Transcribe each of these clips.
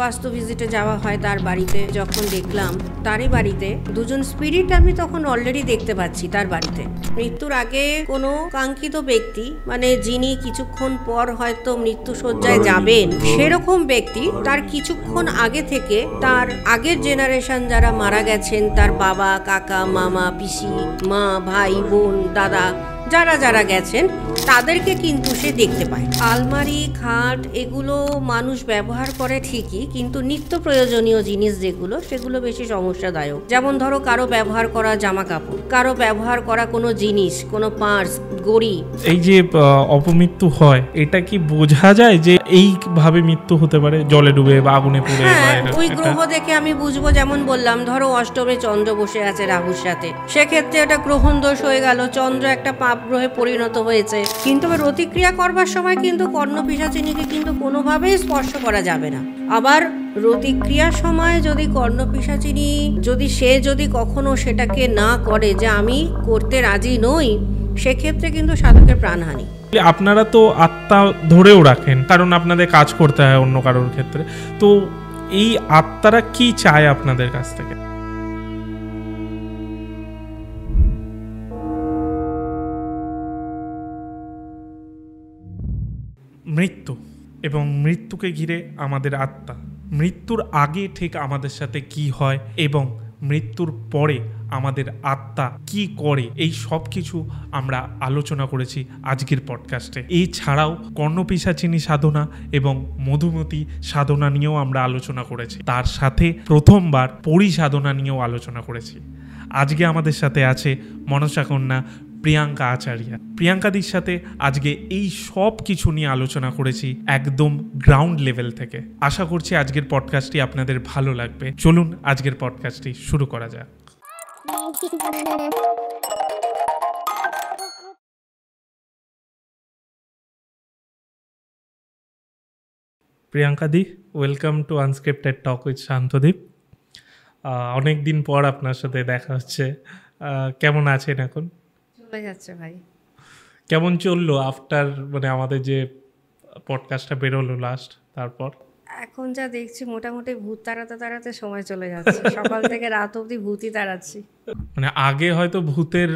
বাস্তু ভিজিটে যাওয়া হয় তার বাড়িতে, যখন দেখলাম তারই বাড়িতে দুজন স্পিরিট আমি তখন অলরেডি দেখতে পাচ্ছি তার বাড়িতে। মৃত্যুর আগে কোনো কাঙ্ক্ষিত ব্যক্তি, মানে যিনি কিছুক্ষণ পর হয়তো মৃত্যু শয্যায় যাবেন, সেরকম ব্যক্তি তার কিছুক্ষণ আগে থেকে তার আগের জেনারেশন যারা মারা গেছেন, তার বাবা, কাকা, মামা, পিসি, মা, ভাই, বোন, দাদা, যারা যারা গেছেন তাদেরকে কিন্তু সে দেখতে পায়। আলমারি, খাট এগুলো মানুষ ব্যবহার করে ঠিকই, কিন্তু নিত্য প্রয়োজনীয় জিনিস যেগুলো, সেগুলো বেশি সমস্যাদায়ক। যেমন ধরো কারো ব্যবহার করা জামা কাপড়, কারো ব্যবহার করা কোনো জিনিস, কোনো পার্স, গড়ি। এই যে অপমৃত্যু হয়, এটা কি বোঝা যায় যে এইভাবে মৃত্যু হতে পারে, জলে ডুবে বা আগুনে পুড়ে? হ্যাঁ, ওই গ্রহ দেখে আমি বুঝবো। যেমন বললাম, ধরো অষ্টমে চন্দ্র বসে আছে রাহুর সাথে, সেক্ষেত্রে ওটা গ্রহণ দোষ হয়ে গেল, চন্দ্র একটা পাপ গ্রহে পরিণত হয়েছে। কিন্তু প্রতিক্রিয়া করবার সময় কিন্তু কর্ণপিশাচিনীকে কিন্তু কোনোভাবেই স্পর্শ করা যাবে না। আবার প্রতিক্রিয়ার সময় যদি কর্ণপিশাচিনী যদি কখনো সেটাকে না করে যে আমি করতে রাজি নই, সেক্ষেত্রে কিন্তু সাধকের প্রাণহানি। আপনারা তো আত্মা ধরেও রাখেন, কারণ আপনাদের কাজ করতে হয় অন্য কারোর ক্ষেত্রে, তো এই আত্মারা কি চায় আপনাদের কাছ থেকে? মৃত্যু এবং মৃত্যুকে ঘিরে আমাদের আত্মা, মৃত্যুর আগে ঠিক আমাদের সাথে কি হয় এবং মৃত্যুর পরে আমাদের আত্মা কি করে, এই সব কিছু আমরা আলোচনা করেছি আজকের পডকাস্টে। এছাড়াও কর্ণপিশাচিনী সাধনা এবং মধুমতি সাধনা নিয়েও আমরা আলোচনা করেছি, তার সাথে প্রথমবার পরিসাধনা নিয়েও আলোচনা করেছি। আজকে আমাদের সাথে আছে মনসা কন্যা প্রিয়াঙ্কা আচার্য। প্রিয়াঙ্কাদির সাথে আজকে এই সব কিছু নিয়ে আলোচনা করেছি একদম গ্রাউন্ড লেভেল থেকে। আশা করছি আজকের পডকাস্টটি আপনাদের ভালো লাগবে। চলুন আজকের পডকাস্টটি শুরু করা যাক। প্রিয়াঙ্কাদি, welcome to unscripted talk with Shantadeep. অনেক দিন পর আপনার সাথে দেখা হচ্ছে। কেমন আছেন এখন? চলে যাচ্ছে ভাই। কেমন চললো আফটার, মানে আমাদের যে পডকাস্টটা বেরোলো লাস্ট, তারপর? এখন যা দেখছি মোটামুটি ভূত তাড়াতে তাড়াতে সময় চলে যাচ্ছে। সকাল থেকে রাত অবধি ভূতই তাড়াচ্ছি। মানে আগে হয়তো ভূতের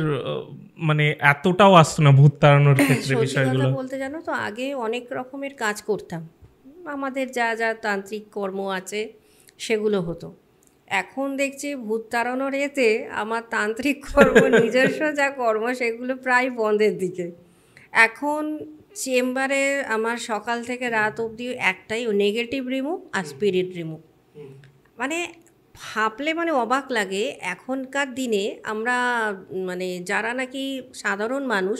মানে এতটাও আসতো না ভূত তাড়ানোর ক্ষেত্রে বিষয়গুলো। কথা বলতে জানো তো, আগে অনেক রকমের কাজ করতাম, আমাদের যা যা তান্ত্রিক কর্ম আছে সেগুলো হতো। এখন দেখছি ভূত তাড়ানোর এতে আমার তান্ত্রিক কর্ম, নিজস্ব যা কর্ম, সেগুলো প্রায় বন্ধের দিকে। এখন চেম্বারে আমার সকাল থেকে রাত অবধি একটাই, নেগেটিভ রিমুভ আর স্পিরিট রিমুভ। মানে ভাবলে মানে অবাক লাগে, এখনকার দিনে আমরা মানে যারা নাকি সাধারণ মানুষ,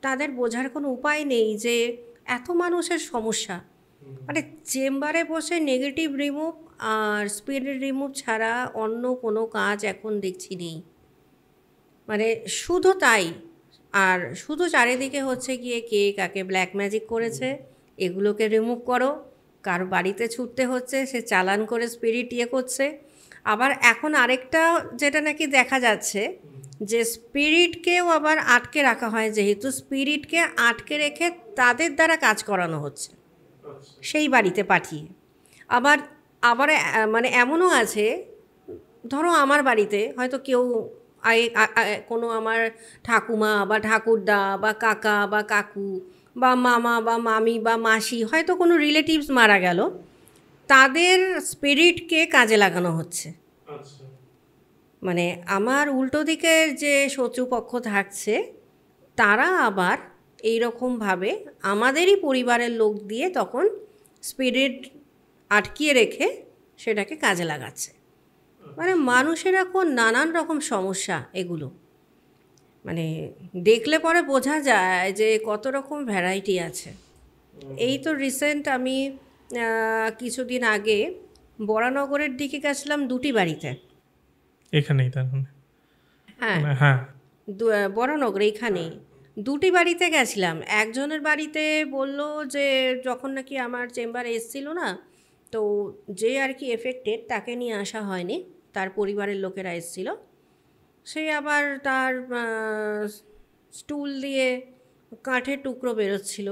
তাদের বোঝার কোনো উপায় নেই যে এত মানুষের সমস্যা। মানে চেম্বারে বসে নেগেটিভ রিমুভ আর স্পিরিট রিমুভ ছাড়া অন্য কোনো কাজ এখন দেখছি নেই। মানে শুধু তাই, আর শুধু চারিদিকে হচ্ছে গিয়ে কে কাকে ব্ল্যাক ম্যাজিক করেছে এগুলোকে রিমুভ করো, কার বাড়িতে ছুটতে হচ্ছে সে চালান করে স্পিরিট করছে। আবার এখন আরেকটা যেটা নাকি দেখা যাচ্ছে, যে স্পিরিটকেও আবার আটকে রাখা হয়, যেহেতু স্পিরিটকে আটকে রেখে তাদের দ্বারা কাজ করানো হচ্ছে সেই বাড়িতে পাঠিয়ে। আবার আবার মানে এমনও আছে, ধরো আমার বাড়িতে হয়তো কেউ কোনো আমার ঠাকুমা বা ঠাকুরদা বা কাকা বা কাকু বা মামা বা মামি বা মাসি, হয়তো কোনো রিলেটিভস মারা গেল, তাদের স্পিরিটকে কাজে লাগানো হচ্ছে। মানে আমার উল্টো দিকের যে শত্রুপক্ষ থাকছে, তারা আবার এইরকমভাবে আমাদেরই পরিবারের লোক দিয়ে তখন স্পিরিট আটকিয়ে রেখে সেটাকে কাজে লাগাচ্ছে। মানে মানুষের এখন নানান রকম সমস্যা এগুলো, মানে দেখলে পরে বোঝা যায় যে কত রকম ভ্যারাইটি আছে। এই তো রিসেন্ট আমি কিছুদিন আগে বরানগরের দিকে গেছিলাম দুটি বাড়িতে। এখানেই তার মানে? হ্যাঁ হ্যাঁ, বরানগর এইখানেই দুটি বাড়িতে গেছিলাম। একজনের বাড়িতে বলল যে যখন নাকি আমার চেম্বারে এসছিল না, তো যে আর কি এফেক্টেড তাকে নিয়ে আসা হয়নি, তার পরিবারের লোকেরা এসছিল। সে আবার তার স্টুল দিয়ে কাঠের টুকরো বেরোচ্ছিল,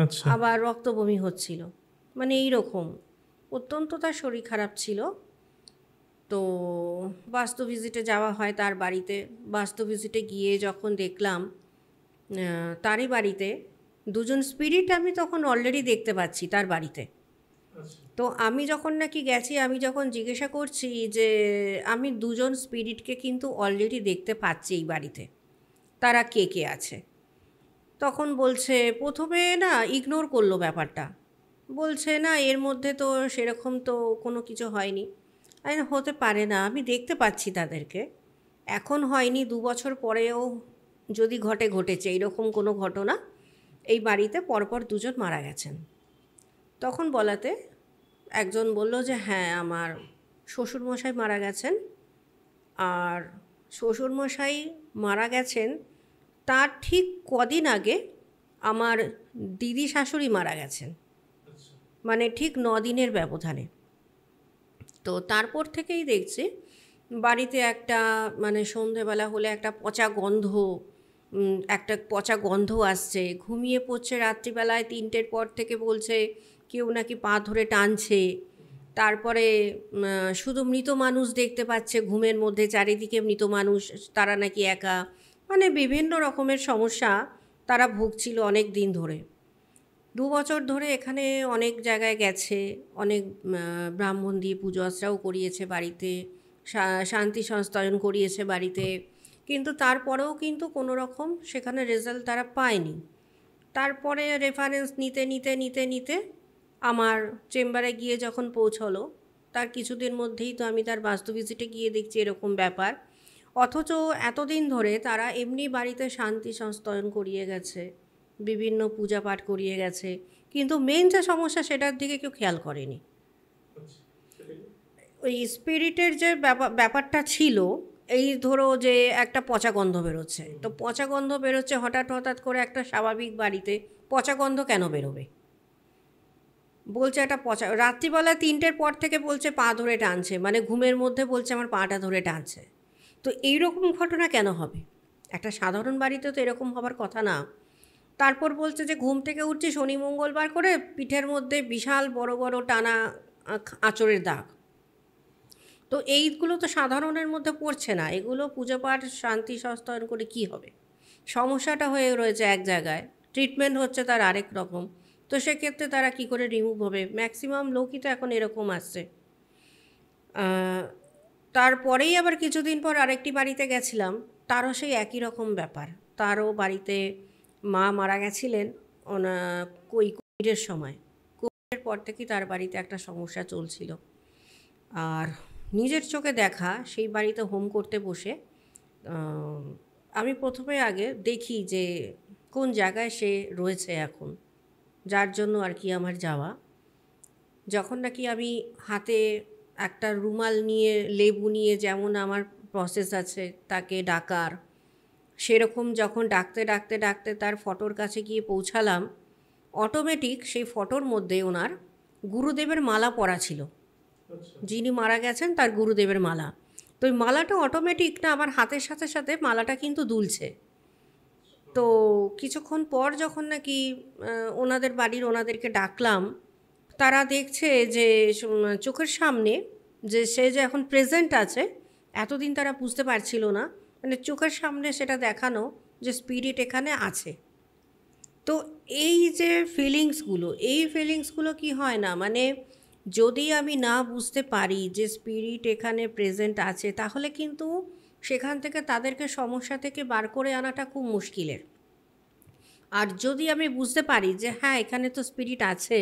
আচ্ছা, আবার রক্ত বমি হচ্ছিল, মানে এই রকম। অত্যন্ত তার শরীর খারাপ ছিল। তো বাস্তু ভিজিটে যাওয়া হয় তার বাড়িতে। বাস্তু ভিজিটে গিয়ে যখন দেখলাম তারই বাড়িতে দুজন স্পিরিট আমি তখন অলরেডি দেখতে পাচ্ছি তার বাড়িতে। তো আমি যখন নাকি গেছি, আমি যখন জিজ্ঞাসা করছি যে আমি দুজন স্পিরিটকে কিন্তু অলরেডি দেখতে পাচ্ছি এই বাড়িতে, তারা কে কে আছে। তখন বলছে, প্রথমে না ইগনোর করলো ব্যাপারটা, বলছে না এর মধ্যে তো সেরকম তো কোনো কিছু হয়নি। আমি বললাম, হতে পারে না, আমি দেখতে পাচ্ছি তাদেরকে, এখন হয়নি, 2 বছর পরেও যদি ঘটেছে এইরকম কোনো ঘটনা, এই বাড়িতে পরপর দুজন মারা গেছেন। তখন বলাতে একজন বলল যে হ্যাঁ আমার শ্বশুরমশাই মারা গেছেন, আর শ্বশুরমশাই মারা গেছেন তার ঠিক কদিন আগে আমার দিদি শাশুড়ি মারা গেছেন, মানে ঠিক 9 দিনের ব্যবধানে। তো তারপর থেকেই দেখছি বাড়িতে একটা মানে সন্ধেবেলা হলে একটা পচা গন্ধ আসছে, ঘুমিয়ে পড়ছে রাত্রিবেলায় 3টের পর থেকে, বলছে কেউ নাকি পা ধরে টানছে। তারপরে শুধু মৃত মানুষ দেখতে পাচ্ছে ঘুমের মধ্যে, চারিদিকে মৃত মানুষ, তারা নাকি একা, মানে বিভিন্ন রকমের সমস্যা তারা ভুগছিল অনেক দিন ধরে। 2 বছর ধরে এখানে অনেক জায়গায় গেছে, অনেক ব্রাহ্মণ দিয়ে পুজো আশ্রাও করিয়েছে বাড়িতে, শান্তি সংস্থান করিয়েছে বাড়িতে, কিন্তু তারপরেও কিন্তু কোনো রকম সেখানে রেজাল্ট তারা পায়নি। তারপরে রেফারেন্স নিতে নিতে নিতে নিতে আমার চেম্বারে গিয়ে যখন পৌঁছলো, তার কিছুদিন মধ্যেই তো আমি তার বাস্তু ভিজিটে গিয়ে দেখছি এরকম ব্যাপার। অথচ এতদিন ধরে তারা এমনি বাড়িতে শান্তি সংস্থান করিয়ে গেছে, বিভিন্ন পূজা পাঠ করিয়ে গেছে, কিন্তু মেন যে সমস্যা সেটার দিকে কেউ খেয়াল করেনি। ওই স্পিরিটের যে ব্যাপারটা ছিল, এই ধরো যে একটা পচা গন্ধ বেরোচ্ছে, তো পচা গন্ধ বেরোচ্ছে হঠাৎ হঠাৎ করে একটা স্বাভাবিক বাড়িতে পচা গন্ধ কেন বেরোবে? বলছে একটা পচা, রাত্রিবেলা 3টের পর থেকে বলছে পা ধরে টানছে, মানে ঘুমের মধ্যে বলছে আমার পাটা ধরে টানছে। তো এইরকম ঘটনা কেন হবে? একটা সাধারণ বাড়িতে তো এরকম হবার কথা না। তারপর বলছে যে ঘুম থেকে উঠছি শনি মঙ্গলবার করে, পিঠের মধ্যে বিশাল বড় বড় টানা আঁচড়ের দাগ। তো এইগুলো তো সাধারণের মধ্যে পড়ছে না, এগুলো পুজো পাঠ শান্তি সংস্থান করে কি হবে? সমস্যাটা হয়ে রয়েছে এক জায়গায়, ট্রিটমেন্ট হচ্ছে তার আরেক রকম। তো সেক্ষেত্রে তারা কি করে রিমুভ হবে? ম্যাক্সিমাম লোকই তো এখন এরকম আসছে। তারপরেই আবার কিছুদিন পর আরেকটি বাড়িতে গেছিলাম, তারও সেই একই রকম ব্যাপার। তারও বাড়িতে মা মারা গেছিলেন কোভিডের সময়। কোভিডের পর থেকেই তার বাড়িতে একটা সমস্যা চলছিল। আর নিজের চোখে দেখা সেই বাড়িতে হোম করতে বসে আমি প্রথমে আগে দেখি যে কোন জায়গায় সে রয়েছে এখন, যার জন্য আর কি আমার যাওয়া। যখন নাকি আমি হাতে একটা রুমাল নিয়ে, লেবু নিয়ে, যেমন আমার প্রসেস আছে তাকে ডাকার, সেরকম যখন ডাকতে ডাকতে ডাকতে তার ফটোর কাছে গিয়ে পৌঁছালাম, অটোমেটিক সেই ফটোর মধ্যে ওনার গুরুদেবের মালা পরা ছিল, যিনি মারা গেছেন তার গুরুদেবের মালা। তো ওই মালাটা অটোমেটিক না আমার হাতের সাথে সাথে মালাটা কিন্তু দুলছে। তো কিছুক্ষণ পর যখন নাকি ওনাদেরকে ডাকলাম, তারা দেখছে যে চোখের সামনে যে সে যে এখন প্রেজেন্ট আছে, এতদিন তারা বুঝতে পারছিল না, মানে চোখের সামনে সেটা দেখানো যে স্পিরিট এখানে আছে। তো এই যে ফিলিংসগুলো কি হয় না, মানে যদি আমি না বুঝতে পারি যে স্পিরিট এখানে প্রেজেন্ট আছে, তাহলে কিন্তু সেখান থেকে তাদেরকে সমস্যা থেকে বার করে আনাটা খুব মুশকিলের। আর যদি আমি বুঝতে পারি যে হ্যাঁ এখানে তো স্পিরিট আছে,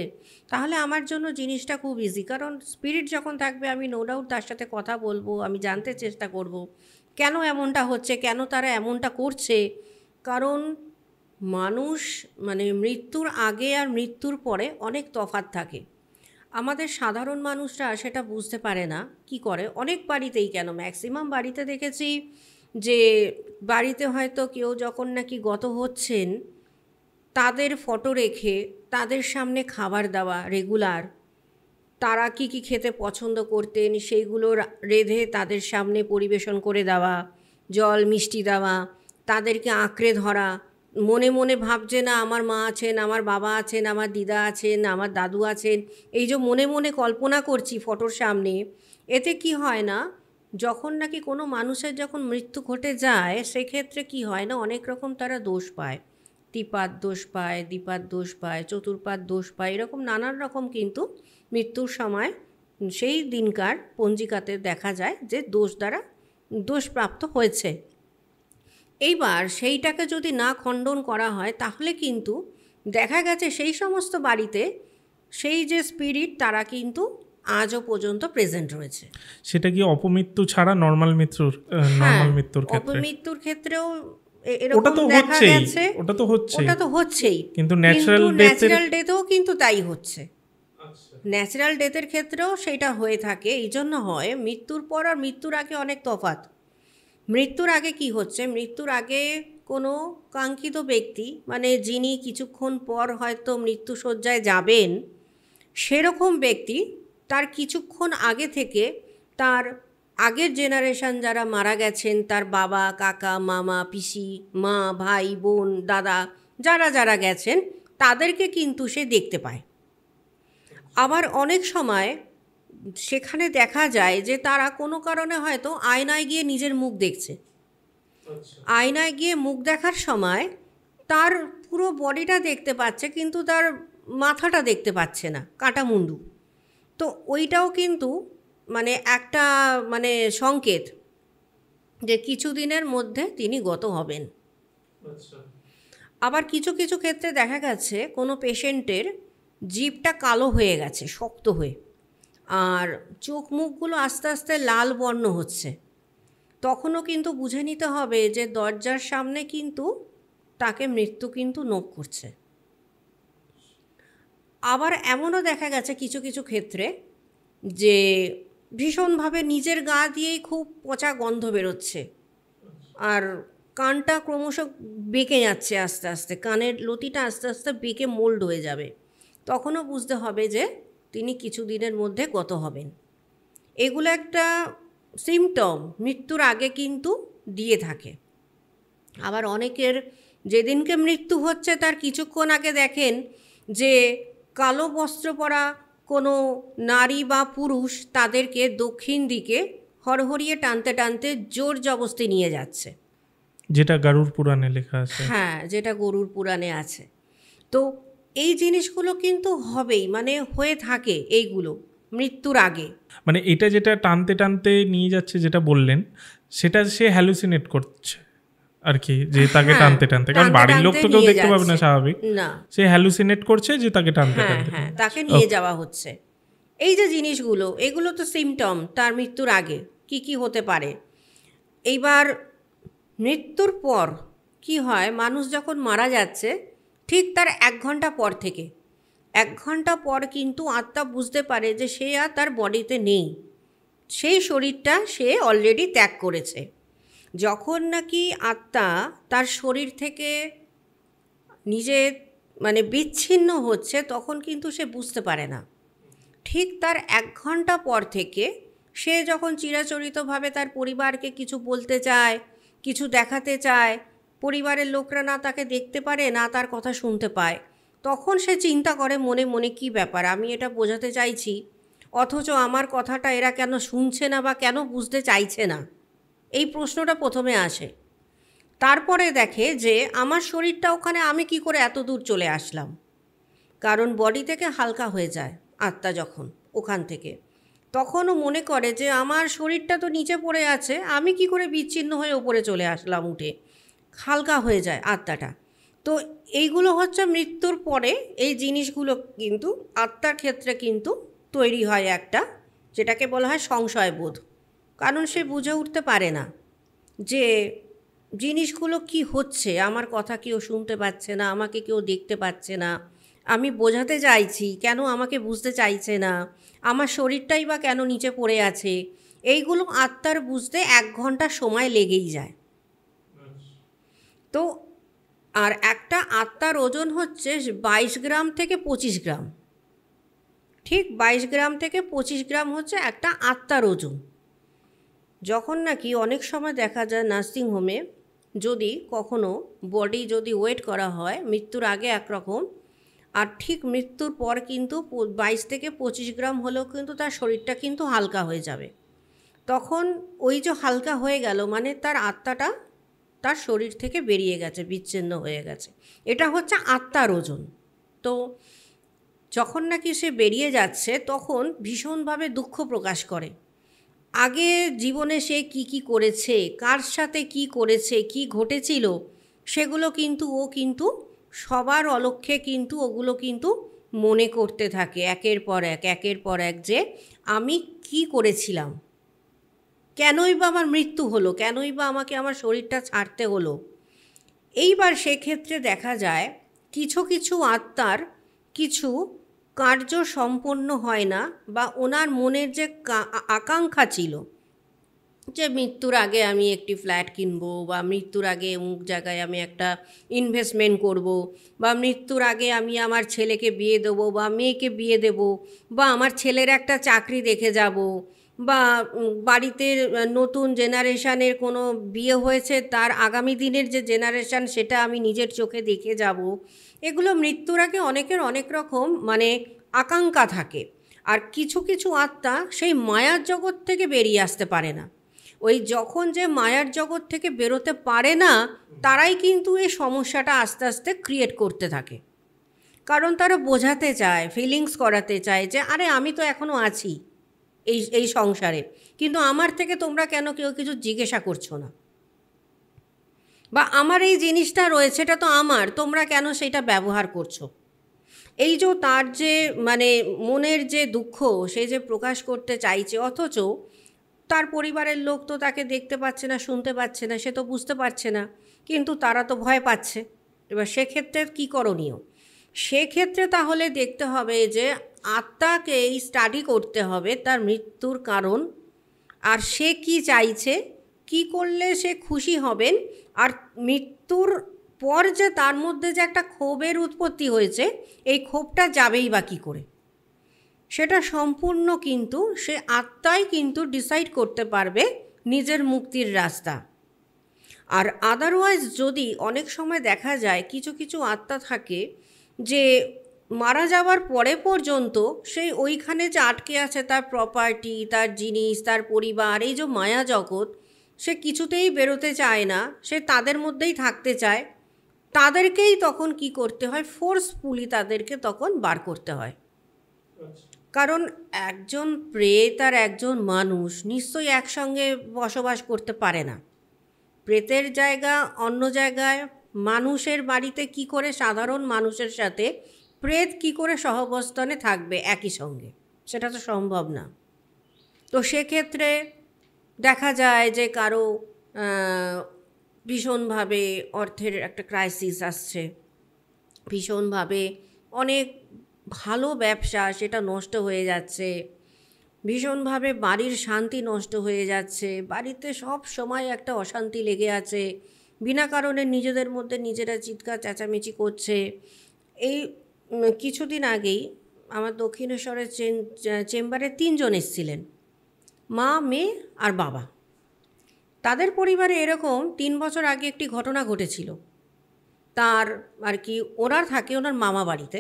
তাহলে আমার জন্য জিনিসটা খুব ইজি। কারণ স্পিরিট যখন থাকবে আমি নো ডাউট তার সাথে কথা বলবো, আমি জানতে চেষ্টা করব কেন এমনটা হচ্ছে, কেন তারা এমনটা করছে। কারণ মানুষ মানে মৃত্যুর আগে আর মৃত্যুর পরে অনেক তফাৎ থাকে। আমাদের সাধারণ মানুষরা সেটা বুঝতে পারে না। কি করে অনেক বাড়িতেই, কেন ম্যাক্সিমাম বাড়িতে দেখেছি যে বাড়িতে হয়তো কেউ যখন নাকি গত হচ্ছেন, তাদের ফটো রেখে তাদের সামনে খাবার দেওয়া রেগুলার, তারা কি কি খেতে পছন্দ করতেন সেইগুলো রেঁধে তাদের সামনে পরিবেশন করে দেওয়া, জল মিষ্টি দেওয়া, তাদেরকে আঁকড়ে ধরা, মনে মনে ভাবছে না আমার মা আছেন, আমার বাবা আছেন, আমার দিদা আছেন, আমার দাদু আছেন, এই যে মনে মনে কল্পনা করছি ফটোর সামনে, এতে কি হয় না, যখন নাকি কোনো মানুষের যখন মৃত্যু ঘটে যায় সেক্ষেত্রে কি হয় না, অনেক রকম তারা দোষ পায়। ত্রিপাদ দোষ পায়, দ্বিপাদ দোষ পায়, চতুর্পাদ দোষ পায়, এরকম নানান রকম কিন্তু মৃত্যুর সময় সেই দিনকার পঞ্জিকাতে দেখা যায় যে দোষ দ্বারা দোষপ্রাপ্ত হয়েছে। এইবার সেইটাকে যদি না খণ্ডন করা হয় তাহলে কিন্তু দেখা গেছে সেই সমস্ত বাড়িতে সেই যে স্পিরিট তারা কিন্তু আজও পর্যন্ত প্রেজেন্ট রয়েছে। সেটা কি অপমৃত্যু ছাড়া নর্মাল মৃত্যুর হ্যাঁ, মৃত্যুর ক্ষেত্রে? অপমৃত্যুর ক্ষেত্রেও ওটা এরকম তো দেখা হচ্ছেই, গেছে। ওটা তো হচ্ছেই, ওটা তো হচ্ছেই, কিন্তু ন্যাচারাল ডেথেও কিন্তু তাই হচ্ছে। ন্যাচারাল ডেথের ক্ষেত্রেও সেটা হয়ে থাকে। এই জন্য হয় মৃত্যুর পর আর মৃত্যুর আগে অনেক তফাৎ। মৃত্যুর আগে কি হচ্ছে, মৃত্যুর আগে কোনো কাঙ্ক্ষিত ব্যক্তি, মানে যিনি কিছুক্ষণ পর হয়তো মৃত্যুশয্যায় যাবেন, সেরকম ব্যক্তি তার কিছুক্ষণ আগে থেকে তার আগের জেনারেশন যারা মারা গেছেন, তার বাবা, কাকা, মামা, পিসি, মা, ভাই, বোন, দাদা, যারা যারা গেছেন তাদেরকে কিন্তু সে দেখতে পায়। আবার অনেক সময় সেখানে দেখা যায় যে তারা কোনো কারণে হয়তো আয়নায় গিয়ে নিজের মুখ দেখছে। আয়নায় গিয়ে মুখ দেখার সময় তার পুরো বডিটা দেখতে পাচ্ছে কিন্তু তার মাথাটা দেখতে পাচ্ছে না, কাটা মুন্ডু। তো ওইটাও কিন্তু মানে একটা মানে সংকেত যে কিছুদিনের মধ্যে তিনি গত হবেন। আবার কিছু কিছু ক্ষেত্রে দেখা গেছে কোনো পেশেন্টের জিভটা কালো হয়ে গেছে, শক্ত হয়ে, আর চোখ মুখগুলো আস্তে আস্তে লাল বর্ণ হচ্ছে। তখনও কিন্তু বুঝে নিতে হবে যে দরজার সামনে কিন্তু তাকে মৃত্যু কিন্তু নক করছে। আবার এমনও দেখা গেছে কিছু কিছু ক্ষেত্রে যে ভীষণভাবে নিজের গা দিয়েই খুব পচা গন্ধ বেরোচ্ছে, আর কানটা ক্রমশ বেঁকে যাচ্ছে, আস্তে আস্তে কানের লতিটা আস্তে আস্তে বেঁকে মোল্ড হয়ে যাবে। তখনও বুঝতে হবে যে তিনি কিছুদিনের মধ্যে গত হবেন। এগুলো একটা সিমটম মৃত্যুর আগে কিন্তু দিয়ে থাকে। আবার অনেকের যেদিনকে মৃত্যু হচ্ছে তার কিছুক্ষণ আগে দেখেন যে কালো বস্ত্র পরা কোনো নারী বা পুরুষ তাদেরকে দক্ষিণ দিকে হরহরিয়ে টানতে টানতে জোর জবস্তি নিয়ে যাচ্ছে, যেটা গরুড় পুরাণে লেখা আছে। হ্যাঁ, যেটা গরুড় পুরাণে আছে। তো এই জিনিসগুলো কিন্তু হবেই, মানে হয়ে থাকে এইগুলো মৃত্যুর আগে। মানে এটা যেটা টানতে টানতে নিয়ে যাচ্ছে যেটা বললেন, সেটা সে হ্যালুসিনেট করছে আর কি, যে তাকে হ্যাঁ, টানতে টানতে, কারণ টানতে বাড়ির লোক তো টানতে কেউ নিয়ে দেখতে পাবে না যাচ্ছে। স্বাভাবিক, না, সে হ্যালুসিনেট করছে যে তাকে টানতে হ্যাঁ টানতে। হ্যাঁ, তাকে নিয়ে যাওয়া হচ্ছে। এই যে জিনিসগুলো, এগুলো তো সিমটম তার মৃত্যুর আগে কি কি হতে পারে। এইবার মৃত্যুর পর কি হয়, মানুষ যখন মারা যাচ্ছে ঠিক তার 1 ঘন্টা পর থেকে, 1 ঘন্টা পর কিন্তু আত্মা বুঝতে পারে যে সে আর তার বডিতে নেই, সেই শরীরটা সে অলরেডি ত্যাগ করেছে। যখন নাকি আত্মা তার শরীর থেকে নিজে মানে বিচ্ছিন্ন হচ্ছে তখন কিন্তু সে বুঝতে পারে না। ঠিক তার 1 ঘন্টা পর থেকে সে যখন চিরাচরিতভাবে তার পরিবারকে কিছু বলতে চায়, কিছু দেখাতে চায়, পরিবারের লোকরা না তাকে দেখতে পারে না তার কথা শুনতে পায়, তখন সে চিন্তা করে মনে মনে কী ব্যাপার, আমি এটা বোঝাতে চাইছি অথচ আমার কথাটা এরা কেন শুনছে না বা কেন বুঝতে চাইছে না, এই প্রশ্নটা প্রথমে আসে। তারপরে দেখে যে আমার শরীরটা ওখানে, আমি কি করে এত দূর চলে আসলাম, কারণ বডি থেকে হালকা হয়ে যায় আত্মা যখন ওখান থেকে, তখনও মনে করে যে আমার শরীরটা তো নিচে পড়ে আছে, আমি কি করে বিচ্ছিন্ন হয়ে ওপরে চলে আসলাম উঠে, হালকা হয়ে যায় আত্মাটা। তো এইগুলো হচ্ছে মৃত্যুর পরে এই জিনিসগুলো কিন্তু আত্মার ক্ষেত্রে কিন্তু তৈরি হয় একটা, যেটাকে বলা হয় সংশয়বোধ। কারণ সে বুঝে উঠতে পারে না যে জিনিসগুলো কি হচ্ছে, আমার কথা কেউ শুনতে পাচ্ছে না, আমাকে কেউ দেখতে পাচ্ছে না, আমি বোঝাতে চাইছি কেন আমাকে বুঝতে চাইছে না, আমার শরীরটাই বা কেন নিচে পড়ে আছে, এইগুলো আত্মার বুঝতে 1 ঘন্টা সময় লেগেই যায়। তো আর একটা আত্মার ওজন হচ্ছে 22 গ্রাম থেকে 25 গ্রাম, ঠিক 22 গ্রাম থেকে 25 গ্রাম হচ্ছে একটা আত্মার ওজন। যখন নাকি অনেক সময় দেখা যায় নার্সিংহোমে যদি কখনো বডি যদি ওয়েট করা হয় মৃত্যুর আগে একরকম, আর ঠিক মৃত্যুর পর কিন্তু 22 থেকে 25 গ্রাম হলেও কিন্তু তার শরীরটা কিন্তু হালকা হয়ে যাবে। তখন ওই যে হালকা হয়ে গেল মানে তার আত্মাটা তার শরীর থেকে বেরিয়ে গেছে, বিচ্ছিন্ন হয়ে গেছে। এটা হচ্ছে আত্মার ওজন। তো যখন নাকি সে বেরিয়ে যাচ্ছে তখন ভীষণভাবে দুঃখ প্রকাশ করে। আগে জীবনে সে কি করেছে, কার সাথে কি করেছে, কি ঘটেছিল, সেগুলো কিন্তু ও কিন্তু সবার অলক্ষ্যে কিন্তু ওগুলো কিন্তু মনে করতে থাকে একের পর এক যে আমি কি করেছিলাম, কেনই বা আমার মৃত্যু হলো, কেনই বা আমাকে আমার শরীরটা ছাড়তে হলো। এইবার সেক্ষেত্রে দেখা যায় কিছু কিছু আত্মার কিছু কার্য সম্পন্ন হয় না, বা ওনার মনের যে আকাঙ্ক্ষা ছিল যে মৃত্যুর আগে আমি একটি ফ্ল্যাট কিনবো, বা মৃত্যুর আগে অমুক জায়গায় আমি একটা ইনভেস্টমেন্ট করব, বা মৃত্যুর আগে আমি আমার ছেলেকে বিয়ে দেবো বা মেয়েকে বিয়ে দেবো, বা আমার ছেলের একটা চাকরি দেখে যাব, বা বাড়িতে নতুন জেনারেশানের কোনো বিয়ে হয়েছে তার আগামী দিনের যে জেনারেশান সেটা আমি নিজের চোখে দেখে যাব। এগুলো মৃত্যুর আগে অনেকের অনেক রকম মানে আকাঙ্ক্ষা থাকে। আর কিছু কিছু আত্মা সেই মায়ার জগৎ থেকে বেরিয়ে আসতে পারে না। ওই যখন যে মায়ার জগৎ থেকে বেরোতে পারে না তারাই কিন্তু এই সমস্যাটা আস্তে আস্তে ক্রিয়েট করতে থাকে। কারণ তারা বোঝাতে চায়, ফিলিংস করাতে চায় যে আরে আমি তো এখনও আছি এই সংসারে, কিন্তু আমার থেকে তোমরা কেন কেউ কিছু জিজ্ঞাসা করছো না, বা আমার এই জিনিসটা রয়েছে এটা তো আমার, তোমরা কেন সেটা ব্যবহার করছো। এই যে তার যে মানে মনের যে দুঃখ সে যে প্রকাশ করতে চাইছে, অথচ তার পরিবারের লোক তো তাকে দেখতে পাচ্ছে না, শুনতে পাচ্ছে না, সে তো বুঝতে পারছে না, কিন্তু তারা তো ভয় পাচ্ছে। এবার সেক্ষেত্রে কী করণীয়? সেক্ষেত্রে তাহলে দেখতে হবে যে আত্মাকেই স্টাডি করতে হবে তার মৃত্যুর কারণ, আর সে কি চাইছে, কি করলে সে খুশি হবেন, আর মৃত্যুর পর যে তার মধ্যে যে একটা ক্ষোভের উৎপত্তি হয়েছে এই ক্ষোভটা যাবেই বা কী করে, সেটা সম্পূর্ণ কিন্তু সে আত্মাই কিন্তু ডিসাইড করতে পারবে নিজের মুক্তির রাস্তা। আর আদারওয়াইজ যদি অনেক সময় দেখা যায় কিছু কিছু আত্মা থাকে যে মারা যাওয়ার পরে পর্যন্ত সেই ওইখানে যে আটকে আছে তার প্রপার্টি, তার জিনিস, তার পরিবার, এই যে মায়া জগৎ, সে কিছুতেই বেরোতে চায় না, সে তাদের মধ্যেই থাকতে চায়। তাদেরকেই তখন কি করতে হয়, ফোর্সফুলি তাদেরকে তখন বার করতে হয়। কারণ একজন প্রেত আর একজন মানুষ নিশ্চয়ই একসঙ্গে বসবাস করতে পারে না। প্রেতের জায়গা অন্য জায়গায়, মানুষের বাড়িতে কি করে সাধারণ মানুষের সাথে প্রেত কি করে সহাবস্থানে থাকবে একই সঙ্গে, সেটা তো সম্ভব না। তো সেক্ষেত্রে দেখা যায় যে কারো ভীষণভাবে অর্থের একটা ক্রাইসিস আসছে, ভীষণভাবে অনেক ভালো ব্যবসা সেটা নষ্ট হয়ে যাচ্ছে, ভীষণভাবে বাড়ির শান্তি নষ্ট হয়ে যাচ্ছে, বাড়িতে সব সময় একটা অশান্তি লেগে আছে, বিনা কারণে নিজেদের মধ্যে নিজেরা চিৎকার চেঁচামেচি করছে। এই কিছুদিন আগেই আমার দক্ষিণেশ্বরের চেম্বারে 3 জন এসেছিলেন, মা, মেয়ে আর বাবা। তাদের পরিবারে এরকম 3 বছর আগে একটি ঘটনা ঘটেছিল। তার আর কি ওনার থাকে ওনার মামা বাড়িতে,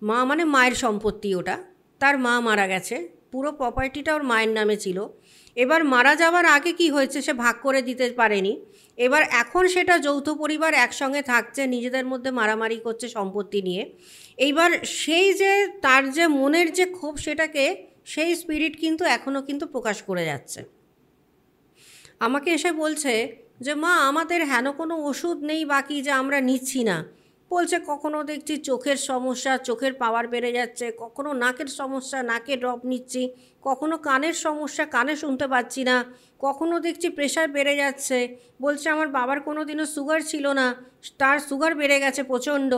মা মানে মায়ের সম্পত্তি ওটা, তার মা মারা গেছে, পুরো প্রপার্টিটা ওর মায়ের নামে ছিল। এবার মারা যাওয়ার আগে কি হয়েছে সে ভাগ করে দিতে পারেনি, এবার এখন সেটা যৌথ পরিবার একসঙ্গে থাকছে, নিজেদের মধ্যে মারামারি করছে সম্পত্তি নিয়ে। এইবার সেই যে তার যে মনের যে ক্ষোভ সেটাকে সেই স্পিরিট কিন্তু এখনও কিন্তু প্রকাশ করে যাচ্ছে। আমাকে এসে বলছে যে মা আমাদের হেন কোনো ওষুধ নেই বাকি যে আমরা নিচ্ছি না। বলছে কখনো দেখছি চোখের সমস্যা, চোখের পাওয়ার বেড়ে যাচ্ছে, কখনো নাকের সমস্যা, নাকের ড্রপ নিচ্ছি, কখনো কানের সমস্যা, কানে শুনতে পাচ্ছি না, কখনো দেখছি প্রেশার বেড়ে যাচ্ছে। বলছে আমার বাবার কোনো দিনও সুগার ছিল না, তার সুগার বেড়ে গেছে প্রচণ্ড।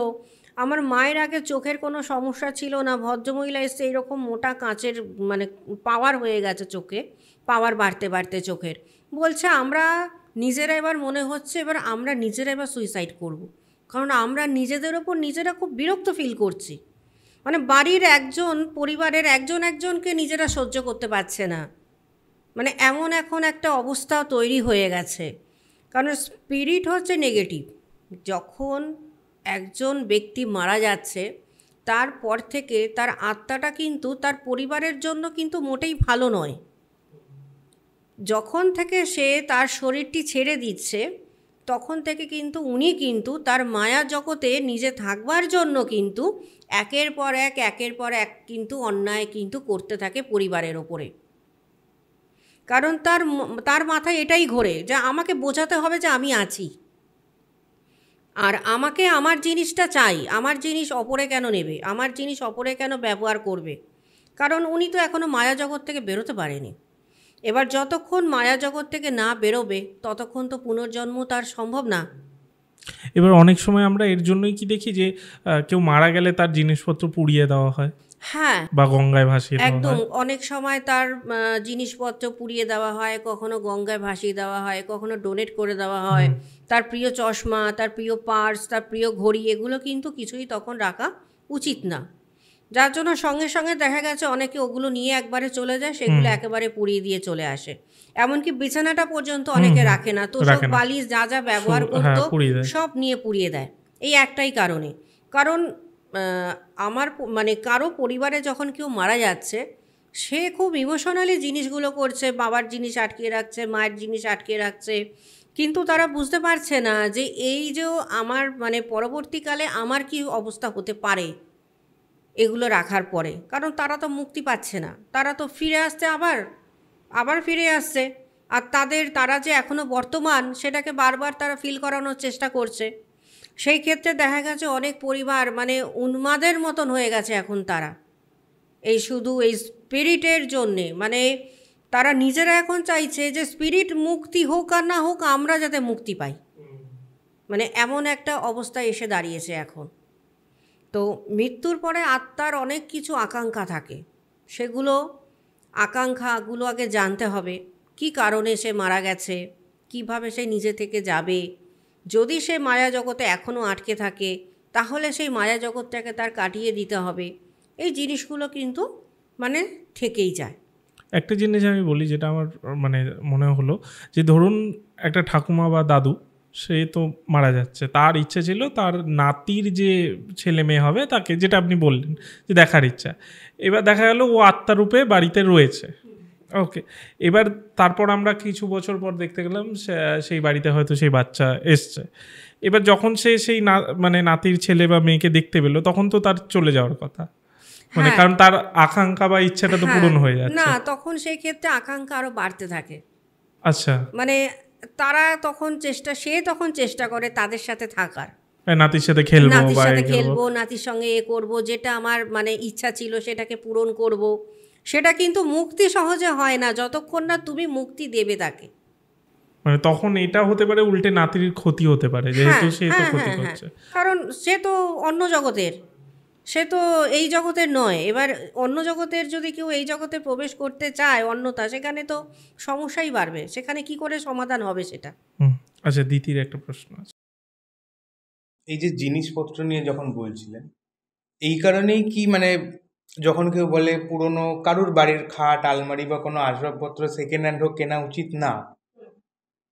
আমার মায়ের আগে চোখের কোনো সমস্যা ছিল না, ভদ্রমহিলা এসে এইরকম মোটা কাঁচের মানে পাওয়ার হয়ে গেছে চোখে, পাওয়ার বাড়তে বাড়তে চোখের। বলছে আমরা নিজেরা এবার মনে হচ্ছে এবার আমরা নিজেরা এবার সুইসাইড করব, কারণ আমরা নিজেদের ওপর নিজেরা খুব বিরক্ত ফিল করছি। মানে বাড়ির একজন, পরিবারের একজন একজনকে নিজেরা সহ্য করতে পারছে না, মানে এমন এখন একটা অবস্থা তৈরি হয়ে গেছে। কারণ স্পিরিট হচ্ছে নেগেটিভ। যখন একজন ব্যক্তি মারা যাচ্ছে তারপর থেকে তার আত্মাটা কিন্তু তার পরিবারের জন্য কিন্তু মোটেই ভালো নয়। যখন থেকে সে তার শরীরটি ছেড়ে দিচ্ছে তখন থেকে কিন্তু উনি কিন্তু তার মায়া জগতে নিজে থাকবার জন্য কিন্তু একের পর এক কিন্তু অন্যায় কিন্তু করতে থাকে পরিবারের ওপরে। কারণ তার মাথায় এটাই ঘোরে যে আমাকে বোঝাতে হবে যে আমি আছি, আর আমাকে আমার জিনিসটা চাই, আমার জিনিস অপরে কেন নেবে, আমার জিনিস অপরে কেন ব্যবহার করবে। কারণ উনি তো এখনও মায়া জগৎ থেকে বেরোতে পারেনি। এবার যতক্ষণ মায়া জগৎ থেকে না বেরোবে ততক্ষণ তো পুনর্জন্ম তার সম্ভব না। এবার অনেক সময় আমরা এর জন্যই কি দেখি যে কেউ মারা গেলে তার জিনিসপত্র পুড়িয়ে দেওয়া হয়, হ্যাঁ বা গঙ্গায় ভাসিয়ে দেওয়া একদম। হয়। অনেক সময় তার জিনিসপত্র পুড়িয়ে দেওয়া হয়, কখনো গঙ্গায় ভাসিয়ে দেওয়া হয়, কখনো ডোনেট করে দেওয়া হয়। তার প্রিয় চশমা, তার প্রিয় পার্স, তার প্রিয় ঘড়ি, এগুলো কিন্তু কিছুই তখন রাখা উচিত না। যার জন্য সঙ্গে সঙ্গে দেখা গেছে অনেকে ওগুলো নিয়ে একবারে চলে যায়, সেগুলো একেবারে পুড়িয়ে দিয়ে চলে আসে। এমনকি বিছানাটা পর্যন্ত অনেকে রাখে না, তো সব বালিশ যা যা ব্যবহার করতো সব নিয়ে পুড়িয়ে দেয়। এই একটাই কারণে। কারণ আমার মানে কারো পরিবারে যখন কেউ মারা যাচ্ছে সে খুব ইমোশনালি জিনিসগুলো করছে, বাবার জিনিস আটকে রাখছে, মায়ের জিনিস আটকে রাখছে, কিন্তু তারা বুঝতে পারছে না যে এই যে আমার মানে পরবর্তীকালে আমার কি অবস্থা হতে পারে এগুলো রাখার পরে। কারণ তারা তো মুক্তি পাচ্ছে না, তারা তো ফিরে আসছে, আবার ফিরে আসছে। আর তারা যে এখনও বর্তমান সেটাকে বারবার তারা ফিল করানোর চেষ্টা করছে। সেই ক্ষেত্রে দেখা গেছে অনেক পরিবার মানে উন্মাদের মতন হয়ে গেছে এখন তারা, এই শুধু এই স্পিরিটের জন্যে। মানে তারা নিজেরা এখন চাইছে যে স্পিরিট মুক্তি হোক আর না হোক, আমরা যাতে মুক্তি পাই। মানে এমন একটা অবস্থায় এসে দাঁড়িয়েছে এখন। তো মৃত্যুর পরে আত্মার অনেক কিছু আকাঙ্ক্ষা থাকে, সেগুলো আকাঙ্ক্ষাগুলো আগে জানতে হবে কি কারণে সে মারা গেছে, কিভাবে সে নিজে থেকে যাবে। যদি সে মায়া জগতে এখনও আটকে থাকে তাহলে সেই মায়া জগৎটাকে তার কাটিয়ে দিতে হবে। এই জিনিসগুলো কিন্তু মানে থেকেই যায়। একটা জিনিস আমি বলি যেটা আমার মানে মনে হলো, যে ধরুন একটা ঠাকুমা বা দাদু, সে তো মারা যাচ্ছে, তার ইচ্ছে ছিল তার নাতির যে ছেলে মেয়ে হবে তাকে, যেটা আপনি বললেন যে দেখার ইচ্ছা, এবার দেখা গেল ও আত্মারূপে বাড়িতে রয়েছে। ওকে, এবার তারপর আমরা কিছু বছর পর দেখতে গেলাম সেই বাড়িতে হয়তো সেই বাচ্চা এসছে। এবার যখন সে সেই মানে নাতির ছেলে বা মেয়েকে দেখতে পেলো, তখন তো তার চলে যাওয়ার কথা, মানে কারণ তার আকাঙ্ক্ষা বা ইচ্ছাটা তো পূরণ হয়ে যাচ্ছে না, তখন সেই ক্ষেত্রে আকাঙ্ক্ষা আরো বাড়তে থাকে। আচ্ছা, মানে সে তখন চেষ্টা করে তাদের সাথে থাকার, নাতির সাথে খেলবো, নাতির সঙ্গে করব, যেটা আমার মানে ইচ্ছা ছিল সেটাকে পূরণ করব। সেটা কিন্তু মুক্তি সহজে হয় না যতক্ষণ না তুমি মুক্তি দেবে তাকে। মানে তখন এটা হতে পারে উল্টে নাতির ক্ষতি হতে পারে, যেহেতু সে তো ক্ষতি করছে। কারণ সে তো অন্য জগতের, সে তো এই জগতের নয়। এবার অন্য জগতের যদি কেউ এই জগতে প্রবেশ করতে চায় অন্যতা, সেখানে তো সমস্যাই বাড়বে, সেখানে কি করে সমাধান হবে সেটা। আচ্ছা, দ্বিতীয় একটা প্রশ্ন আছে। এই যে জিনিসপত্র নিয়ে যখন বলছিলেন, এই কারণেই কি মানে যখন কেউ বলে পুরনো কারুর বাড়ির খাট, আলমারি বা কোনো আসবাবপত্র সেকেন্ড হ্যান্ড হোক কেনা উচিত না,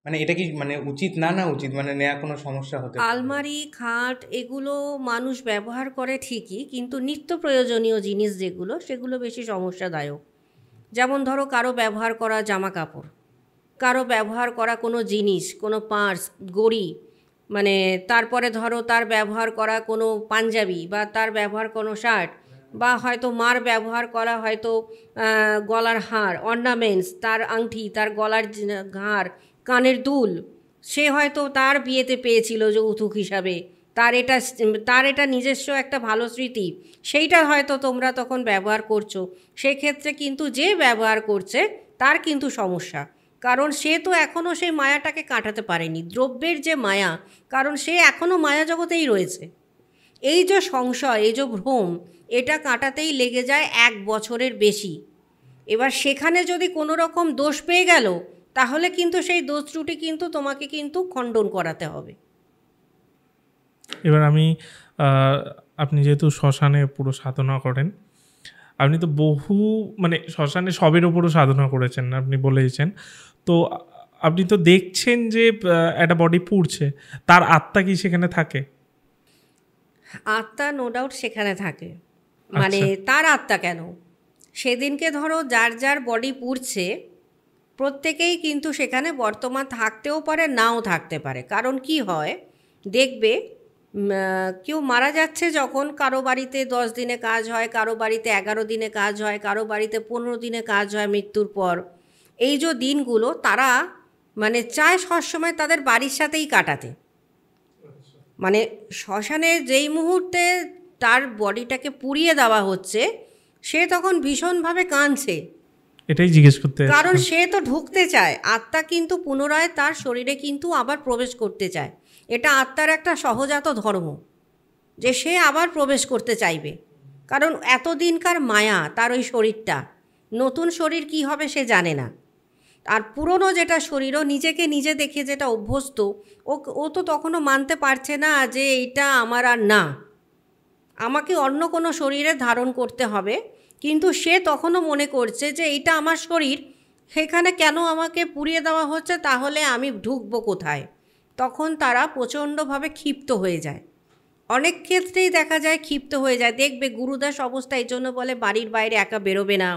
মানে এটা কি মানে উচিত না উচিত, মানে নেওয়া কোনো সমস্যা হতে পারে? আলমারি, খাট এগুলো মানুষ ব্যবহার করে ঠিকই, কিন্তু নিত্য প্রয়োজনীয় জিনিস যেগুলো সেগুলো বেশি সমস্যাদায়ক। যেমন ধরো কারো ব্যবহার করা জামা কাপড়, কারো ব্যবহার করা কোনো জিনিস, কোনো পার্স, ঘড়ি, মানে তারপরে ধরো তার ব্যবহার করা কোনো পাঞ্জাবি বা তার ব্যবহার কোনো শার্ট, বা হয়তো মার ব্যবহার করা হয়তো গলার হার, অর্নামেন্টস, তার আংটি, তার গলার হার, কানের দুল, সে হয়তো তার বিয়েতে পেয়েছিল যৌতুক হিসাবে, তার এটা নিজস্ব একটা ভালো স্মৃতি, সেইটা হয়তো তোমরা তখন ব্যবহার করছো। সেক্ষেত্রে কিন্তু যে ব্যবহার করছে তার কিন্তু সমস্যা, কারণ সে তো এখনও সেই মায়াটাকে কাটাতে পারেনি, দ্রব্যের যে মায়া, কারণ সে এখনও মায়া জগতেই রয়েছে। এই যে সংশয়, এই যে ভ্রম, এটা কাটাতেই লেগে যায় 1 বছরের বেশি। এবার সেখানে যদি কোনো রকম দোষ পেয়ে গেল তাহলে কিন্তু সেই দোষ ত্রুটি কিন্তু তোমাকে কিন্তু খণ্ডন করাতে হবে। এবার আপনি যেহেতু শ্মশানে পুরো সাধনা করেন, আপনি তো বহু মানে শ্মশানে সবের ওপরও সাধনা করেছেন, আপনি বলেইছেন, তো আপনি তো দেখছেন যে একটা বডি পুড়ছে, তার আত্মা কি সেখানে থাকে? আত্মা নো ডাউট সেখানে থাকে, মানে আচ্ছা। তার আত্মা কেন, সেদিনকে ধরো যার যার বডি পুড়ছে প্রত্যেকেই কিন্তু সেখানে বর্তমান থাকতেও পারে, নাও থাকতে পারে। কারণ কি হয় দেখবে, কেউ মারা যাচ্ছে যখন, কারো বাড়িতে 10 দিনে কাজ হয়, কারো বাড়িতে 11 দিনে কাজ হয়, কারো বাড়িতে 15 দিনে কাজ হয় মৃত্যুর পর। এই যে দিনগুলো তারা মানে চায় সবসময় তাদের বাড়ির সাথেই কাটাতে। মানে শ্মশানে যেই মুহূর্তে তার বডিটাকে পুড়িয়ে দেওয়া হচ্ছে সে তখন ভীষণভাবে কাঁদছে, এটাই জিজ্ঞেস করতে কারণ যাচ্ছিলাম। সে তো ঢুকতে চায়, আত্মা কিন্তু পুনরায় তার শরীরে কিন্তু আবার প্রবেশ করতে চায়। এটা আত্মার একটা সহজাত ধর্ম যে সে আবার প্রবেশ করতে চাইবে, কারণ এতদিনকার মায়া তার ওই শরীরটা, নতুন শরীর কি হবে সে জানে না। আর পুরনো যেটা শরীরও নিজেকে নিজে দেখে যেটা অভ্যস্ত, ও ও তো তখনও মানতে পারছে না যে এইটা আমার আর না, আমাকে অন্য কোনো শরীরে ধারণ করতে হবে। কিন্তু সে তখনও মনে করছে যে এইটা আমার শরীর, সেখানে কেন আমাকে পুড়িয়ে দেওয়া হচ্ছে, তাহলে আমি ঢুকবো কোথায়? তখন তারা প্রচণ্ডভাবে ক্ষিপ্ত হয়ে যায়। অনেক ক্ষেত্রেই দেখা যায় ক্ষিপ্ত হয়ে যায়। দেখবে গুরুদাস অবস্থা এই জন্য বলে বাড়ির বাইরে একা বেরোবে না,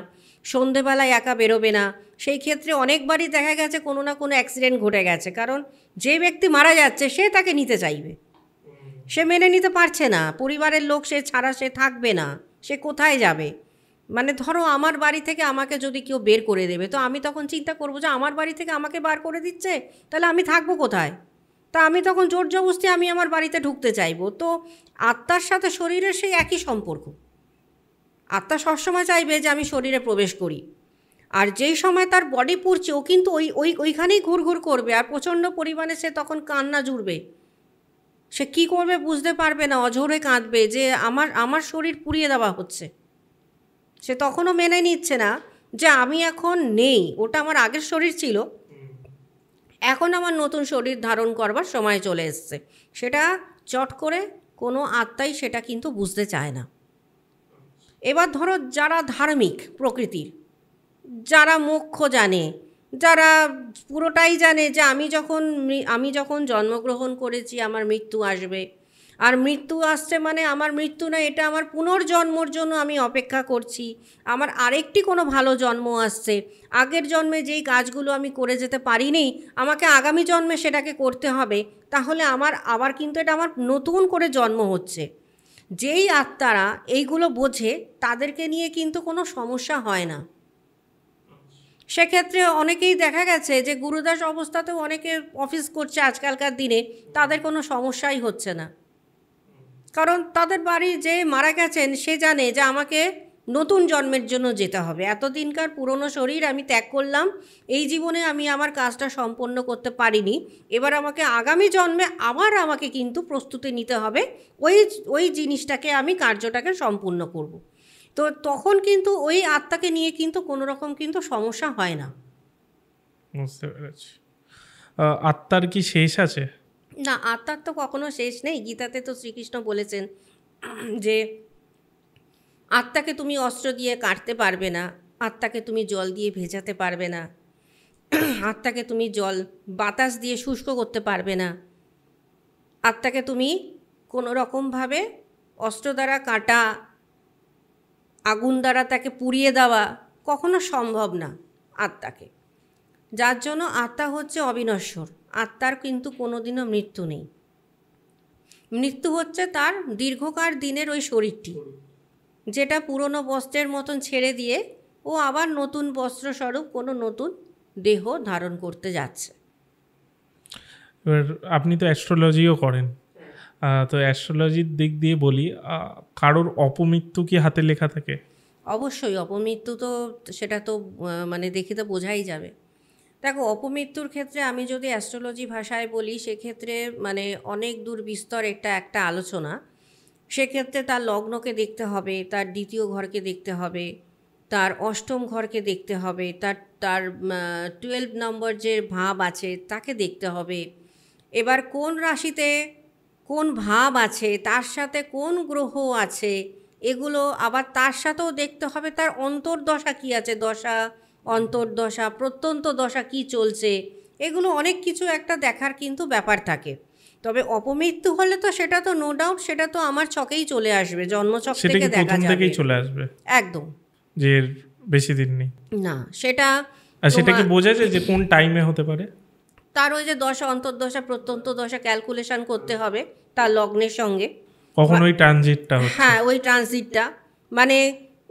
সন্ধেবেলায় একা বেরোবে না। সেই ক্ষেত্রে অনেকবারই দেখা গেছে কোনো না কোনো অ্যাক্সিডেন্ট ঘটে গেছে, কারণ যে ব্যক্তি মারা যাচ্ছে সে তাকে নিতে চাইবে, সে মেনে নিতে পারছে না, পরিবারের লোক সে ছাড়া সে থাকবে না, সে কোথায় যাবে? মানে ধরো আমার বাড়ি থেকে আমাকে যদি কেউ বের করে দেবে, তো আমি তখন চিন্তা করবো যে আমার বাড়ি থেকে আমাকে বার করে দিচ্ছে, তাহলে আমি থাকবো কোথায়? তা আমি তখন জোর জবরদস্তি আমি আমার বাড়িতে ঢুকতে চাইবো। তো আত্মার সাথে শরীরের সেই একই সম্পর্ক, আত্মা সবসময় চাইবে যে আমি শরীরে প্রবেশ করি। আর যেই সময় তার বডি পুড়ছে ও কিন্তু ওইখানেই ঘুরঘুর করবে, আর প্রচণ্ড পরিমাণে সে তখন কান্না জুড়বে। সে কি করবে বুঝতে পারবে না, অঝোরে কাঁদবে যে আমার আমার শরীর পুড়িয়ে দেওয়া হচ্ছে। সে তখনও মেনে নিচ্ছে না যে আমি এখন নেই, ওটা আমার আগের শরীর ছিল, এখন আমার নতুন শরীর ধারণ করবার সময় চলে এসছে। সেটা চট করে কোনো আত্মাই সেটা কিন্তু বুঝতে চায় না। এবার ধরো যারা ধার্মিক প্রকৃতির, যারা মোক্ষ জানে, যারা পুরোটাই জানে যে আমি যখন জন্মগ্রহণ করেছি আমার মৃত্যু আসবে, আর মৃত্যু আসছে মানে আমার মৃত্যু না, এটা আমার পুনর্জন্মর জন্য আমি অপেক্ষা করছি, আমার আরেকটি কোনো ভালো জন্ম আসছে, আগের জন্মে যেই কাজগুলো আমি করে যেতে পারিনি আমাকে আগামী জন্মে সেটাকে করতে হবে, তাহলে আমার আবার কিন্তু এটা আমার নতুন করে জন্ম হচ্ছে। যেই আত্মারা এইগুলো বোঝে তাদেরকে নিয়ে কিন্তু কোনো সমস্যা হয় না। সেক্ষেত্রে অনেকেই দেখা গেছে যে গুরুদাস অবস্থাতেও অনেকে অফিস করছে আজকালকার দিনে, তাদের কোনো সমস্যাই হচ্ছে না, কারণ তাদের বাড়ি যে মারা গেছেন সে জানে যে আমাকে নতুন জন্মের জন্য যেতে হবে, এতদিনকার পুরনো শরীর আমি ত্যাগ করলাম, এই জীবনে আমি আমার কাজটা সম্পন্ন করতে পারিনি, এবার আমাকে আগামী জন্মে আবার আমাকে কিন্তু প্রস্তুতি নিতে হবে, ওই ওই জিনিসটাকে আমি কার্যটাকে সম্পূর্ণ করব। তো তখন কিন্তু ওই আত্মাকে নিয়ে কিন্তু কোনো রকম কিন্তু সমস্যা হয় না। বুঝতে পেরেছি। আত্মার কি শেষ আছে? না, আত্মার তো কখনো শেষ নেই। গীতাতে তো শ্রীকৃষ্ণ বলেছেন যে আত্মাকে তুমি অস্ত্র দিয়ে কাটতে পারবে না, আত্মাকে তুমি জল দিয়ে ভেজাতে পারবে না, আত্মাকে তুমি বাতাস দিয়ে শুষ্ক করতে পারবে না, আত্মাকে তুমি কোনো রকমভাবে অস্ত্র দ্বারা কাটা, আগুন দ্বারা তাকে পুড়িয়ে দেওয়া কখনো সম্ভব না আত্মাকে। যার জন্য আত্মা হচ্ছে অবিনশ্বর, আত্মার কিন্তু কোনোদিনও মৃত্যু নেই। মৃত্যু হচ্ছে তার দীর্ঘকাল দিনের ওই শরীরটি, যেটা পুরনো বস্ত্রের মতন ছেড়ে দিয়ে ও আবার নতুন বস্ত্রস্বরূপ কোনো নতুন দেহ ধারণ করতে যাচ্ছে। এবার আপনি তো অ্যাস্ট্রোলজিও করেন, তো অ্যাস্ট্রোলজির দিক দিয়ে বলি, কারোর অপমৃত্যু কি হাতে লেখা থাকে? অবশ্যই অপমৃত্যু তো সেটা তো মানে দেখে তো বোঝাই যাবে। দেখো, অপমৃত্যুর ক্ষেত্রে আমি যদি অ্যাস্ট্রোলজি ভাষায় বলি সেক্ষেত্রে মানে অনেক দূর বিস্তর এটা একটা আলোচনা। সেক্ষেত্রে তার লগ্নকে দেখতে হবে, তার দ্বিতীয় ঘরকে দেখতে হবে, তার অষ্টম ঘরকে দেখতে হবে, তার তার 12 নম্বর যে ভাব আছে তাকে দেখতে হবে। এবার কোন রাশিতে কোন ভাব আছে, তার সাথে কোন গ্রহ আছে, এগুলো আবার তার সাথেও দেখতে হবে তার অন্তর্দশা কী আছে, দশা অন্তর্দশা প্রত্যন্ত দশা কী চলছে, এগুলো অনেক কিছু একটা দেখার কিন্তু ব্যাপার থাকে। তবে অপমৃত্যু হলে তো সেটা তো নো ডাউট, সেটা তো আমার ছকেই চলে আসবে, জন্মছক সেটা থেকে কি দেখা প্রথম যাবে থেকেই চলে আসবে একদম। যে এর বেশি দিন নেই? না, সেটা আর সেটা কি তোমার বোঝা যায় যে কোন টাইমে হতে পারে? তার ওই যে দশা, অন্তর্দশা, প্রত্যন্ত দশা ক্যালকুলেশন করতে হবে তার লগ্নের সঙ্গে। কখন ওই ট্রানজিটটা হচ্ছে? হ্যাঁ, ওই ট্রানজিটটা মানে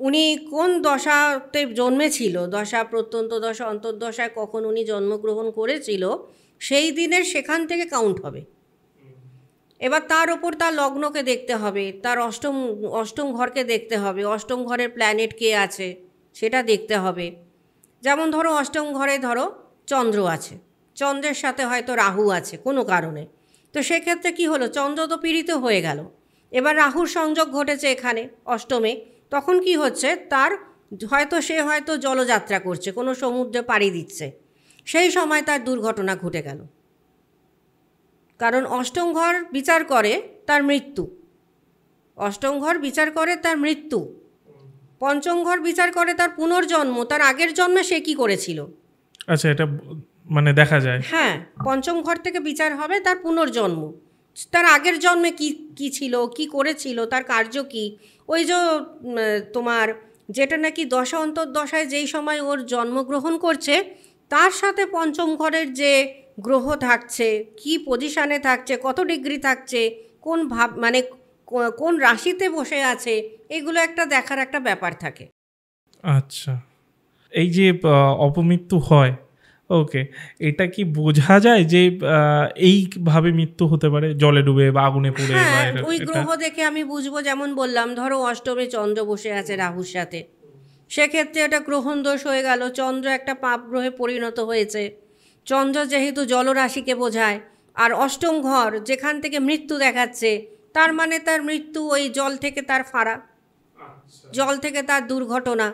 উনি কোন দশাতে জন্মেছিল, দশা, প্রত্যন্ত দশা, অন্তর্দশায় কখন উনি জন্মগ্রহণ করেছিল, সেই দিনের সেখান থেকে কাউন্ট হবে। এবার তার ওপর তার লগ্নকে দেখতে হবে, তার অষ্টম ঘরকে দেখতে হবে, অষ্টম ঘরের প্ল্যানেট কে আছে সেটা দেখতে হবে। যেমন ধরো অষ্টম ঘরে ধরো চন্দ্র আছে, চন্দ্রের সাথে হয়তো রাহু আছে কোনো কারণে, তো সেক্ষেত্রে কি হলো, চন্দ্র তো পীড়িত হয়ে গেল। এবার রাহুর সংযোগ ঘটেছে এখানে অষ্টমে, তখন কি হচ্ছে, তার হয়তো জলযাত্রা করছে, কোনো সমুদ্রে পাড়ি দিচ্ছে, সেই সময় তার দুর্ঘটনা ঘটে গেল। কারণ অষ্টম ঘর বিচার করে তার মৃত্যু, অষ্টম ঘর বিচার করে তার মৃত্যু, পঞ্চম ঘর বিচার করে তার পুনর্জন্ম, তার আগের জন্মে সে কি করেছিল। আচ্ছা, এটা মানে দেখা যায়? হ্যাঁ, পঞ্চম ঘর থেকে বিচার হবে তার পুনর্জন্ম, তার আগের জন্মে কি কি ছিল, কি করেছিল, তার কার্য কি। ওই যে তোমার যেটা নাকি দশা অন্তর্দশায় যেই সময় ওর জন্মগ্রহণ করছে, তার সাথে পঞ্চম ঘরের যে গ্রহ থাকছে, কি পজিশানে থাকছে, কত ডিগ্রি থাকছে, কোন ভাব মানে কোন রাশিতে বসে আছে, এগুলো একটা দেখার একটা ব্যাপার থাকে। আচ্ছা, এই যে অপমৃত্যু হয়, ওকে, এটা কি বোঝা যায় যে এইভাবে মৃত্যু হতে পারে, জলে ডুবে বা আগুনে পুড়ে? বা হ্যাঁ, ওই গ্রহ দেখে আমি বুঝবো। যেমন বললাম, ধরো অষ্টমে চন্দ্র বসে আছে রাহুর সাথে, সেক্ষেত্রে এটা গ্রহণ দোষ হয়ে গেল, চন্দ্র একটা পাপ গ্রহে পরিণত হয়েছে। চন্দ্র যেহেতু জলরাশিকে বোঝায়, আর অষ্টম ঘর যেখান থেকে মৃত্যু দেখাচ্ছে, তার মানে তার মৃত্যু ওই জল থেকে তার ফাড়া, জল থেকে তার দুর্ঘটনা।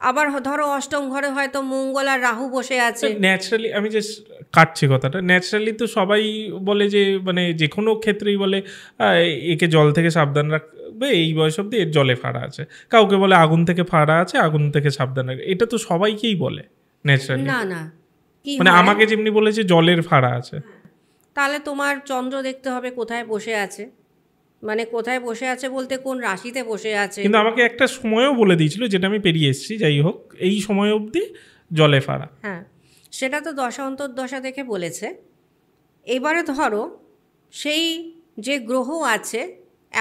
আবার ধরো অষ্টম ঘরে হয়তো মঙ্গল আর রাহু বসে আছে। ন্যাচারালি, আমি যে কাটছি কথাটা, ন্যাচারালি তো সবাই বলে যে মানে যে কোনো ক্ষেত্রেই বলে একে জল থেকে সাবধান রাখবে, এই বয়স অব্দি এর জলে ফাড়া আছে। কাউকে বলে আগুন থেকে ফাড়া আছে, আগুন থেকে সাবধান রাখবে, এটা তো সবাইকেই বলে ন্যাচারালি। না না, কি মানে হয়, আমাকে যেমনি বলেছে জলের ফাড়া আছে, তাহলে তোমার চন্দ্র দেখতে হবে কোথায় বসে আছে, মানে কোথায় বসে আছে বলতে কোন রাশিতে বসে আছে। কিন্তু আমাকে একটা সময়ও বলে দিয়েছিল, যেটা আমি পেরিয়ে এসেছি, যাই হোক, এই সময় অবধি জলে ফাড়া। হ্যাঁ, সেটা তো দশা অন্তর্দশা দেখে বলেছে। এবারে ধরো সেই যে গ্রহ আছে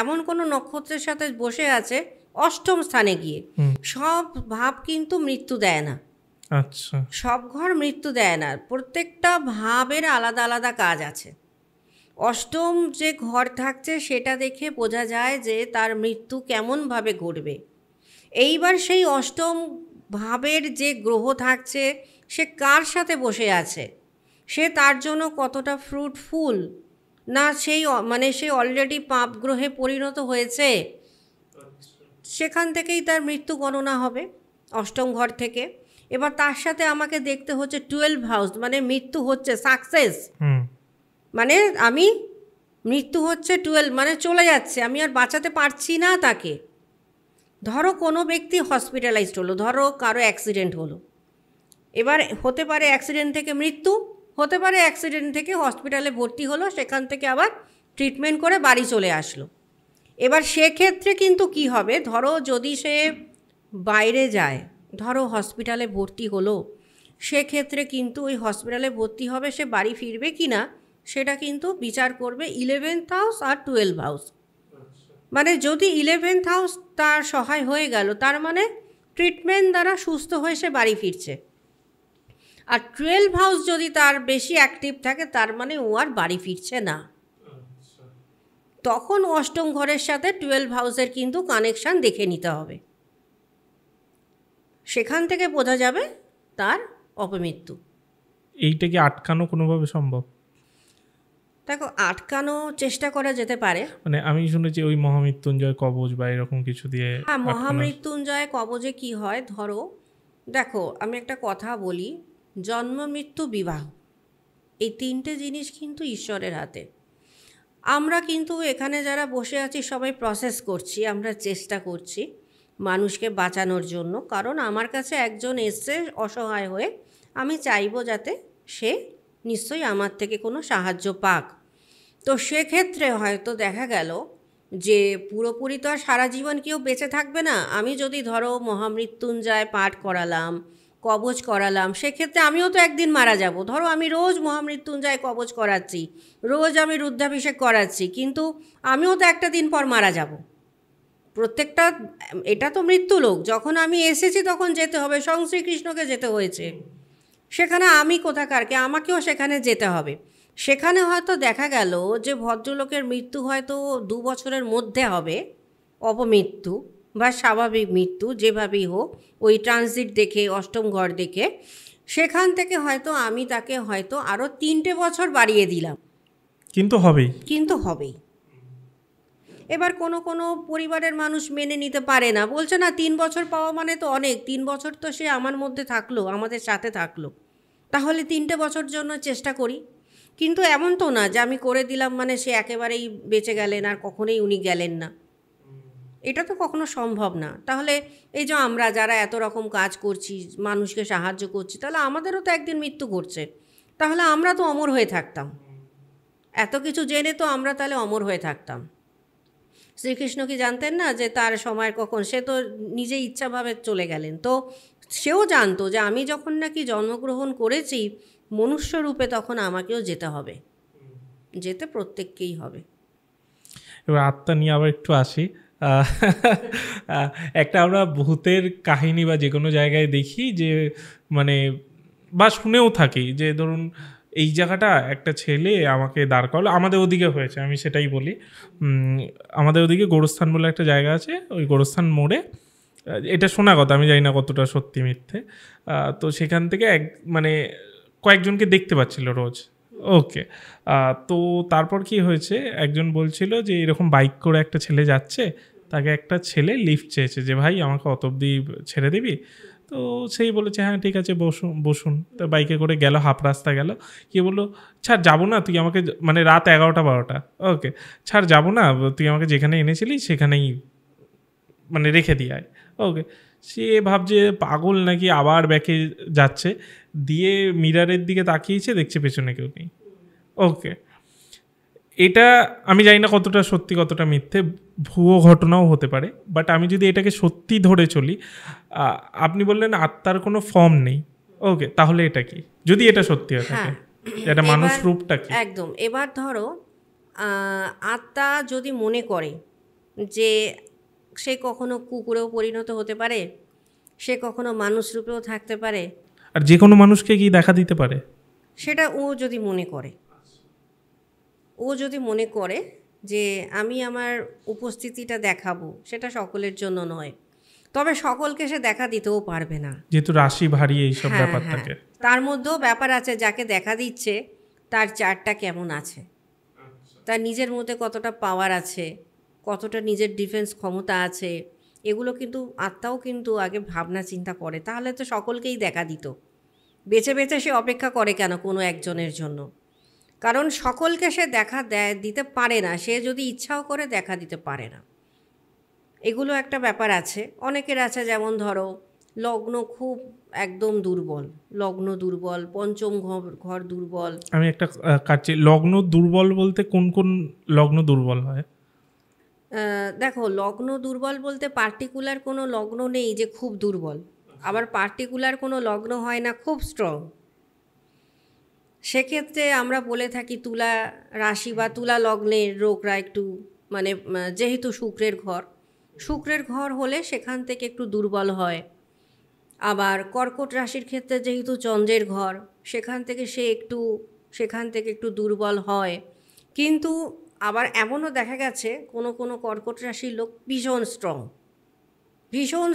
এমন কোনো নক্ষত্রের সাথে বসে আছে অষ্টম স্থানে গিয়ে, সব ভাব কিন্তু মৃত্যু দেয় না। আচ্ছা, সব ঘর মৃত্যু দেয় না, প্রত্যেকটা ভাবের আলাদা আলাদা কাজ আছে। অষ্টম যে ঘর থাকছে সেটা দেখে বোঝা যায় যে তার মৃত্যু কেমনভাবে ঘটবে। এইবার সেই অষ্টম ভাবের যে গ্রহ থাকছে সে কার সাথে বসে আছে, সে তার জন্য কতটা ফ্রুটফুল, না সেই মানে সে অলরেডি পাপ গ্রহে পরিণত হয়েছে, সেখান থেকেই তার মৃত্যু গণনা হবে অষ্টম ঘর থেকে। এবার তার সাথে আমাকে দেখতে হচ্ছে 12 হাউস, মানে মৃত্যু হচ্ছে সাকসেস, মানে আমি মৃত্যু হচ্ছে 12, মানে চলে যাচ্ছে, আমি আর বাঁচাতে পারছি না তাকে। ধরো কোনো ব্যক্তি হসপিটালাইজড হলো, ধরো কারো অ্যাক্সিডেন্ট হলো, এবার হতে পারে অ্যাক্সিডেন্ট থেকে মৃত্যু, হতে পারে অ্যাক্সিডেন্ট থেকে হসপিটালে ভর্তি হলো, সেখান থেকে আবার ট্রিটমেন্ট করে বাড়ি চলে আসলো। এবার সেক্ষেত্রে কিন্তু কি হবে, ধরো যদি সে বাইরে যায়, ধরো হসপিটালে ভর্তি হলো, সেক্ষেত্রে কিন্তু ওই হসপিটালে ভর্তি হবে, সে বাড়ি ফিরবে কি না সেটা কিন্তু বিচার করবে 11th হাউস আর 12 হাউস। মানে যদি 11th হাউস তার সহায় হয়ে গেল, তার মানে ট্রিটমেন্ট দ্বারা সুস্থ হয়ে সে বাড়ি ফিরছে। আর 12 হাউস যদি তার বেশি অ্যাক্টিভ থাকে, তার মানে ও আর বাড়ি ফিরছে না। তখন অষ্টম ঘরের সাথে 12 হাউসের কিন্তু কানেকশান দেখে নিতে হবে, সেখান থেকে বোঝা যাবে তার অপমৃত্যু। এইটা কি আটকানো কোনোভাবে সম্ভব? দেখো, আটকানো চেষ্টা করা যেতে পারে। মানে আমি শুনেছি ওই মহামৃত্যুঞ্জয় কবচ বা এরকম কিছু দিয়ে। হ্যাঁ, মহামৃত্যুঞ্জয় কবচে কি হয়, ধরো দেখো আমি একটা কথা বলি, জন্ম মৃত্যু বিবাহ এই তিনটে জিনিস কিন্তু ঈশ্বরের হাতে। আমরা কিন্তু এখানে যারা বসে আছি সবাই প্রসেস করছি, আমরা চেষ্টা করছি মানুষকে বাঁচানোর জন্য, কারণ আমার কাছে একজন এসছে অসহায় হয়ে, আমি চাইবো যাতে সে নিশ্চয়ই আমার থেকে কোনো সাহায্য পাক। তো সেক্ষেত্রে হয়তো দেখা গেল যে পুরোপুরি তো আর সারা জীবন কেউ বেঁচে থাকবে না। আমি যদি ধরো মহামৃত্যুঞ্জয় পাঠ করালাম, কবচ করালাম, সেক্ষেত্রে আমিও তো একদিন মারা যাব। ধরো আমি রোজ মহামৃত্যুঞ্জয় কবচ করাচ্ছি, রোজ আমি রুদ্রাভিষেক করাচ্ছি, কিন্তু আমিও তো একটা দিন পর মারা যাব। প্রত্যেকটা, এটা তো মৃত্যুলোক, যখন আমি এসেছি তখন যেতে হবে। স্বয়ং শ্রীকৃষ্ণকে যেতে হয়েছে, সেখানে আমি কোথাকারকে, আমাকেও সেখানে যেতে হবে। সেখানে হয়তো দেখা গেল যে ভদ্রলোকের মৃত্যু হয়তো 2 বছরের মধ্যে হবে, অপমৃত্যু বা স্বাভাবিক মৃত্যু যেভাবেই হোক, ওই ট্রানজিট দেখে, অষ্টম ঘর দেখে। সেখান থেকে হয়তো আমি তাকে হয়তো আরও 3টে বছর বাড়িয়ে দিলাম, কিন্তু হবেই। কিন্তু হবেই। এবার কোনো কোনো পরিবারের মানুষ মেনে নিতে পারে না, বলছে না 3 বছর পাওয়া মানে তো অনেক, 3 বছর তো সে আমার মধ্যে থাকলো, আমাদের সাথে থাকলো, তাহলে 3টে বছর জন্য চেষ্টা করি। কিন্তু এমন তো না যে আমি করে দিলাম মানে সে একেবারেই বেঁচে গেলেন, আর কখনোই উনি গেলেন না, এটা তো কখনো সম্ভব না। তাহলে এই যে আমরা যারা এত রকম কাজ করছি, মানুষকে সাহায্য করছি, তাহলে আমাদেরও তো একদিন মৃত্যু ঘটছে, তাহলে আমরা তো অমর হয়ে থাকতাম। এত কিছু জেনে তো আমরা তাহলে অমর হয়ে থাকতাম। শ্রীকৃষ্ণ কি জানতেন না যে তার সময় কখন? সে তো নিজে ইচ্ছাভাবে চলে গেলেন। তো সেও জানতো যে আমি যখন নাকি জন্মগ্রহণ করেছি মনুষ্য রূপে, তখন আমাকেও যেতে হবে, যেতে প্রত্যেককেই হবে। এবার আত্মা নিয়ে আবার একটু আসি। আহ, একটা আমরা ভূতের কাহিনী বা যে কোনো জায়গায় দেখি যে মানে, বা শুনেও থাকি যে ধরুন এই জায়গাটা একটা ছেলে আমাকে দাঁড় করালো, আমাদের ওদিকে হয়েছে, আমি সেটাই বলি। আমাদের ওদিকে গোরস্থান বলে একটা জায়গা আছে, ওই গোরস্থান মোড়ে, এটা শোনা কথা, আমি জানি না কতটা সত্যি মিথ্যে। তো সেখান থেকে মানে কয়েকজনকে দেখতে পাচ্ছিল রোজ। ওকে, তো তারপর কি হয়েছে, একজন বলছিল যে এরকম বাইক করে একটা ছেলে যাচ্ছে, তাকে একটা ছেলে লিফট চেয়েছে যে ভাই আমাকে অত অব্দি ছেড়ে দিবি? তো সেই বলেছে হ্যাঁ ঠিক আছে বসুন বসুন। তো বাইকে করে গেল, হাফ রাস্তা গেল, কি বললো ছাড় যাবো না, তুই আমাকে, মানে রাত 11টা 12টা, ওকে ছাড় যাবো না, তুই আমাকে যেখানে এনেছিলি সেখানেই মানে রেখে দিয়ে আয়। ওকে, সে ভাবছে পাগল নাকি, আবার ব্যাকে যাচ্ছে, দিয়ে মিরারের দিকে তাকিয়েছে, দেখছে পেছনে কেউ নেই। ওকে, এটা আমি জানি না কতটা সত্যি কতটা মিথ্যে, ভুয়ো ঘটনাও হতে পারে, বাট আমি যদি এটাকে সত্যি ধরে চলি, আপনি বললেন আত্মার কোনো ফর্ম নেই, ওকে, তাহলে এটা কি, যদি এটা সত্যি হয়ে থাকে, এটা মানুষ রূপটা কি? একদম। এবার ধরো আত্মা যদি মনে করে যে সে কখনো কুকুরেও পরিণত হতে পারে, সে কখনো মানুষ রূপেও থাকতে পারে, আর যে কোনো মানুষকে কি দেখা দিতে পারে, সেটা ও যদি মনে করে, ও যদি মনে করে যে আমি আমার উপস্থিতিটা দেখাবো, সেটা সকলের জন্য নয়, তবে সকলকে সে দেখা দিতেও পারবে না, যেহেতু রাশি ভারী এইসব হ্যাঁ, ব্যাপার হ্যাঁ। থাকে। তার মধ্যেও ব্যাপার আছে, যাকে দেখা দিচ্ছে তার চার্টটা কেমন আছে, তার নিজের মধ্যে কতটা পাওয়ার আছে, কতটা নিজের ডিফেন্স ক্ষমতা আছে, এগুলো কিন্তু আত্মাও কিন্তু আগে ভাবনা চিন্তা করে। তাহলে তো সকলকেই দেখা দিত, বেছে বেছে সে অপেক্ষা করে কেন কোনো একজনের জন্য? কারণ সকলকে সে দেখা দিতে পারে না, সে যদি ইচ্ছাও করে দেখা দিতে পারে না। এগুলো একটা ব্যাপার আছে। অনেকের আছে, যেমন ধরো লগ্ন খুব একদম দুর্বল, লগ্ন দুর্বল, পঞ্চম ঘর দুর্বল। আমি একটা কাটছি, লগ্ন দুর্বল বলতে কোন কোন লগ্ন দুর্বল হয়? দেখো, লগ্ন দুর্বল বলতে পার্টিকুলার কোনো লগ্ন নেই যে খুব দুর্বল, আবার পার্টিকুলার কোনো লগ্ন হয় না খুব স্ট্রং। সেক্ষেত্রে আমরা বলে থাকি তুলা রাশি বা তুলা লগ্নের লোকরা একটু মানে যেহেতু শুক্রের ঘর হলে সেখান থেকে একটু দুর্বল হয়। আবার কর্কট রাশির ক্ষেত্রে যেহেতু চন্দ্রের ঘর, সেখান থেকে একটু দুর্বল হয়। কিন্তু আবার এমনও দেখা গেছে কোনো কোনো কর্কট রাশির লোক ভীষণ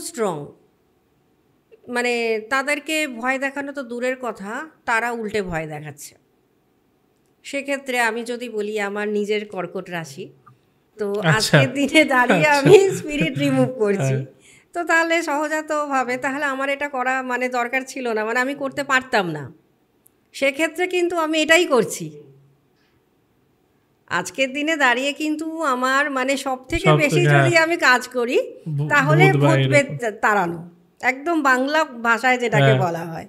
স্ট্রং, মানে তাদেরকে ভয় দেখানো তো দূরের কথা, তারা উল্টে ভয় দেখাচ্ছে। সেক্ষেত্রে আমি যদি বলি আমার নিজের কর্কট রাশি, তো আজকের দিনে দাঁড়িয়ে আমি স্পিরিট রিমুভ করছি, তো তাহলে সহজাতভাবে তাহলে আমার এটা করা মানে দরকার ছিল না, মানে আমি করতে পারতাম না। সেক্ষেত্রে কিন্তু আমি এটাই করছি আজকের দিনে দাঁড়িয়ে। কিন্তু আমার মানে সব থেকে বেশি যদি আমি কাজ করি তাহলে ভূত তাড়ানো, একদম বাংলা ভাষায় যেটাকে বলা হয়।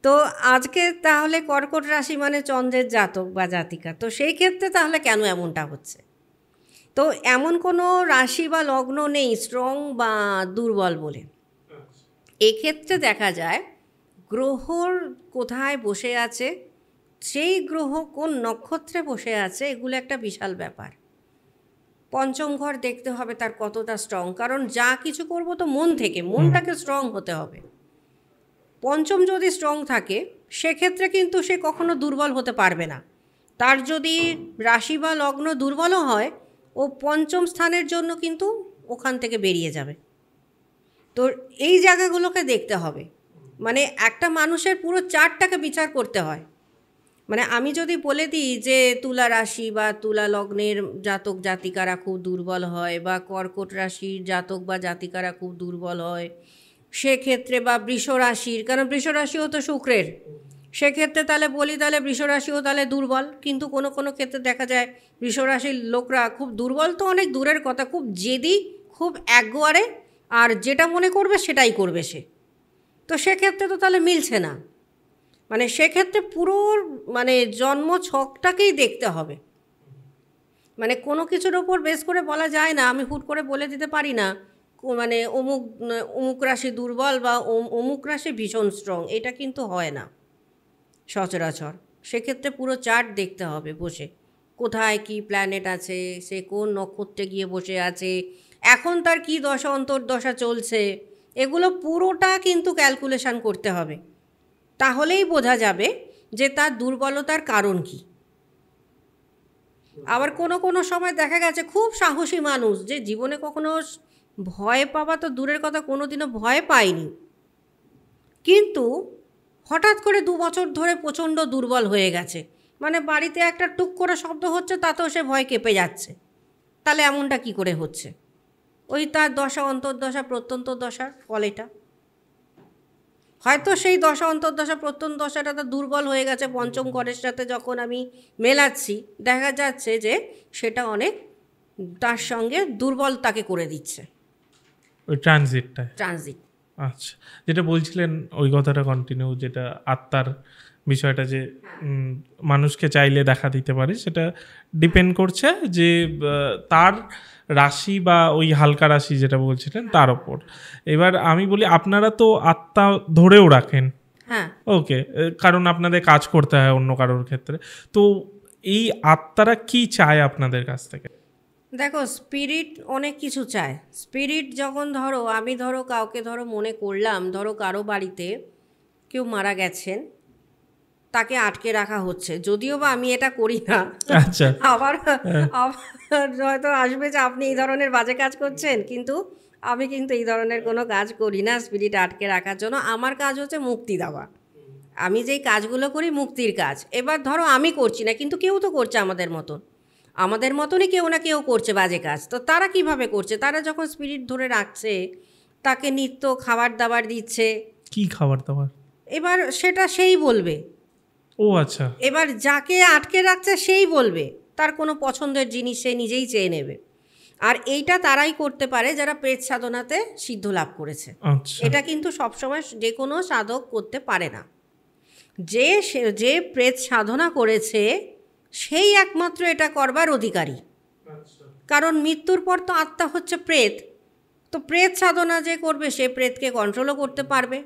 তো আজকে তাহলে কর্কট রাশি মানে চন্দ্রের জাতক বা জাতিকা, তো সেই ক্ষেত্রে তাহলে কেন এমনটা হচ্ছে? তো এমন কোনো রাশি বা লগ্ন নেই স্ট্রং বা দুর্বল বলে। এক্ষেত্রে দেখা যায় গ্রহর কোথায় বসে আছে, সেই গ্রহ কোন নক্ষত্রে বসে আছে, এগুলো একটা বিশাল ব্যাপার। পঞ্চম ঘর দেখতে হবে তার কতটা স্ট্রং, কারণ যা কিছু করব তো মন থেকে, মনটাকে স্ট্রং হতে হবে। পঞ্চম যদি স্ট্রং থাকে সেক্ষেত্রে কিন্তু সে কখনো দুর্বল হতে পারবে না। তার যদি রাশি বা লগ্ন দুর্বলও হয়, ও পঞ্চম স্থানের জন্য কিন্তু ওখান থেকে বেরিয়ে যাবে। তো এই জায়গাগুলোকে দেখতে হবে, মানে একটা মানুষের পুরো চার্টটাকে বিচার করতে হয়। মানে আমি যদি বলে দিই যে তুলা রাশি বা তুলা লগ্নের জাতক জাতিকারা খুব দুর্বল হয়, বা কর্কট রাশির জাতক বা জাতিকারা খুব দুর্বল হয়, সেক্ষেত্রে বা বৃষ রাশির, কারণ বৃষ রাশিও তো শুক্রের, সেক্ষেত্রে তাহলে বলি তাহলে বৃষ রাশিও তাহলে দুর্বল। কিন্তু কোনো কোনো ক্ষেত্রে দেখা যায় বৃষ রাশির লোকরা খুব দুর্বল তো অনেক দূরের কথা, খুব জেদি, খুব একগুয়ারে, আর যেটা মনে করবে সেটাই করবে সে। তো সেক্ষেত্রে তো তাহলে মিলছে না। মানে সেক্ষেত্রে পুরো মানে জন্ম ছকটাকেই দেখতে হবে। মানে কোনো কিছুর ওপর বেস করে বলা যায় না, আমি হুট করে বলে দিতে পারি না মানে অমুক অমুক রাশি দুর্বল বা অমুক রাশি ভীষণ স্ট্রং, এটা কিন্তু হয় না সচরাচর। সেক্ষেত্রে পুরো চার্ট দেখতে হবে বসে, কোথায় কি প্ল্যানেট আছে, সে কোন নক্ষত্রে গিয়ে বসে আছে, এখন তার কি দশা অন্তর্দশা চলছে, এগুলো পুরোটা কিন্তু ক্যালকুলেশন করতে হবে। তাহলেই বোঝা যাবে যে তার দুর্বলতার কারণ কি। আবার কোনো কোনো সময় দেখা গেছে খুব সাহসী মানুষ, যে জীবনে কখনো ভয় পাওয়া তো দূরের কথা, কোনো দিনও ভয় পায়নি, কিন্তু হঠাৎ করে 2 বছর ধরে প্রচণ্ড দুর্বল হয়ে গেছে। মানে বাড়িতে একটা টুক করে শব্দ হচ্ছে তাতেও সে ভয় কেঁপে যাচ্ছে। তাহলে এমনটা কি করে হচ্ছে? ওই তার দশা অন্তর্দশা প্রত্যন্ত দশার ফল এটা। হয়তো সেই দশা অন্তর্দশা প্রত্যন্ত দশাটা তো দুর্বল হয়ে গেছে, পঞ্চম ঘরের সাথে যখন আমি মেলাচ্ছি দেখা যাচ্ছে যে সেটা অনেক তার সঙ্গে দুর্বলতাকে করে দিচ্ছে ওই ট্রানজিটটায়। ট্রানজিট। আচ্ছা, যেটা বলছিলেন ওই কথাটা কন্টিনিউ, যেটা আত্মার বিষয়টা, যে মানুষকে চাইলে দেখা দিতে পারে, সেটা ডিপেন্ড করছে যে তার রাশি বা ওই হালকা রাশি যেটা বলছিলেন তার ওপর। এবার আমি বলি, আপনারা তো আত্মা ধরেও রাখেন, হ্যাঁ, ওকে, কারণ আপনাদের কাজ করতে হয় অন্য কারোর ক্ষেত্রে। তো এই আত্মারা কি চায় আপনাদের কাছ থেকে? দেখো স্পিরিট অনেক কিছু চায়। স্পিরিট যখন আমি কাউকে মনে করলাম, কারো বাড়িতে কেউ মারা গেছেন, তাকে আটকে রাখা হচ্ছে, যদিও বা আমি এটা করি না। আচ্ছা, আবার হয়তো আসবে যে আপনি এই ধরনের বাজে কাজ করছেন, কিন্তু আমি কিন্তু এই ধরনের কোনো কাজ করি না স্পিরিট আটকে রাখার জন্য। আমার কাজ হচ্ছে মুক্তি দেওয়া। আমি যেই কাজগুলো করি মুক্তির কাজ। এবার আমি করছি না, কিন্তু কেউ তো করছে আমাদের মতনই কেউ না কেউ করছে বাজে কাজ। তো তারা কিভাবে করছে? তারা যখন স্পিরিট ধরে রাখছে, তাকে নিত্য খাবার দাবার দিচ্ছে। কি খাবার দাবার? এবার সেটা সেই বলবে। ও আচ্ছা, এবার যাকে আটকে রাখছে সেই বলবে, তার কোনো পছন্দের জিনিস সে নিজেই চেয়ে নেবে। আর এইটা তারাই করতে পারে যারা প্রেত সাধনাতে সিদ্ধ লাভ করেছে। আচ্ছা, এটা কিন্তু সবসময় যে কোনো সাধক করতে পারে না। যে প্রেত সাধনা করেছে সেই একমাত্র এটা করবার অধিকারী। কারণ মৃত্যুর পর তো আত্মা হচ্ছে প্রেত, তো প্রেত সাধনা যে করবে সে প্রেতকে কন্ট্রোলও করতে পারবে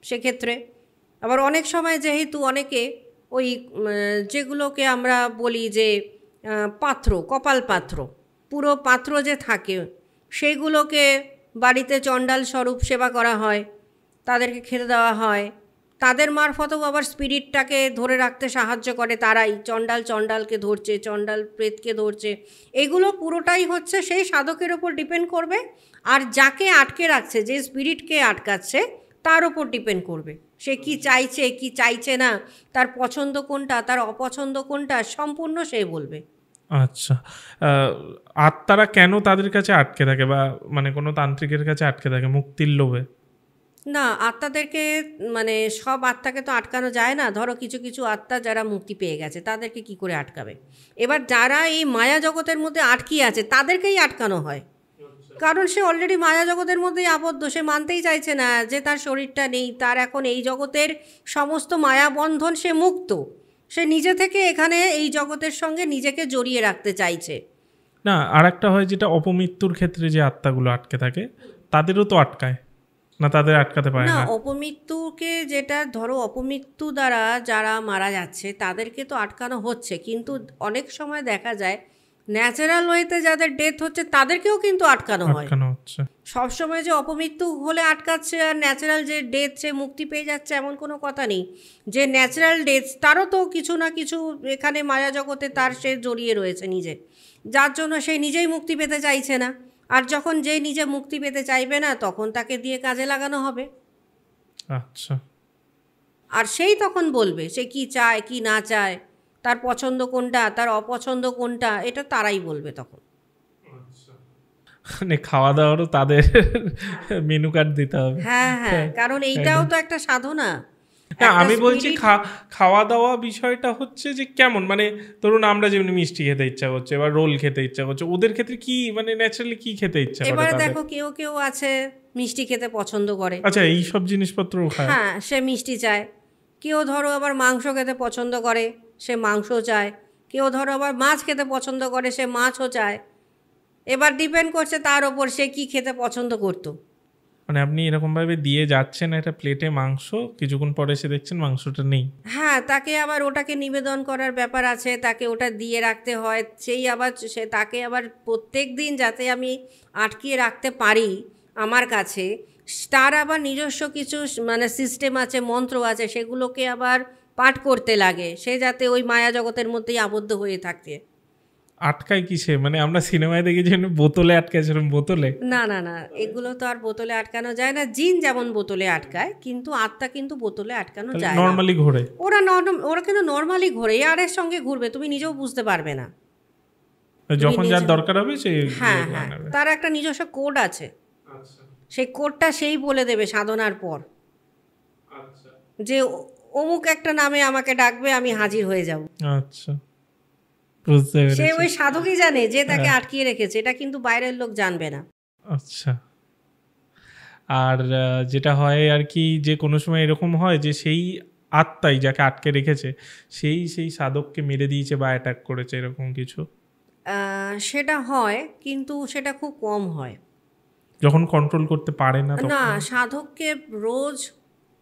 সেক্ষেত্রে। আবার অনেক সময় যেহেতু অনেকে ওই যেগুলোকে আমরা বলি যে পাত্র, কপাল পাত্র, পুরো পাত্র যে থাকে সেইগুলোকে বাড়িতে চণ্ডাল স্বরূপ সেবা করা হয়, তাদেরকে খেতে দেওয়া হয়, তাদের মারফতেও আবার স্পিরিটটাকে ধরে রাখতে সাহায্য করে তারাই। চণ্ডালকে ধরছে, চণ্ডাল প্রেতকে ধরছে, এগুলো পুরোটাই হচ্ছে সেই সাধকের ওপর ডিপেন্ড করবে। আর যাকে আটকে রাখছে, যে স্পিরিটকে আটকাচ্ছে, তার ওপর ডিপেন্ড করবে সে কি চাইছে কি চাইছে না, তার পছন্দ কোনটা তার অপছন্দ কোনটা, সম্পূর্ণ সে বলবে। আচ্ছা, আত্মারা কেন তাদের কাছে আটকে থাকে, বা মানে কোনো তান্ত্রিকের কাছে আটকে থাকে মুক্তির লোভে? না, আত্মাদেরকে মানে সব আত্মাকে তো আটকানো যায় না। কিছু কিছু আত্মা যারা মুক্তি পেয়ে গেছে তাদেরকে কি করে আটকাবে? এবার যারা এই মায়া জগতের মধ্যে আটকিয়ে আছে তাদেরকেই আটকানো হয়। কারণ সে অলরেডি মায়া জগতের মধ্যেই আবদ্ধ, সে মানতেই চাইছে না যে তার শরীরটা নেই, তার এখন এই জগতের সমস্ত মায়া বন্ধন, সে মুক্ত, সে নিজে থেকে এখানে এই জগতের সঙ্গে নিজেকে জড়িয়ে রাখতে চাইছে। না, আর একটা হয় যেটা অপমৃত্যুর ক্ষেত্রে যে আত্মাগুলো আটকে থাকে তাদেরও তো আটকায় না, তাদের আটকাতে পারে না, না। অপমৃত্যুকে যেটা ধরো, অপমৃত্যু দ্বারা যারা মারা যাচ্ছে তাদেরকে তো আটকানো হচ্ছে, কিন্তু অনেক সময় দেখা যায় ন্যাচারাল ওয়েতে যাদের ডেথ হচ্ছে তাদেরকেও কিন্তু আটকানো হয়। আটকানো হচ্ছে। সবসময় যে অপমৃত্যু হলে আটকাচ্ছে আর ন্যাচারাল যে ডেথ সে মুক্তি পেয়ে যাচ্ছে এমন কোনো কথা নেই। যে ন্যাচারাল ডেথ তারও তো কিছু না কিছু এখানে মায়া জগতে তার সে জড়িয়ে রয়েছে নিজে, যার জন্য সে নিজেই মুক্তি পেতে চাইছে না। আর যখন যে নিজে মুক্তি পেতে চাইবে না তখন তাকে দিয়ে কাজে লাগানো হবে। আচ্ছা, আর সেই তখন বলবে সে কি চায় কি না চায়, তার পছন্দ কোনটা তার অপছন্দ কোনটা, এটা তারাই বলবে তখন। মানে খাওয়া দাওয়ারও তাদের মেনু কার্ড দিতে হবে। হ্যাঁ হ্যাঁ, কারণ এইটাও তো একটা সাধনা। না, একটা আমি বলছি spirit- খাওয়া দাওয়া বিষয়টা হচ্ছে যে কেমন, মানে ধরুন আমরা যেমনি মিষ্টি খেতে ইচ্ছা করছে, এবার রোল খেতে ইচ্ছা করছে, ওদের ক্ষেত্রে কি মানে ন্যাচারালি কি খেতে ইচ্ছা করে এবারে তাদের? দেখো কেউ কেউ আছে মিষ্টি খেতে পছন্দ করে, আচ্ছা, এই সব জিনিসপত্রও খায়? হ্যাঁ সে মিষ্টি চায়। কেউ ধরো আবার মাংস খেতে পছন্দ করে, সে মাংস চায়। কেউ ধরো আবার মাছ খেতে পছন্দ করে, সে মাছও চায়। এবার ডিপেন্ড করছে তার ওপর সে কি খেতে পছন্দ করতো। মানে আপনি এরকম ভাবে দিয়ে যাচ্ছেন একটা প্লেটে মাংস, কিছুক্ষণ পরে এসে দেখছেন মাংসটা নেই। হ্যাঁ, তাকে আবার ওটাকে নিবেদন করার ব্যাপার আছে, তাকে ওটা দিয়ে রাখতে হয়। সেই আবার সে তাকে আবার প্রত্যেক দিন যাতে আমি আটকিয়ে রাখতে পারি আমার কাছে, তার আবার নিজস্ব কিছু মানে সিস্টেম আছে, মন্ত্র আছে, সেগুলোকে আবার পাঠ করতে লাগে সে যাতে ওই মায়া জগতের মধ্যেই আবদ্ধ হয়ে থাকে। আটকায় কিসে? মানে আমরা সিনেমায় দেখেছি বোতলে আটকায়, সেরকম বোতলে? না না না, এগুলো তো আর বোতলে আটকানো যায় না। জিন যেমন বোতলে আটকায়, কিন্তু আত্মা কিন্তু বোতলে আটকানো যায় না। নর্মালি ঘোরে? ওরা কিন্তু নর্মালি ঘোরে, এর সঙ্গে ঘুরবে, তুমি নিজেও বুঝতে পারবে না। যখন যার নিজে- দরকার হবে সে হ্যাঁ ইয়ে করে হ্যাঁ, নেবে। তার একটা নিজস্ব কোড আছে, আচ্ছা সেই কোডটা সেই বলে দেবে সাধনার পর, আচ্ছা যে অমুক একটা নামে আমাকে ডাকবে, আমি হাজির হয়ে যাব। আচ্ছা, বুঝতে সে পেরেছি। ওই সাধকই জানে যে তাকে আটকিয়ে রেখেছে, এটা কিন্তু বাইরের লোক জানবে না। আচ্ছা, আর যেটা হয় আর কি, যে কোনো সময় এরকম হয় যে সেই আত্মাই যাকে আটকে রেখেছে সেই সাধককে মেরে দিয়েছে বা অ্যাটাক করেছে, এরকম কিছু? সেটা হয়, কিন্তু সেটা খুব কম হয়। যখন কন্ট্রোল করতে পারে না তখন? না, সাধককে রোজ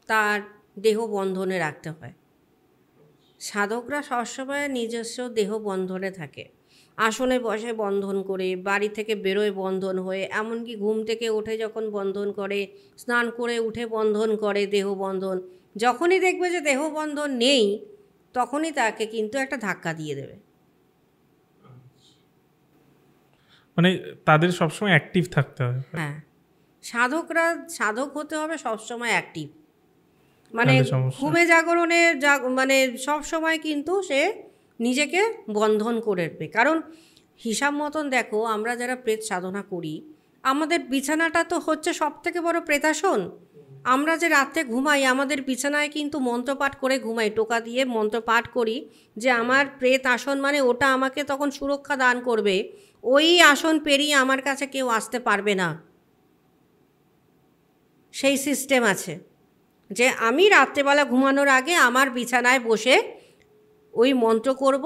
তার দেহ বন্ধনে রাখতে হয়। সাধকরা সবসময় নিজস্ব দেহ বন্ধনে থাকে, আসনে বসে বন্ধন করে, বাড়ি থেকে বেরোয় বন্ধন হয়ে, এমনকি ঘুম থেকে উঠে যখন বন্ধন করে, স্নান করে উঠে বন্ধন করে দেহ বন্ধন। যখনই দেখবে যে দেহ বন্ধন নেই তখনই তাকে কিন্তু একটা ধাক্কা দিয়ে দেবে। মানে তাদের সবসময় অ্যাক্টিভ থাকতে হয়? হ্যাঁ, সাধক হতে হবে সবসময় অ্যাক্টিভ, মানে তাহলে সমস্যা। ঘুমে জাগরণে মানে সব সময় কিন্তু সে নিজেকে বন্ধন করে রাখবে। কারণ হিসাব মতন দেখো, আমরা যারা প্রেত সাধনা করি, আমাদের বিছানাটা তো হচ্ছে সব থেকে বড় প্রেতাসন। আমরা যে রাত্রে ঘুমাই, আমাদের বিছানায় কিন্তু মন্ত্রপাঠ করে ঘুমাই, টোকা দিয়ে মন্ত্রপাঠ করি যে আমার প্রেত আসন, মানে ওটা আমাকে তখন সুরক্ষা দান করবে, ওই আসন পেরিয়ে আমার কাছে কেউ আসতে পারবে না। সেই সিস্টেম আছে যে আমি রাত্রেবেলা ঘুমানোর আগে আমার বিছানায় বসে ওই মন্ত্র করব,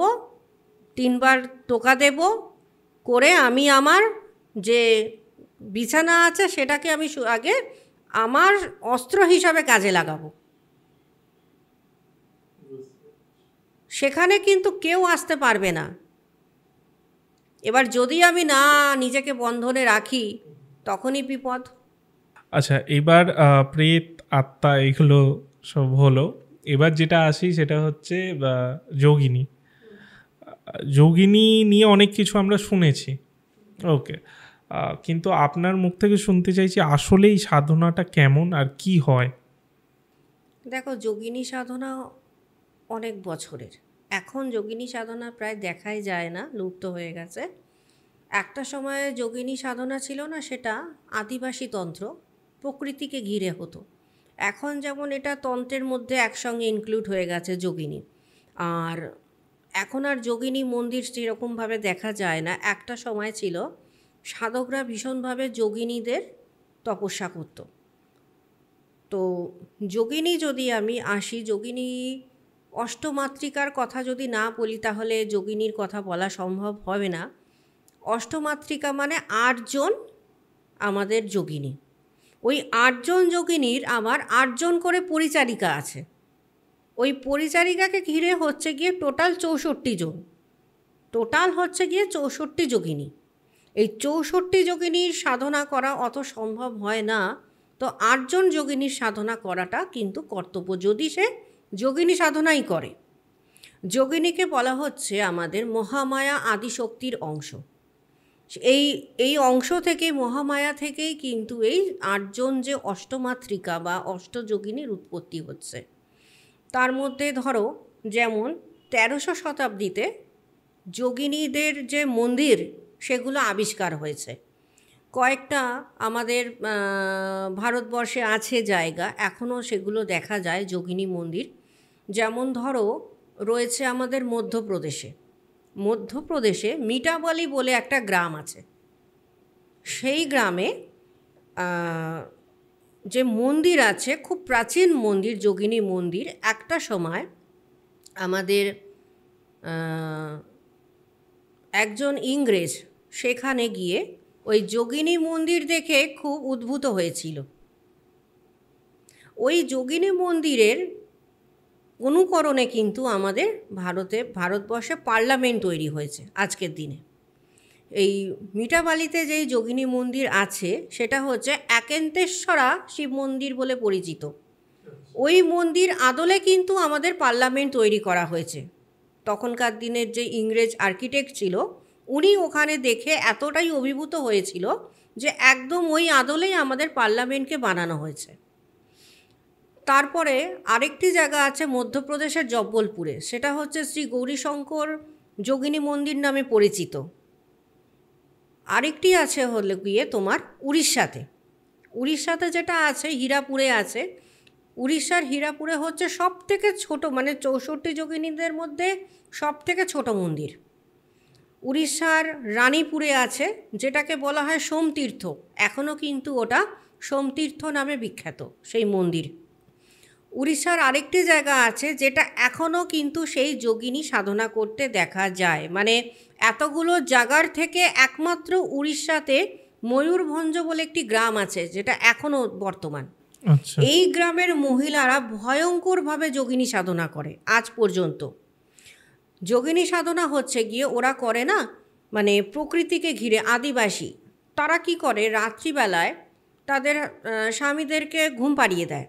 3 বার টোকা দেব, করে আমি আমার যে বিছানা আছে সেটাকে আমি আগে আমার অস্ত্র হিসাবে কাজে লাগাবো। সেখানে কিন্তু কেউ আসতে পারবে না। এবার যদি আমি না নিজেকে বন্ধনে রাখি তখনই বিপদ। আচ্ছা, এবার প্রেত আত্মা এগুলো সব হলো, এবার যেটা আসি সেটা হচ্ছে যোগিনী। যোগিনী নিয়ে অনেক কিছু আমরা শুনেছি, ওকে, কিন্তু আপনার মুখ থেকে শুনতে চাইছি আসলে এই সাধনাটা কেমন আর কি হয়? দেখো, যোগিনী সাধনা অনেক বছরের, এখন যোগিনী সাধনা প্রায় দেখাই যায় না, লুপ্ত হয়ে গেছে। একটা সময়ে যোগিনী সাধনা ছিল না, সেটা আদিবাসী তন্ত্র, প্রকৃতিকে ঘিরে হতো। এখন যেমন এটা তন্ত্রের মধ্যে একসঙ্গে ইনক্লুড হয়ে গেছে যোগিনী। আর এখন আর যোগিনী মন্দির সেরকমভাবে দেখা যায় না। একটা সময় ছিল সাধকরা ভীষণভাবে যোগিনীদের তপস্যা করত। তো যোগিনী যদি আমি আসি, যোগিনী অষ্টমাতৃকার কথা যদি না বলি তাহলে যোগিনীর কথা বলা সম্ভব হবে না। অষ্টমাতৃকা মানে 8 জন আমাদের যোগিনী। ওই 8 জন যোগিনীর আবার 8 জন করে পরিচারিকা আছে। ওই পরিচারিকাকে ঘিরে হচ্ছে গিয়ে টোটাল 64 জন, টোটাল হচ্ছে গিয়ে 64 যোগিনী। এই 64 যোগিনীর সাধনা করা অত সম্ভব হয় না। তো 8 জন যোগিনীর সাধনা করাটা কিন্তু কর্তব্য, যদি সে যোগিনী সাধনাই করে। যোগিনীকে বলা হচ্ছে আমাদের মহামায়া আদিশক্তির অংশ। এই অংশ থেকে, মহামায়া থেকেই কিন্তু এই 8 জন যে অষ্টমাতৃকা বা অষ্টযোগিনীর উৎপত্তি হচ্ছে। তার মধ্যে ধরো যেমন 1300 শতাব্দীতে যোগিনীদের যে মন্দির সেগুলো আবিষ্কার হয়েছে। কয়েকটা আমাদের ভারতবর্ষে আছে জায়গা, এখনও সেগুলো দেখা যায় যোগিনী মন্দির। যেমন ধরো রয়েছে আমাদের মধ্যপ্রদেশে মিটাবালি বলে একটা গ্রাম আছে। সেই গ্রামে যে মন্দির আছে, খুব প্রাচীন মন্দির, যোগিনী মন্দির। একটা সময় আমাদের একজন ইংরেজ সেখানে গিয়ে ওই যোগিনী মন্দির দেখে খুব উদ্ভূত হয়েছিল। ওই যোগিনী মন্দিরের অনুকরণে কিন্তু আমাদের ভারতবর্ষে পার্লামেন্ট তৈরি হয়েছে আজকের দিনে। এই মিটাবালিতে যেই যোগিনী মন্দির আছে সেটা হচ্ছে একেন্তেশ্বরা শিব মন্দির বলে পরিচিত। ওই মন্দির আদলে কিন্তু আমাদের পার্লামেন্ট তৈরি করা হয়েছে। তখনকার দিনের যে ইংরেজ আর্কিটেক্ট ছিল উনি ওখানে দেখে এতটাই অভিভূত হয়েছিল যে একদম ওই আদলেই আমাদের পার্লামেন্টকে বানানো হয়েছে। তারপরে আরেকটি জায়গা আছে মধ্যপ্রদেশের জব্বলপুরে, সেটা হচ্ছে শ্রী গৌরীশঙ্কর যোগিনী মন্দির নামে পরিচিত। আরেকটি আছে হলে গিয়ে তোমার উড়িষ্যাতে যেটা আছে হীরাপুরে আছে। উড়িষ্যার হীরাপুরে হচ্ছে সব থেকে ছোটো, মানে 64 যোগিনীদের মধ্যে সব থেকে ছোটো মন্দির। উড়িষ্যার রানীপুরে আছে, যেটাকে বলা হয় সোমতীর্থ, এখনও কিন্তু ওটা সোমতীর্থ নামে বিখ্যাত সেই মন্দির। উড়িষ্যার আরেকটি জায়গা আছে যেটা এখনও কিন্তু সেই যোগিনী সাধনা করতে দেখা যায়। মানে এতগুলো জায়গার থেকে একমাত্র উড়িষ্যাতে ময়ূরভঞ্জ বলে একটি গ্রাম আছে যেটা এখনও বর্তমান। এই গ্রামের মহিলারা ভয়ঙ্করভাবে যোগিনী সাধনা করে আজ পর্যন্ত। যোগিনী সাধনা হচ্ছে গিয়ে ওরা করে না, মানে প্রকৃতিকে ঘিরে আদিবাসী তারা কি করে, রাত্রিবেলায় তাদের স্বামীদেরকে ঘুম পাড়িয়ে দেয়।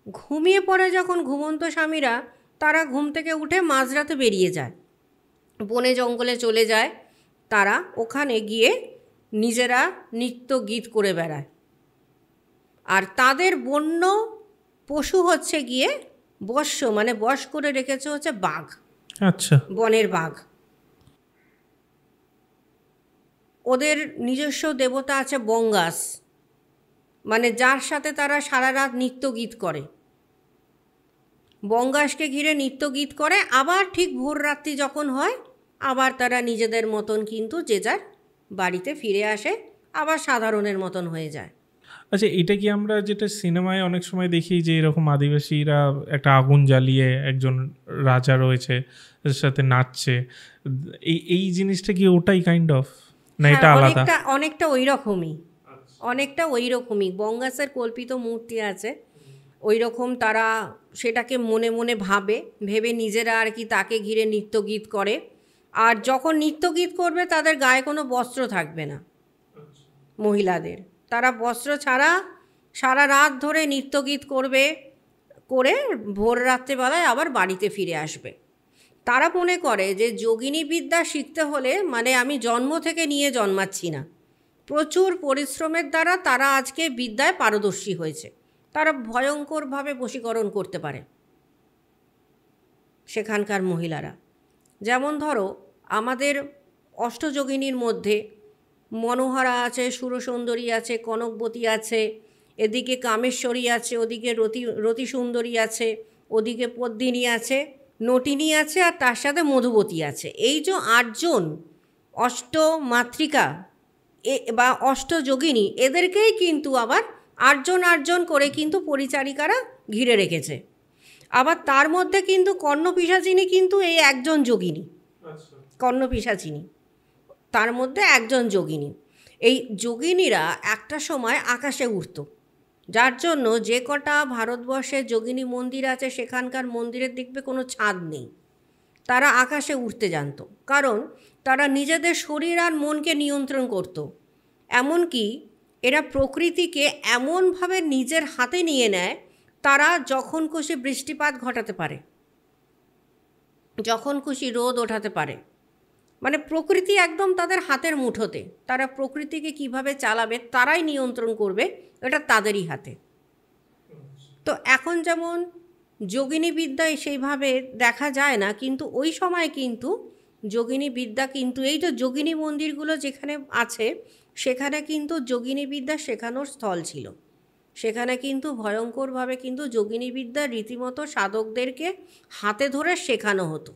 ঘুমিয়ে পড়ে যখন ঘুমন্ত স্বামীরা, তারা ঘুম থেকে উঠে মাঝরাতে বেরিয়ে যায়, বনে জঙ্গলে চলে যায়। তারা ওখানে গিয়ে নিজেরা নৃত্য গীত করে বেড়ায়। আর তাদের বন্য পশু হচ্ছে গিয়ে বশ্য, মানে বশ করে রেখেছে হচ্ছে বাঘ। আচ্ছা, বনের বাঘ। ওদের নিজস্ব দেবতা আছে বঙ্গাস, মানে যার সাথে তারা সারা রাত নৃত্য গীত করে। বঙ্গাসকে ঘিরে নৃত্য গীত করে, আবার ঠিক ভোর রাত্রি যখন হয় আবার তারা নিজেদের মতন কিন্তু যে যার বাড়িতে ফিরে আসে, আবার সাধারণের মতন হয়ে যায়। আচ্ছা, এটা কি আমরা যেটা সিনেমায় অনেক সময় দেখি যে এরকম আদিবাসীরা একটা আগুন জ্বালিয়ে একজন রাজা রয়েছে তার সাথে নাচছে, এই জিনিসটা কি ওটাই কাইন্ড অফ, না এটা আলাদা? অনেকটা ওই রকমই বঙ্গাসের কল্পিত মূর্তি আছে, ওই রকম তারা সেটাকে মনে মনে ভেবে নিজেরা আর কি তাকে ঘিরে নৃত্য গীত করে। আর যখন নৃত্য গীত করবে তাদের গায়ে কোনো বস্ত্র থাকবে না মহিলাদের, তারা বস্ত্র ছাড়া সারা রাত ধরে নৃত্য গীত করে ভোর রাত্রেবেলায় আবার বাড়িতে ফিরে আসবে। তারা মনে করে যে যোগিনী বিদ্যা শিখতে হলে মানে আমি জন্ম থেকে নিয়ে জন্মাচ্ছি না, প্রচুর পরিশ্রমের দ্বারা তারা আজকে বিদ্যায় পারদর্শী হয়েছে, তারা ভয়ঙ্করভাবে বশীকরণ করতে পারে সেখানকার মহিলারা। যেমন ধরো আমাদের অষ্টযোগিনীর মধ্যে মনোহরা আছে, সুরসুন্দরী আছে, কনকবতী আছে, এদিকে কামেশ্বরী আছে, ওদিকে রতি সুন্দরী আছে, ওদিকে পদ্মিনী আছে, নটিনী আছে, আর তার সাথে মধুবতী আছে। এই যে 8 জন অষ্টমাতৃকা, বা অষ্টযোগিনী এদেরকেই কিন্তু আবার আটজন আটজন করে কিন্তু পরিচারিকারা ঘিরে রেখেছে। আবার তার মধ্যে কিন্তু কর্ণপিশাচিনী কিন্তু এই একজন যোগিনী, কর্ণপিশাচিনী তার মধ্যে একজন যোগিনী। এই যোগিনীরা একটা সময় আকাশে উঠত, যার জন্য যে কটা ভারতবর্ষে যোগিনী মন্দির আছে সেখানকার মন্দিরের দেখবে কোনো ছাদ নেই। তারা আকাশে উঠতে জানত, কারণ তারা নিজেদের শরীর আর মনকে নিয়ন্ত্রণ করত। এমনকি এরা প্রকৃতিকে এমনভাবে নিজের হাতে নিয়ে নেয়, তারা যখন খুশি বৃষ্টিপাত ঘটাতে পারে, যখন খুশি রোদ ওঠাতে পারে। মানে প্রকৃতি একদম তাদের হাতের মুঠোতে। তারা প্রকৃতিকে কিভাবে চালাবে, তারাই নিয়ন্ত্রণ করবে, এটা তাদেরই হাতে। তো এখন যেমন যোগিনী বিদ্যায় সেইভাবে দেখা যায় না, কিন্তু ওই সময় কিন্তু যোগিনী বিদ্যা কিন্তু এই তো যোগিনী মন্দিরগুলো যেখানে আছে সেখানে কিন্তু যোগিনী বিদ্যা শেখানোর স্থল ছিল। সেখানে কিন্তু ভয়ঙ্করভাবে কিন্তু যোগিনী বিদ্যা রীতিমতো সাধকদেরকে হাতে ধরে শেখানো হতো।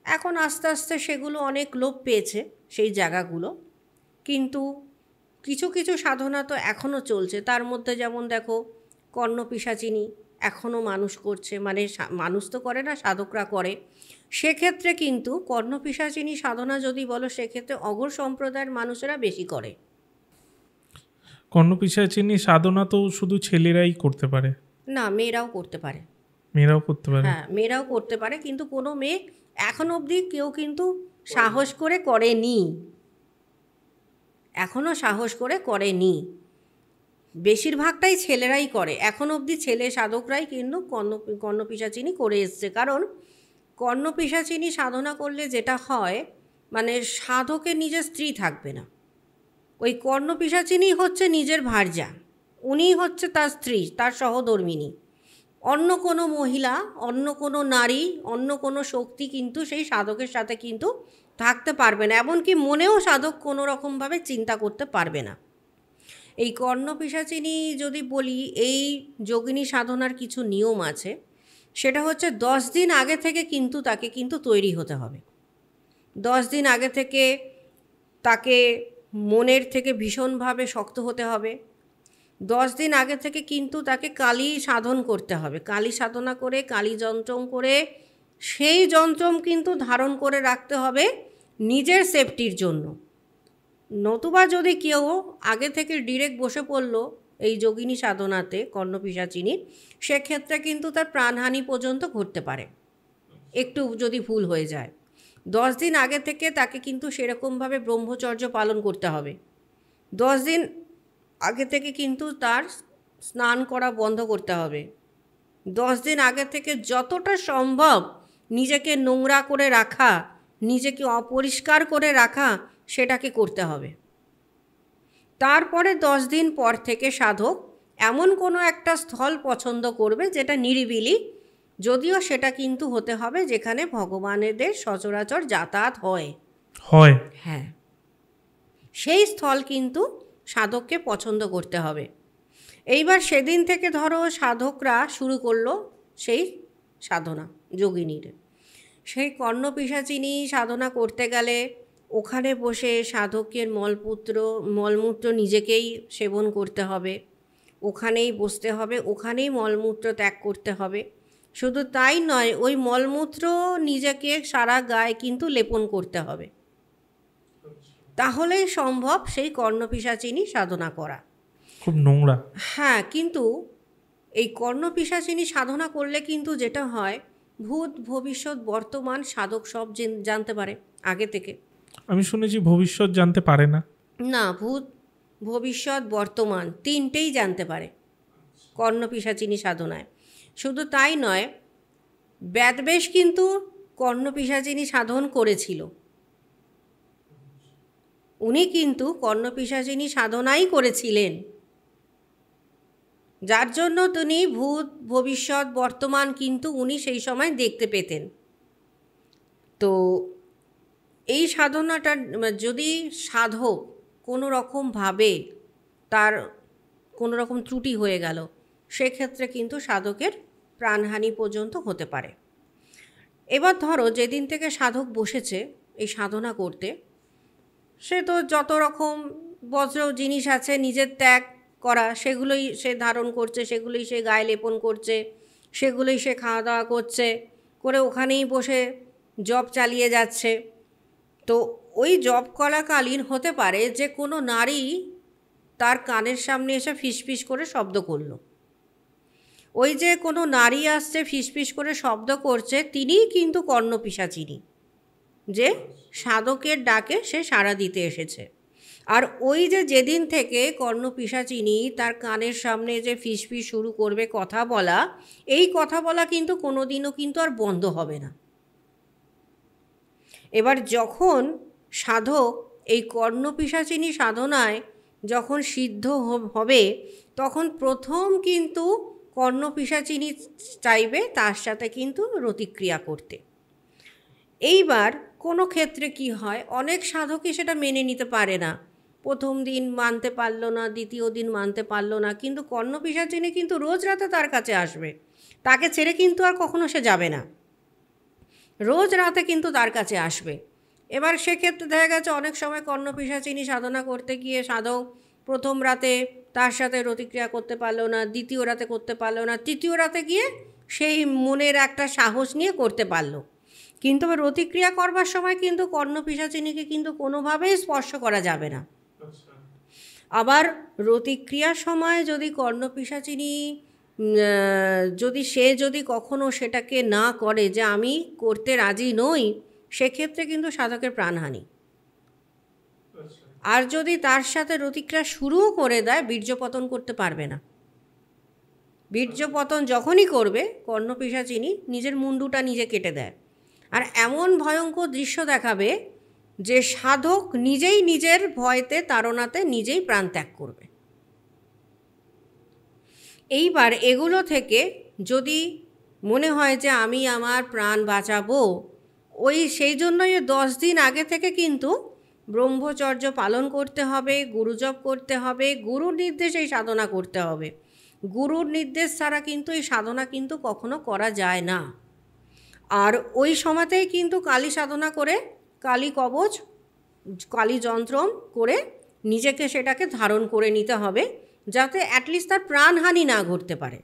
এখন আস্তে আস্তে সেগুলো অনেক লোপ পেয়েছে সেই জায়গাগুলো, কিন্তু কিছু কিছু সাধনা তো এখনও চলছে। তার মধ্যে যেমন দেখো কর্ণপিশাচিনী এখনও মানুষ করছে, মানে মানুষ তো করে না, সাধকরা করে। সেক্ষেত্রে কিন্তু কর্ণপিশাচিনী সাধনা যদি বলো সেক্ষেত্রে অঘোর সম্প্রদায়ের মানুষেরা বেশি করে। কর্ণপিশাচিনী সাধনা তো শুধু ছেলেরাই করতে পারে? না, মেয়েরাও করতে পারে। মেয়েরাও করতে পারে? হ্যাঁ, মেয়েরাও করতে পারে, কিন্তু কোনো মেয়ে এখন অবধি কেউ কিন্তু সাহস করে করেনি, এখনও সাহস করে করেনি। বেশিরভাগটাই ছেলেরাই করে এখন অবধি, ছেলে সাধকরাই কিন্তু কর্ণপিশাচিনী করে এসছে। কারণ কর্ণপিশাচিনী সাধনা করলে যেটা হয়, মানে সাধকের নিজের স্ত্রী থাকবে না। ওই কর্ণপিশাচিনী হচ্ছে নিজের ভার্যা, উনিই হচ্ছে তার স্ত্রী, তার সহধর্মিনী। অন্য কোনো মহিলা, অন্য কোনো নারী, অন্য কোনো শক্তি কিন্তু সেই সাধকের সাথে কিন্তু থাকতে পারবে না, এমনকি মনেও সাধক কোনো রকমভাবে চিন্তা করতে পারবে না। এই কর্ণপিশাচিনী যদি বলি, এই যোগিনী সাধনার কিছু নিয়ম আছে। সেটা হচ্ছে 10 দিন আগে থেকে কিন্তু তাকে কিন্তু তৈরি হতে হবে। 10 দিন আগে থেকে তাকে মনের থেকে ভীষণভাবে শক্ত হতে হবে। 10 দিন আগে থেকে কিন্তু তাকে কালী সাধন করতে হবে, কালী সাধনা করে, কালী যন্ত্রম করে, সেই যন্ত্রম কিন্তু ধারণ করে রাখতে হবে নিজের সেফটির জন্য। নতুবা যদি কেউ আগে থেকে ডিরেক্ট বসে পড়লো এই যোগিনী সাধনাতে কর্ণপিশাচিনীর, সেক্ষেত্রে কিন্তু তার প্রাণহানি পর্যন্ত ঘটতে পারে একটু যদি ভুল হয়ে যায়। 10 দিন আগে থেকে তাকে কিন্তু সেরকমভাবে ব্রহ্মচর্য পালন করতে হবে। 10 দিন আগে থেকে কিন্তু তার স্নান করা বন্ধ করতে হবে। 10 দিন আগে থেকে যতটা সম্ভব নিজেকে নোংরা করে রাখা, নিজেকে অপরিষ্কার করে রাখা, সেটাকে করতে হবে। তারপরে 10 দিন পর থেকে সাধক এমন কোনো একটা স্থল পছন্দ করবে যেটা নিরিবিলি, যদিও সেটা কিন্তু হতে হবে যেখানে ভগবানেদের সচরাচর যাতায়াত হয়। হ্যাঁ, সেই স্থল কিন্তু সাধককে পছন্দ করতে হবে। এইবার সেদিন থেকে ধরো সাধকরা শুরু করলো সেই সাধনা যোগিনীর। সেই কর্ণপিশাচিনী সাধনা করতে গেলে ওখানে বসে সাধকের মলমূত্র নিজেকেই সেবন করতে হবে, ওখানেই বসতে হবে, ওখানেই মলমূত্র ত্যাগ করতে হবে। শুধু তাই নয়, ওই মলমূত্র নিজেকে সারা গায়ে কিন্তু লেপন করতে হবে, তাহলেই সম্ভব সেই কর্ণপিশাচিনী সাধনা করা। খুব নোংরা। হ্যাঁ, কিন্তু এই কর্ণপিশাচিনী সাধনা করলে কিন্তু যেটা হয়, ভূত ভবিষ্যৎ বর্তমান সাধক সব জানতে পারে আগে থেকে। আমি শুনেছি ভবিষ্যৎ জানতে পারে না। না, ভূত ভবিষ্যৎ বর্তমান তিনটেই জানতে পারে কর্ণপিশাচিনী সাধনায়। শুধু তাই নয়, ব্যাদবেশ কিন্তু কর্ণপিশাচিনী সাধন করেছিল। উনি কিন্তু কর্ণপিশাচিনী সাধনাই করেছিলেন, যার জন্য তিনি ভূত ভবিষ্যৎ বর্তমান কিন্তু উনি সেই সময় দেখতে পেতেন। তো এই সাধনাটা যদি সাধক কোনো রকমভাবে তার কোনো রকম ত্রুটি হয়ে গেল, সেক্ষেত্রে কিন্তু সাধকের প্রাণহানি পর্যন্ত হতে পারে। এবার ধরো যেদিন থেকে সাধক বসেছে এই সাধনা করতে, সে তো যত রকম বজ্র জিনিস আছে নিজের ত্যাগ করা, সেগুলোই সে ধারণ করছে, সেগুলোই সে গায়ে লেপন করছে, সেগুলোই সে খাওয়া দাওয়া করছে, করে ওখানেই বসে জব চালিয়ে যাচ্ছে। তো ওই জব করাকালীন হতে পারে যে কোনো নারী তার কানের সামনে এসে ফিসফিস করে শব্দ করলো। ওই যে কোনো নারী আসছে ফিসফিস করে শব্দ করছে, তিনিই কিন্তু কর্ণপিশাচিনী, যে সাধকের ডাকে সে সাড়া দিতে এসেছে। আর ওই যে যেদিন থেকে কর্ণপিশাচিনী তার কানের সামনে যে ফিসফিস শুরু করবে কথা বলা, এই কথা বলা কিন্তু কোনোদিনও কিন্তু আর বন্ধ হবে না। এবার যখন সাধক এই কর্ণপিশাচিনী সাধনায় যখন সিদ্ধ হবে, তখন প্রথম কিন্তু কর্ণপিশাচিনী চাইবে তার সাথে কিন্তু রতিক্রিয়া করতে। এইবার কোনো ক্ষেত্রে কি হয়, অনেক সাধকই সেটা মেনে নিতে পারে না, প্রথম দিন মানতে পারলো না, দ্বিতীয় দিন মানতে পারলো না, কিন্তু কর্ণপিশাচিনী কিন্তু রোজ রাতে তার কাছে আসবে, তাকে ছেড়ে কিন্তু আর কখনো সে যাবে না, রোজ রাতে কিন্তু তার কাছে আসবে। এবার সেক্ষেত্রে দেখা গেছে অনেক সময় কর্ণপিশাচিনী সাধনা করতে গিয়ে সাধক প্রথম রাতে তার সাথে রতিক্রিয়া করতে পারলো না, দ্বিতীয় রাতে করতে পারলো না, তৃতীয় রাতে গিয়ে সেই মনের একটা সাহস নিয়ে করতে পারলো। কিন্তু রতিক্রিয়া করবার সময় কিন্তু কর্ণপিশাচিনীকে কিন্তু কোনোভাবেই স্পর্শ করা যাবে না। আবার রতিক্রিয়ার সময় যদি কর্ণপিশাচিনী যদি কখনো সেটাকে না করে যে আমি করতে রাজি নই, সেক্ষেত্রে কিন্তু সাধকের প্রাণহানি। আর যদি তার সাথে রতিক্রিয়া শুরুও করে দেয়, বীর্যপতন করতে পারবে না। বীর্যপতন যখনই করবে কর্ণপিশাচিনী নিজের মুন্ডুটা নিজে কেটে দেয়, আর এমন ভয়ঙ্কর দৃশ্য দেখাবে যে সাধক নিজেই নিজের ভয়তে তাড়নাতে নিজেই প্রাণ ত্যাগ করবে। এইবার এগুলো থেকে যদি মনে হয় যে আমি আমার প্রাণ বাঁচাবো, সেই জন্যই 10 দিন আগে থেকে কিন্তু ব্রহ্মচর্য পালন করতে হবে, গুরুজপ করতে হবে, গুরুর নির্দেশে এই সাধনা করতে হবে। গুরুর নির্দেশ ছাড়া কিন্তু এই সাধনা কিন্তু কখনো করা যায় না। আর ওই সময়তেই কিন্তু কালী সাধনা করে, কালী কবচ, কালী যন্ত্রম করে নিজেকে সেটাকে ধারণ করে নিতে হবে, যাতে অ্যাটলিস্ট তার প্রাণহানি না ঘটতে পারে।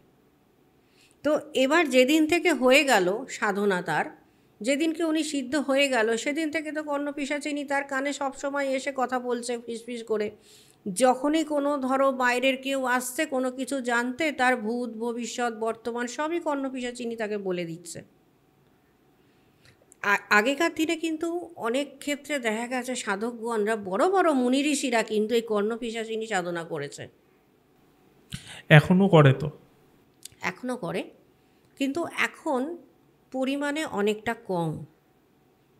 তো এবার যেদিন থেকে হয়ে গেল সাধনা, তার যেদিনকে উনি সিদ্ধ হয়ে গেল, সেদিন থেকে তো কর্ণপিশাচিনী তার কানে সবসময় এসে কথা বলছে ফিসফিস করে। যখনই কোনো ধরো বাইরের কেউ আসছে কোনো কিছু জানতে, তার ভূত ভবিষ্যৎ বর্তমান সবই কর্ণপিশাচিনী তাকে বলে দিচ্ছে। আগেকার দিনে কিন্তু অনেক ক্ষেত্রে দেখা গেছে সাধকগণরা, বড় বড় মুনি ঋষিরা কিন্তু এই কর্ণপিশাচিনী সাধনা করেছে। এখনো করে তো? এখনও করে, কিন্তু এখন পরিমাণে অনেকটা কম,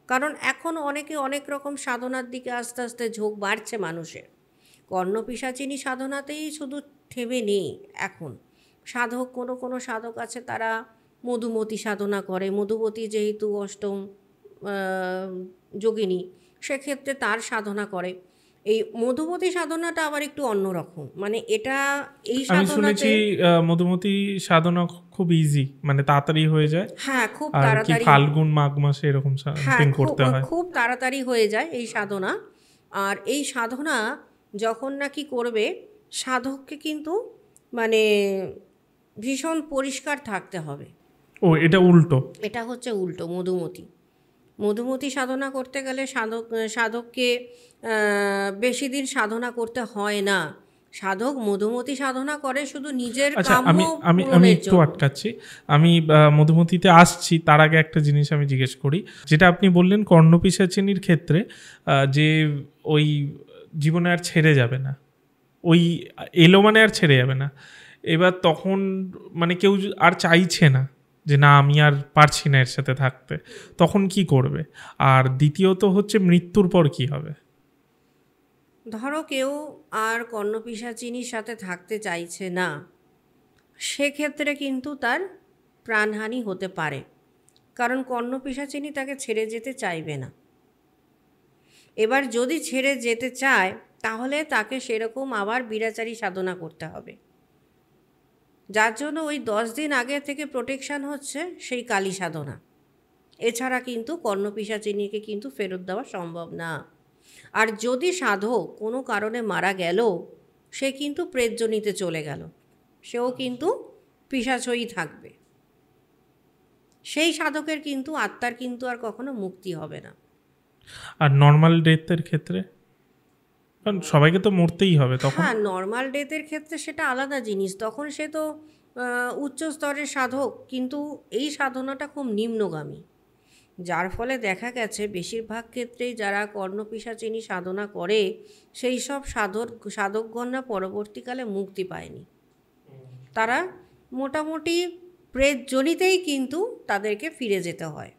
কারণ এখন অনেকে অনেক রকম সাধনার দিকে আস্তে আস্তে ঝোঁক বাড়ছে মানুষের। কর্ণপিশাচিনী সাধনাতেই শুধু থেমে নেই এখন সাধক। কোনো সাধক আছে তারা মধুমতি সাধনা করে, মধুমতি যেহেতু অষ্টম যোগিনী, সেক্ষেত্রে তার সাধনা করে। এই মধুমতি সাধনাটা আবার একটু অন্যরকম, মানে এটা এই আমি শুনেছি মধুমতি সাধনা খুব ইজি, মানে তাড়াতাড়ি হয়ে যায়। হ্যাঁ, খুব আর কি তাড়াতাড়ি, ফাল্গুন মাঘ মাসে এরকম সাধনা করতে হয়, খুব তাড়াতাড়ি হয়ে যায় এই সাধনা। আর এই সাধনা যখন নাকি করবে, সাধককে কিন্তু মানে ভীষণ পরিষ্কার থাকতে হবে। ও, এটা উল্টো? এটা হচ্ছে উল্টো। মধুমতি সাধনা করতে গেলে সাধককে বেশি দিন সাধনা করতে হয় না। সাধক মধুমতি সাধনা করে শুধু নিজের কাম্য আমি একটু আটকাচ্ছি, আমি মধুমতিতে আসছি, তার আগে একটা জিনিস আমি জিজ্ঞেস করি। যেটা আপনি বললেন কর্ণপিশাচিনীর ক্ষেত্রে যে ওই জীবনে আর ছেড়ে যাবে না, ওই এলো মানে আর ছেড়ে যাবে না, এবার তখন মানে কেউ আর চাইছে না যে না আমি আর পারছি না এর সাথে থাকতে, তখন কি করবে? আর দ্বিতীয়ত হচ্ছে মৃত্যুর পর কি হবে? ধরো কেউ আর কর্ণপিশাচিনীর সাথে থাকতে চাইছে না, সেক্ষেত্রে কিন্তু তার প্রাণহানি হতে পারে, কারণ কর্ণপিশাচিনী তাকে ছেড়ে যেতে চাইবে না। এবার যদি ছেড়ে যেতে চায়, তাহলে তাকে সেরকম আবার বিরাচারী সাধনা করতে হবে, যার জন্য ওই 10 দিন আগে থেকে প্রোটেকশান হচ্ছে সেই কালী সাধনা। এছাড়া কিন্তু কর্ণপিশাচিনীকে কিন্তু ফেরত দেওয়া সম্ভব না। আর যদি সাধক কোনো কারণে মারা গেল, সে কিন্তু প্রেতজনিতে চলে গেল, সেও কিন্তু পিশাচই থাকবে। সেই সাধকের কিন্তু আত্মার কিন্তু আর কখনো মুক্তি হবে না। আর নর্মাল ডেথের ক্ষেত্রে, কারণ সবাইকে তো মরতেই হবে তখন। হ্যাঁ, নর্মাল ডেথের ক্ষেত্রে সেটা আলাদা জিনিস, তখন সে তো উচ্চ স্তরের সাধক, কিন্তু এই সাধনাটা খুব নিম্নগামী, যার ফলে দেখা গেছে বেশিরভাগ ক্ষেত্রেই যারা কর্ণপিশাচিনী সাধনা করে সেই সব সাধকগণরা পরবর্তীকালে মুক্তি পায়নি। তারা মোটামুটি প্রেতজনিতেই কিন্তু তাদেরকে ফিরে যেতে হয়,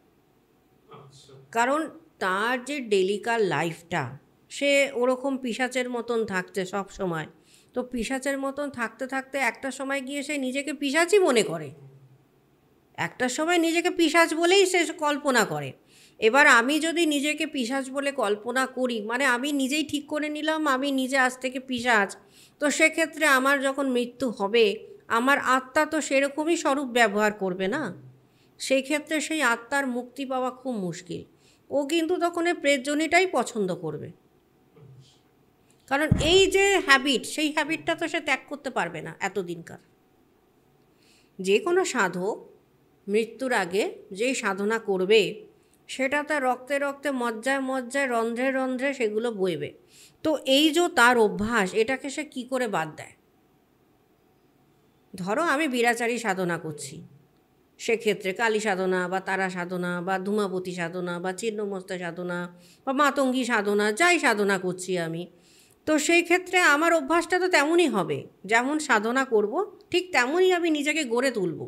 কারণ তার যে ডেলিকার লাইফটা, সে ওরকম পিশাচের মতন থাকছে সব সময়। তো পিশাচের মতন থাকতে থাকতে একটা সময় গিয়ে সে নিজেকে পিশাচই মনে করে, একটা সময় নিজেকে পিশাচ বলেই সে কল্পনা করে। এবার আমি যদি নিজেকে পিশাচ বলে কল্পনা করি, মানে আমি নিজেই ঠিক করে নিলাম আমি নিজে আজ থেকে পিশাচ, তো সেক্ষেত্রে আমার যখন মৃত্যু হবে আমার আত্মা তো সেরকমই স্বরূপ ব্যবহার করবে না, সেই ক্ষেত্রে সেই আত্মার মুক্তি পাওয়া খুব মুশকিল। ও কিন্তু তখন এই প্রেতজনিটাই পছন্দ করবে, কারণ এই যে হ্যাবিট, সেই হ্যাবিটটা তো সে ত্যাগ করতে পারবে না এতদিনকার। যে কোনো সাধক মৃত্যুর আগে যেই সাধনা করবে সেটা তার রক্তে রক্তে মজ্জায় মজ্জায় রন্ধ্রে রন্ধ্রে সেগুলো বইবে। তো এই যে তার অভ্যাস, এটাকে সে কি করে বাদ দেয়? ধরো আমি বিরাচারী সাধনা করছি, সেক্ষেত্রে কালী সাধনা বা তারা সাধনা বা ধূমাবতী সাধনা বা ছিন্নমস্তা সাধনা বা মাতঙ্গী সাধনা, যাই সাধনা করছি আমি, তো সেই ক্ষেত্রে আমার অভ্যাসটা তো তেমনই হবে, যেমন সাধনা করব ঠিক তেমনই আমি নিজেকে গড়ে তুলব।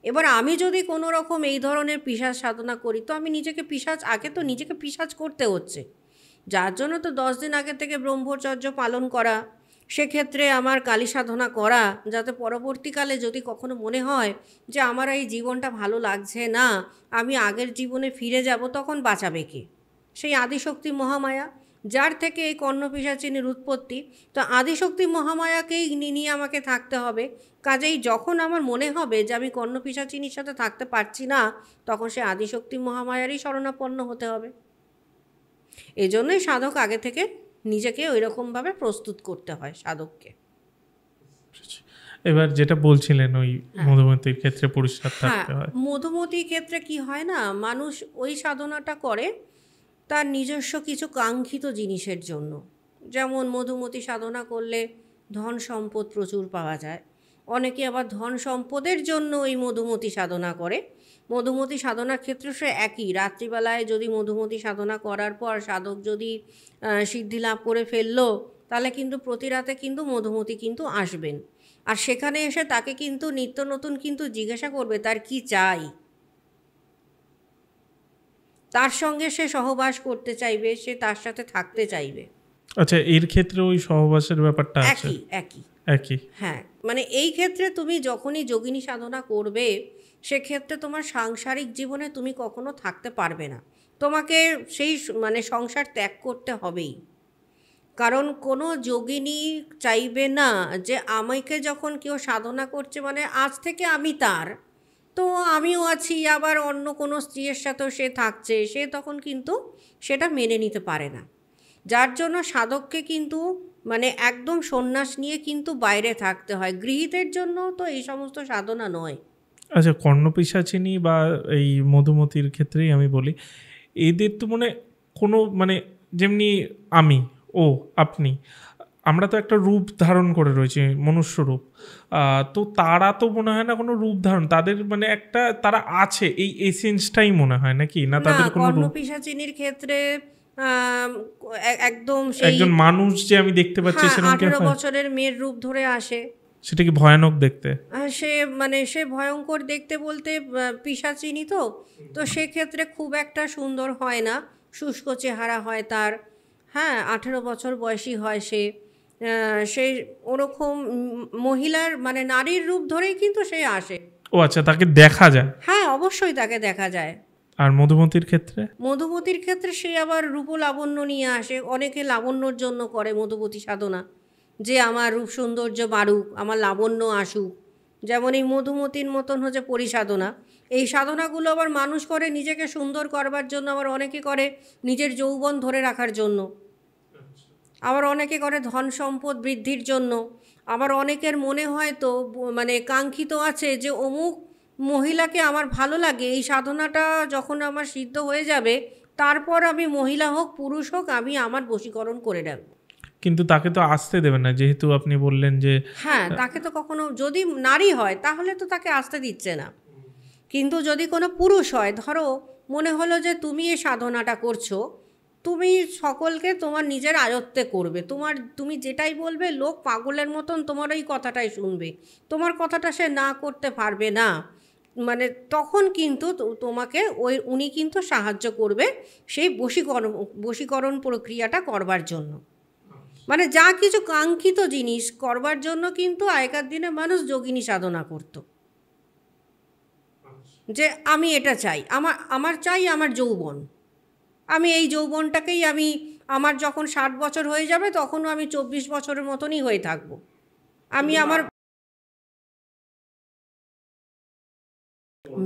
এবার আমি যদি কোনো রকম এই ধরনের পিশাচ সাধনা করি, তো আমি নিজেকে পিশাচ, আগে তো নিজেকে পিশাচ করতে হচ্ছে, যার জন্য তো 10 দিন আগে থেকে ব্রহ্মচর্য পালন করা, সেক্ষেত্রে আমার কালী সাধনা করা, যাতে পরবর্তীকালে যদি কখনো মনে হয় যে আমার এই জীবনটা ভালো লাগছে না, আমি আগের জীবনে ফিরে যাব, তখন বাঁচাবে কে? সেই আদিশক্তি মহামায়া, যার থেকে এই কর্ণপিশাচিনীর উৎপত্তি। তো আদিশক্তি মহামায়াকেই নিয়ে আমাকে থাকতে হবে। কাজেই যখন আমার মনে হবে যে আমি কর্ণপিশাচিনীর সাথে থাকতে পারছি না, তখন সে আদিশক্তি মহামায়ারই শরণাপন্ন হতে হবে। এজন্যই সাধক আগে থেকে নিজেকে ওই রকমভাবে প্রস্তুত করতে হয় সাধককে। এবার যেটা বলছিলেন ওই মধুমতির ক্ষেত্রে পরিষ্কার থাকতে হয়। মধুমতির ক্ষেত্রে কি হয় না, মানুষ ওই সাধনাটা করে তার নিজস্ব কিছু কাঙ্ক্ষিত জিনিসের জন্য। যেমন মধুমতি সাধনা করলে ধন সম্পদ প্রচুর পাওয়া যায়, অনেকে আবার ধন সম্পদের জন্য ওই মধুমতি সাধনা করে। মধুমতি সাধনার ক্ষেত্রে সে একই, রাত্রিবেলায় যদি মধুমতি সাধনা করার পর সাধক যদি সিদ্ধি লাভ করে ফেললো, তাহলে কিন্তু প্রতি রাতে কিন্তু মধুমতি কিন্তু আসবেন, আর সেখানে এসে তাকে কিন্তু নিত্য নতুন কিন্তু জিজ্ঞাসা করবে তার কি চাই, তার সঙ্গে সে সহবাস করতে চাইবে, সে তার সাথে থাকতে চাইবে। আচ্ছা, এর ক্ষেত্রে ওই সহবাসের ব্যাপারটা আছে? একই একই একই। হ্যাঁ, মানে এই ক্ষেত্রে তুমি যখনই যোগিনী সাধনা করবে, সেক্ষেত্রে তোমার সাংসারিক জীবনে তুমি কখনো থাকতে পারবে না, তোমাকে সেই মানে সংসার ত্যাগ করতে হবেই। কারণ কোনো যোগিনী চাইবে না যে আমাকে যখন কেউ সাধনা করছে মানে আজ থেকে আমি তার, তো আমিও আছি, আবার অন্য কোনো স্ত্রীর সাথেও সে থাকছে, সে তখন কিন্তু সেটা মেনে নিতে পারে না। যার জন্য সাধককে কিন্তু মানে একদম সন্ন্যাস নিয়ে কিন্তু বাইরে থাকতে হয়। গৃহীতের জন্য তো এই সমস্ত সাধনা নয়। আচ্ছা, কর্ণপিশাচিনী বা এই মধুমতির ক্ষেত্রেই আমি বলি, এদের তো মানে কোনো মানে যেমনি আমি, ও, আপনি, আমরা তো একটা রূপ ধারণ করে রয়েছি, মনুষ্য রূপ। তো তারা তো মনে হয় না কোনো রূপ ধারণ, তাদের মানে একটা তারা আছে, এই এসেন্সটাই মনে হয় নাকি না তাদের কোনো রূপ? কর্ণপিশাচিনীর ক্ষেত্রে একদম একজন মানুষ যে আমি দেখতে পাচ্ছি সেরকম 18 বছরের মেয়ের রূপ ধরে আসে। সেটা কি ভয়ানক দেখতে? সে মানে সে ভয়ঙ্কর দেখতে বলতে পিশাচিনী তো, তো সেক্ষেত্রে খুব একটা সুন্দর হয় না, শুষ্ক চেহারা হয় তার। হ্যাঁ, 18 বছর বয়সী হয় সে। সে ওরকম মহিলার মানে নারীর রূপ ধরেই কিন্তু সে আসে। ও আচ্ছা, তাকে দেখা যায়? হ্যাঁ, অবশ্যই তাকে দেখা যায়। আর মধুমতির ক্ষেত্রে? মধুমতির ক্ষেত্রে সে আবার রূপ লাবণ্য নিয়ে আসে। অনেকে লাবণ্যর জন্য করে মধুমতি সাধনা, যে আমার রূপ সৌন্দর্য বাড়ুক, আমার লাবণ্য আসুক। যেমন এই মধুমতির মতন হচ্ছে পরিসাধনা, এই সাধনাগুলো আবার মানুষ করে নিজেকে সুন্দর করবার জন্য, আবার অনেকে করে নিজের যৌবন ধরে রাখার জন্য, আবার অনেকে করে ধন সম্পদ বৃদ্ধির জন্য, আবার অনেকের মনে হয় তো মানে কাঙ্ক্ষিত আছে যে অমুক মহিলাকে আমার ভালো লাগে, এই সাধনাটা যখন আমার সিদ্ধ হয়ে যাবে তারপর আমি মহিলা হোক পুরুষ হোক আমি আমার বশীকরণ করে নেব। কিন্তু তাকে তো আসতে দেবেন না, যেহেতু আপনি বললেন যে হ্যাঁ, তাকে তো কখনো, যদি নারী হয় তাহলে তো তাকে আসতে দিচ্ছে না, কিন্তু যদি কোনো পুরুষ হয়, ধরো মনে হলো যে তুমি এই সাধনাটা করছো, তুমি সকলকে তোমার নিজের আয়ত্তে করবে, তুমি যেটাই বলবে লোক পাগলের মতন তোমার ওই কথাটাই শুনবে, তোমার কথাটা সে না করতে পারবে না, মানে তখন কিন্তু তোমাকে উনি কিন্তু সাহায্য করবে সেই বশীকরণ প্রক্রিয়াটা করবার জন্য। মানে যা কিছু কাঙ্ক্ষিত জিনিস করবার জন্য কিন্তু আগেকার দিনে মানুষ যোগিনী সাধনা করত, যে আমি এটা চাই, আমার চাই আমার যৌবন, আমি এই যৌবনটাকেই আমার যখন 60 বছর হয়ে যাবে তখনও আমি 24 বছরের মতনই হয়ে থাকবো, আমি আমার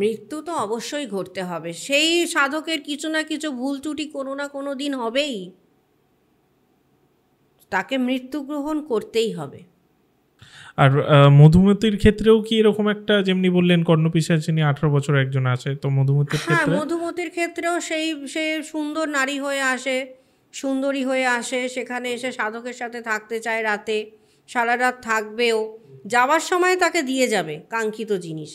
মৃত্যু তো অবশ্যই ঘটতে হবে, সেই সাধকের কিছু না কিছু ভুল ত্রুটি কোনো না কোনো দিন হবেই, তাকে মৃত্যু গ্রহণ করতেই হবে। আর মধুমতির ক্ষেত্রেও কি এরকম একটা, যেমনি বললেন কর্ণপিশাচিনী 18 বছর একজন আছে, তো মধুমতির হ্যাঁ, ক্ষেত্রে? মধুমতির ক্ষেত্রেও সে সুন্দর নারী হয়ে আসে, সুন্দরী হয়ে আসে, সেখানে এসে সাধকের সাথে থাকতে চায়, রাতে সারা রাত থাকবেও, যাওয়ার সময় তাকে দিয়ে যাবে কাঙ্ক্ষিত জিনিস,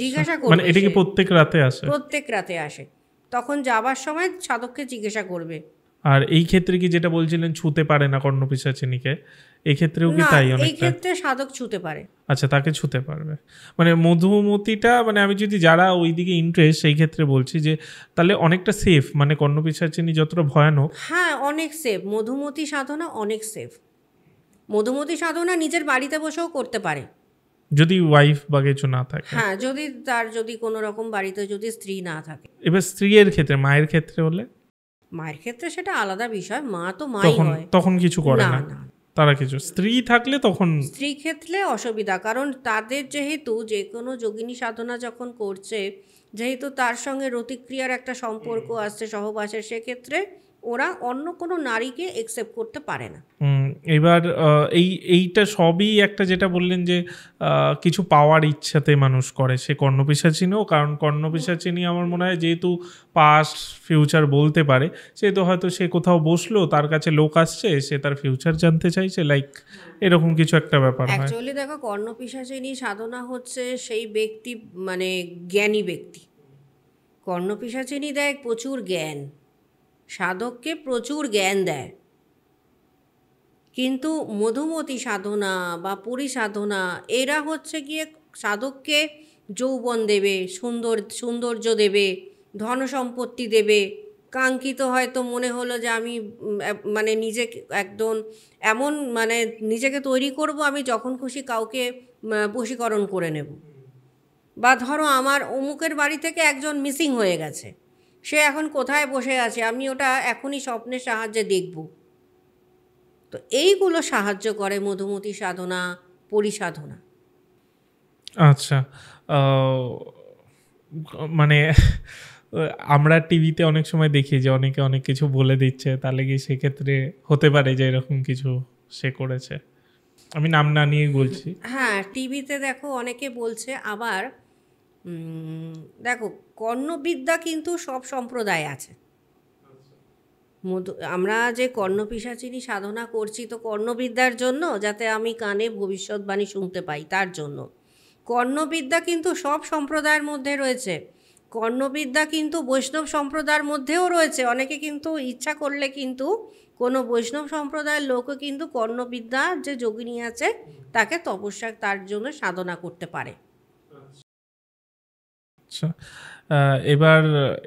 জিজ্ঞাসা করবে, মানে এটা কি প্রত্যেক রাতে আসে? প্রত্যেক রাতে আসে, তখন যাবার সময় সাধককে জিজ্ঞাসা করবে। আর এই ক্ষেত্রে কি যেটা বলছিলেন ছুতে পারে না কর্ণপিশাচিনীকে, এই ক্ষেত্রেও কি না, তাই? এই অনেকটা ক্ষেত্রে সাধক ছুতে পারে। আচ্ছা, তাকে ছুতে পারবে। মানে মধুমতিটা, মানে আমি যদি যারা ওইদিকে ইন্টারেস্ট সেই ক্ষেত্রে বলছি যে তাহলে অনেকটা সেফ, মানে কর্ণপিশাচিনী যতটা ভয়ানক। হ্যাঁ, অনেক সেফ, মধুমতি সাধনা অনেক সেফ। মধুমতি সাধনা নিজের বাড়িতে বসেও করতে পারে, যদি ওয়াইফ বা কিছু না থাকে। হ্যাঁ, যদি কোনো রকম বাড়িতে যদি স্ত্রী না থাকে। এবার স্ত্রীর ক্ষেত্রে, মায়ের ক্ষেত্রে হলে? মায়ের ক্ষেত্রে সেটা আলাদা বিষয়, মা তো মাই হয়, তখন কিছু করে না না না। তারা কিছু, স্ত্রী থাকলে তখন স্ত্রী ক্ষেত্রে অসুবিধা, কারণ তাদের যেহেতু যে কোনো যোগিনী সাধনা যখন করছে, যেহেতু তার সঙ্গে রতিক্রিয়ার একটা সম্পর্ক আসছে, সহবাসের, সেক্ষেত্রে ওরা অন্য কোনো নারীকে একসেপ্ট করতে পারে না। এবার এইটা সবই একটা, যেটা বললেন যে কিছু পাওয়ার ইচ্ছাতে মানুষ করে, সে কর্ণপিশাচিনীও, কারণ কর্ণপিশাচিনী আমার মনে হয় যেহেতু পাস্ট ফিউচার বলতে পারে, সেহেতু হয়তো সে কোথাও বসলো, তার কাছে লোক আসছে, সে তার ফিউচার জানতে চাইছে, লাইক এরকম কিছু একটা ব্যাপার হয়। অ্যাকচুয়ালি দেখো, কর্ণপিশাচিনী সাধনা হচ্ছে সেই ব্যক্তি, মানে জ্ঞানী ব্যক্তি। কর্ণপিশাচিনী দেয় প্রচুর জ্ঞান, সাধককে প্রচুর জ্ঞান দেয়, কিন্তু মধুমতি সাধনা বা পরিসাধনা এরা হচ্ছে গিয়ে সাধককে যৌবন দেবে, সৌন্দর্য দেবে, ধন সম্পত্তি দেবে, কাঙ্ক্ষিত হয়তো মনে হলো যে আমি মানে নিজেকে একদম এমন, মানে নিজেকে তৈরি করব আমি যখন খুশি কাউকে বশীকরণ করে নেব, বা ধরো আমার অমুকের বাড়ি থেকে একজন মিসিং হয়ে গেছে, সে এখন কোথায় বসে আছে, আমি ওটা এখনই স্বপ্নের সাহায্যে দেখব। তো এইগুলো সাহায্য করে মধুমতি সাধনা, পরিসাধনা। আচ্ছা, মানে আমরা টিভিতে অনেক সময় দেখি যে অনেকে অনেক কিছু বলে দিচ্ছে, তাহলে কি সেক্ষেত্রে হতে পারে যে এরকম কিছু সে করেছে? আমি নাম না নিয়ে বলছি। হ্যাঁ, টিভিতে দেখো অনেকে বলছে, আবার দেখো কর্ণবিদ্যা কিন্তু সব সম্প্রদায় আছে। আমরা যে কর্ণপিশাচিনী সাধনা করছি তো কর্ণবিদ্যার জন্য, যাতে আমি কানে ভবিষ্যৎবাণী শুনতে পাই, তার জন্য। কর্ণবিদ্যা কিন্তু সব সম্প্রদায়ের মধ্যে রয়েছে, কর্ণবিদ্যা কিন্তু বৈষ্ণব সম্প্রদায়ের মধ্যেও রয়েছে। অনেকে কিন্তু ইচ্ছা করলে কিন্তু কোনো বৈষ্ণব সম্প্রদায়ের লোকও কিন্তু কর্ণবিদ্যার যে যোগিনী আছে তাকে তপস্যা, তার জন্য সাধনা করতে পারে। আচ্ছা, এবার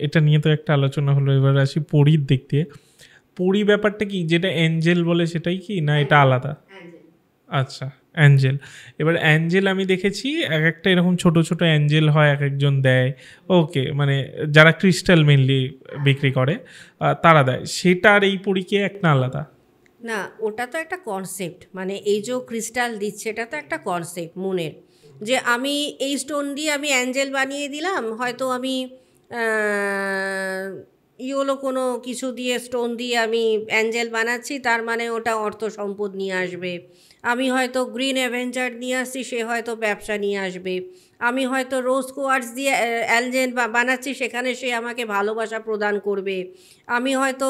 এটা নিয়ে তো একটা আলোচনা হলো, এবার আসি পরীর দিক দিয়ে। পরী ব্যাপারটা কি, যেটা অ্যাঞ্জেল বলে সেটাই কি, না এটা আলাদা? আচ্ছা, অ্যাঞ্জেল। এবার অ্যাঞ্জেল আমি দেখেছি এক একটা এরকম ছোট ছোট অ্যাঞ্জেল হয়, এক একজন দেয়, ওকে, মানে যারা ক্রিস্টাল মেনলি বিক্রি করে তারা দেয়, সেটা আর এই পরীকে এক না আলাদা? না, ওটা তো একটা কনসেপ্ট, মানে এই যে ক্রিস্টাল দিচ্ছে এটা তো একটা কনসেপ্ট মনের। যে আমি এই স্টোন দিয়ে আমি অ্যাঞ্জেল বানিয়ে দিলাম, হয়তো আমি ইয়েলো কোনো কিছু দিয়ে স্টোন দিয়ে আমি অ্যাঞ্জেল বানাচ্ছি, তার মানে ওটা অর্থ সম্পদ নিয়ে আসবে। আমি হয়তো গ্রিন অ্যাভেঞ্জার নিয়ে আসছি, সে হয়তো ব্যবসা নিয়ে আসবে। আমি হয়তো রোজ কোয়ার্টজ দিয়ে অ্যাঞ্জেল বানাচ্ছি, সেখানে সে আমাকে ভালোবাসা প্রদান করবে। আমি হয়তো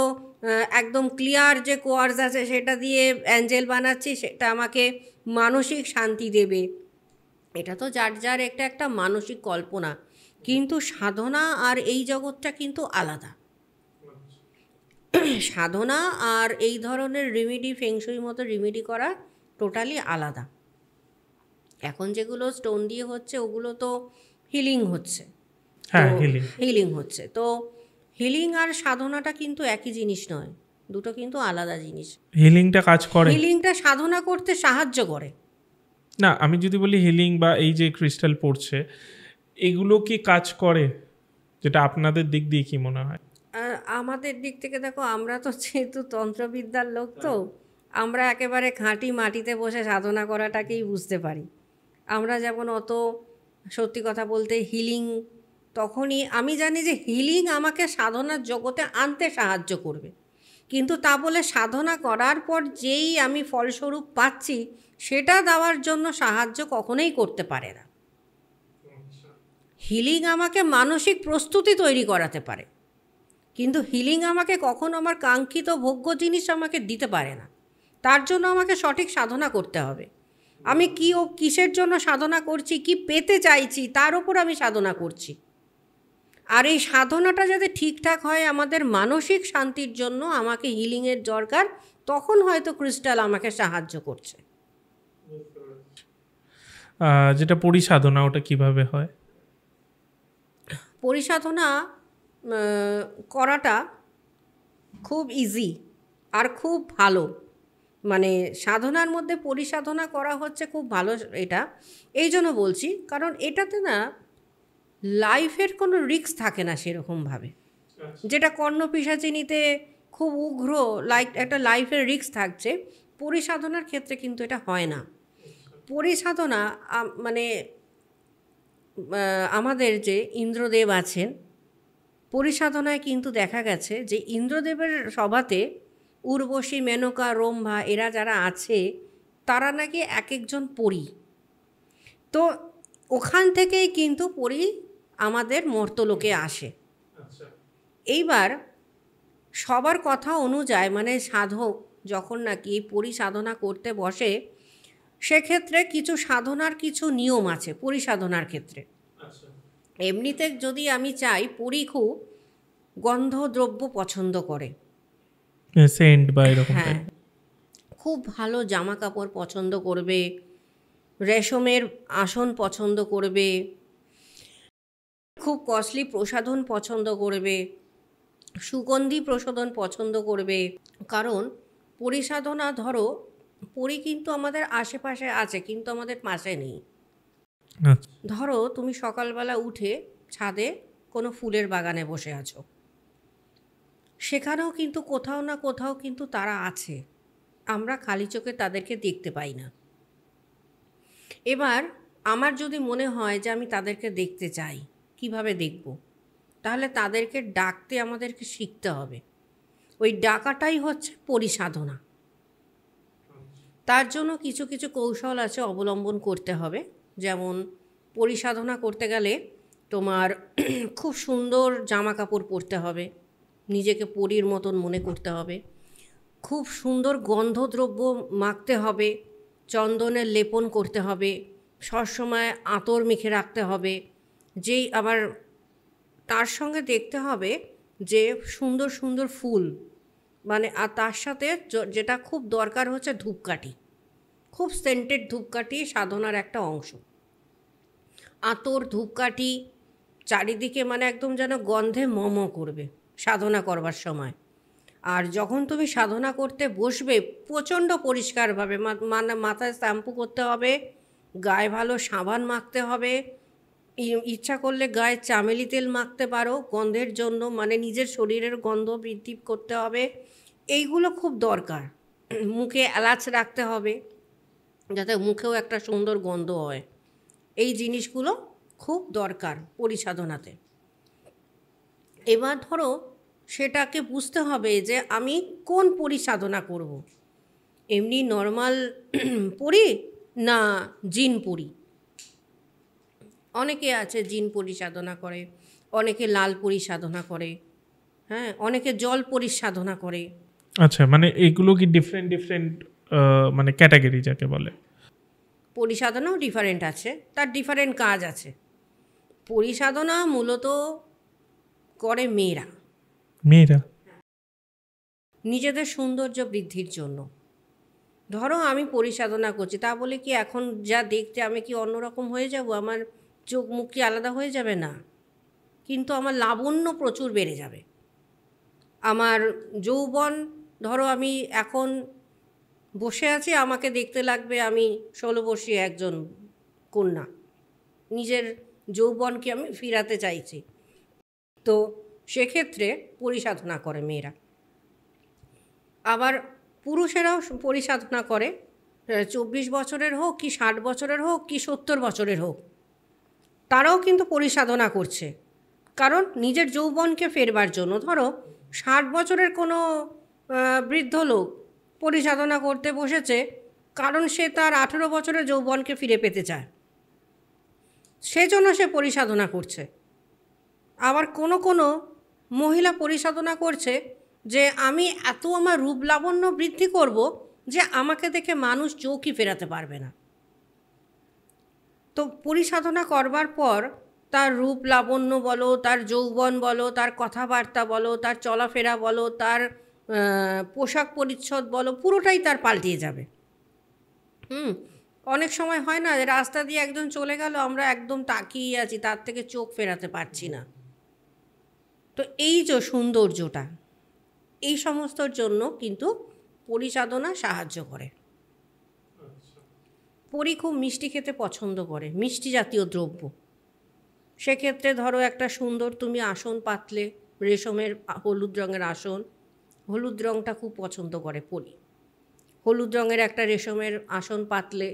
একদম ক্লিয়ার যে কোয়ার্টজ আছে সেটা দিয়ে অ্যাঞ্জেল বানাচ্ছি, সেটা আমাকে মানসিক শান্তি দেবে। এটা তো যার যার একটা মানসিক কল্পনা, কিন্তু সাধনা আর এই জগৎটা কিন্তু আলাদা। সাধনা আর এই ধরনের রেমেডি, ফেংশুই মতো রেমেডি করা টোটালি আলাদা। এখন যেগুলো স্টোন দিয়ে হচ্ছে ওগুলো তো হিলিং হচ্ছে, হ্যাঁ, তো হিলিং। হিলিং হচ্ছে, তো হিলিং আর সাধনাটা কিন্তু একই জিনিস নয়, দুটো কিন্তু আলাদা জিনিস। হিলিংটা কাজ করে হিলিংটা সাধনা করতে সাহায্য করে। না, আমি যদি বলি হিলিং বা এই যে ক্রিস্টাল পড়ছে, এগুলো কি কাজ করে, যেটা আপনাদের দিক দিয়ে কি মনে হয়? আমাদের দিক থেকে দেখো, আমরা তো যেহেতু তন্ত্রবিদ্যার লোক, তো আমরা একেবারে খাঁটি মাটিতে বসে সাধনা করাটাকেই বুঝতে পারি। আমরা যেমন অত, সত্যি কথা বলতে, হিলিং তখনই আমি জানি যে হিলিং আমাকে সাধনার জগতে আনতে সাহায্য করবে, কিন্তু তা বলে সাধনা করার পর যেই আমি ফলস্বরূপ পাচ্ছি সেটা দেওয়ার জন্য সাহায্য কখনোই করতে পারে না। হিলিং আমাকে মানসিক প্রস্তুতি তৈরি করাতে পারে, কিন্তু হিলিং আমাকে কখনো আমার কাঙ্ক্ষিত ভোগ্য জিনিস আমাকে দিতে পারে না। তার জন্য আমাকে সঠিক সাধনা করতে হবে। আমি কি ও কিসের জন্য সাধনা করছি, কি পেতে চাইছি, তার উপর আমি সাধনা করছি। আর এই সাধনাটা যাতে ঠিকঠাক হয় আমাদের মানসিক শান্তির জন্য আমাকে হিলিংয়ের দরকার, তখন হয়তো ক্রিস্টাল আমাকে সাহায্য করছে। যেটা পরিসাধনা, ওটা কিভাবে হয়? পরিসাধনা করাটা খুব ইজি আর খুব ভালো। মানে সাধনার মধ্যে পরিসাধনা করা হচ্ছে খুব ভালো। এটা এই জন্য বলছি, কারণ এটাতে না লাইফের কোনো রিস্ক থাকে না সেরকমভাবে, যেটা কর্ণপিশাচিনীতে খুব উগ্র একটা লাইফের রিস্ক থাকছে, পরিসাধনার ক্ষেত্রে কিন্তু এটা হয় না। পরিসাধনা মানে আমাদের যে ইন্দ্রদেব আছেন, পরিসাধনায় কিন্তু দেখা গেছে যে ইন্দ্রদেবের সভাতে উর্বশী, মেনকা, রম্ভা এরা যারা আছে তারা নাকি এক একজন পরী। তো ওখান থেকেই কিন্তু পরী আমাদের মর্তলোকে আসে। এইবার সবার কথা অনুযায়ী, মানে সাধক যখন নাকি পরিসাধনা করতে বসে, সেক্ষেত্রে কিছু সাধনার কিছু নিয়ম আছে পরিসাধনার ক্ষেত্রে। এমনিতে যদি আমি চাই, পরী খুব গন্ধদ্রব্য পছন্দ করে, সেন্ট বা এরকম হ্যাঁ, খুব ভালো জামা কাপড় পছন্দ করবে, রেশমের আসন পছন্দ করবে, খুব কস্টলি প্রসাধন পছন্দ করবে, সুগন্ধি প্রসাধন পছন্দ করবে। কারণ পরিসাধনা, ধরো পরী কিন্তু আমাদের আশেপাশে আছে কিন্তু আমাদের পাশে নেই। ধরো তুমি সকালবেলা উঠে ছাদে কোনো ফুলের বাগানে বসে আছো, সেখানেও কিন্তু কোথাও না কোথাও কিন্তু তারা আছে, আমরা খালি চোখে তাদেরকে দেখতে পাই না। এবার আমার যদি মনে হয় যে আমি তাদেরকে দেখতে চাই, কিভাবে দেখব? তাহলে তাদেরকে ডাকতে আমাদেরকে শিখতে হবে। ওই ডাকাটাই হচ্ছে পরিসাধনা। তার জন্য কিছু কিছু কৌশল আছে, অবলম্বন করতে হবে। যেমন পরিসাধনা করতে গেলে তোমার খুব সুন্দর জামা কাপড় পরতে হবে, নিজেকে পরীর মতন মনে করতে হবে, খুব সুন্দর গন্ধদ্রব্য মাখতে হবে, চন্দনের লেপন করতে হবে, সবসময় আতর মেখে রাখতে হবে। যেই আবার তার সঙ্গে দেখতে হবে যে সুন্দর সুন্দর ফুল, মানে আর তার সাথে যেটা খুব দরকার হচ্ছে ধূপকাঠি, খুব সেন্টেড ধূপকাঠি সাধনার একটা অংশ। আতর, ধূপকাঠি চারিদিকে মানে একদম যেন গন্ধে মম করবে সাধনা করবার সময়। আর যখন তুমি সাধনা করতে বসবে, প্রচণ্ড পরিষ্কারভাবে মানে মাথায় শ্যাম্পু করতে হবে, গায়ে ভালো সাবান মাখতে হবে, ইচ্ছা করলে গায়ে চামেলি তেল মাখতে পারো গন্ধের জন্য, মানে নিজের শরীরের গন্ধ বৃদ্ধি করতে হবে। এইগুলো খুব দরকার। মুখে এলাচ রাখতে হবে যাতে মুখেও একটা সুন্দর গন্ধ হয়। এই জিনিসগুলো খুব দরকার পরিসাধনাতে। এবার ধরো সেটাকে বুঝতে হবে যে আমি কোন পরিসাধনা করব, এমনি নর্মাল পড়ি না জিন পড়ি। অনেকে আছে জিন পরিসাধনা করে, অনেকে লাল পরিসাধনা করে, হ্যাঁ, অনেকে জল পরিসাধনা করে। আচ্ছা, মানে এগুলো কি ডিফারেন্ট ডিফারেন্ট মানে ক্যাটাগরি যাকে বলে? পরিসাধনাও ডিফারেন্ট আছে, তার ডিফারেন্ট কাজ আছে। পরিসাধনা মূলত করে মেয়েরা নিজেদের সৌন্দর্য বৃদ্ধির জন্য। ধরো আমি পরিসাধনা করছি, তা বলে কি এখন যা দেখতে আমি কি অন্যরকম হয়ে যাব? আমার চোখ মুখ কি আলাদা হয়ে যাবে? না, কিন্তু আমার লাবণ্য প্রচুর বেড়ে যাবে। আমার যৌবন, ধরো আমি এখন বসে আছি, আমাকে দেখতে লাগবে আমি 16 বর্ষীয় একজন কন্যা। নিজের যৌবনকে আমি ফিরাতে চাইছি, তো সেক্ষেত্রে পরিসাধনা করে মেয়েরা। আবার পুরুষেরাও পরিসাধনা করে, 24 বছরের হোক কি 60 বছরের হোক কি 70 বছরের হোক, তারাও কিন্তু পরিসাধনা করছে, কারণ নিজের যৌবনকে ফেরবার জন্য। ধরো 60 বছরের কোনো বৃদ্ধ লোক পরিসাধনা করতে বসেছে, কারণ সে তার 18 বছরের যৌবনকে ফিরে পেতে চায়, সেজন্য সে পরিসাধনা করছে। আবার কোনো কোনো মহিলা পরিসাধনা করছে যে আমি এত আমার রূপ লাবণ্য বৃদ্ধি করব যে আমাকে দেখে মানুষ চোখই ফেরাতে পারবে না। তো পরিসাধনা করবার পর তার রূপ লাবণ্য বলো, তার যৌবন বলো, তার কথাবার্তা বলো, তার চলাফেরা বলো, তার পোশাক পরিচ্ছদ বলো, পুরোটাই তার পাল্টিয়ে যাবে। অনেক সময় হয় না, রাস্তা দিয়ে একজন চলে গেল, আমরা একদম তাকিয়ে আছি, তার থেকে চোখ ফেরাতে পারছি না। তো এই যে সৌন্দর্যটা, এই সমস্তর জন্য কিন্তু পরিসাধনা সাহায্য করে। পরি খুব মিষ্টি খেতে পছন্দ করে, মিষ্টি জাতীয় দ্রব্য। সেক্ষেত্রে ধরো একটা সুন্দর তুমি আসন পাতলে, রেশমের হলুদ রঙের আসন, হলুদ রঙটা খুব পছন্দ করে পরি। হলুদ রঙের একটা রেশমের আসন পাতলে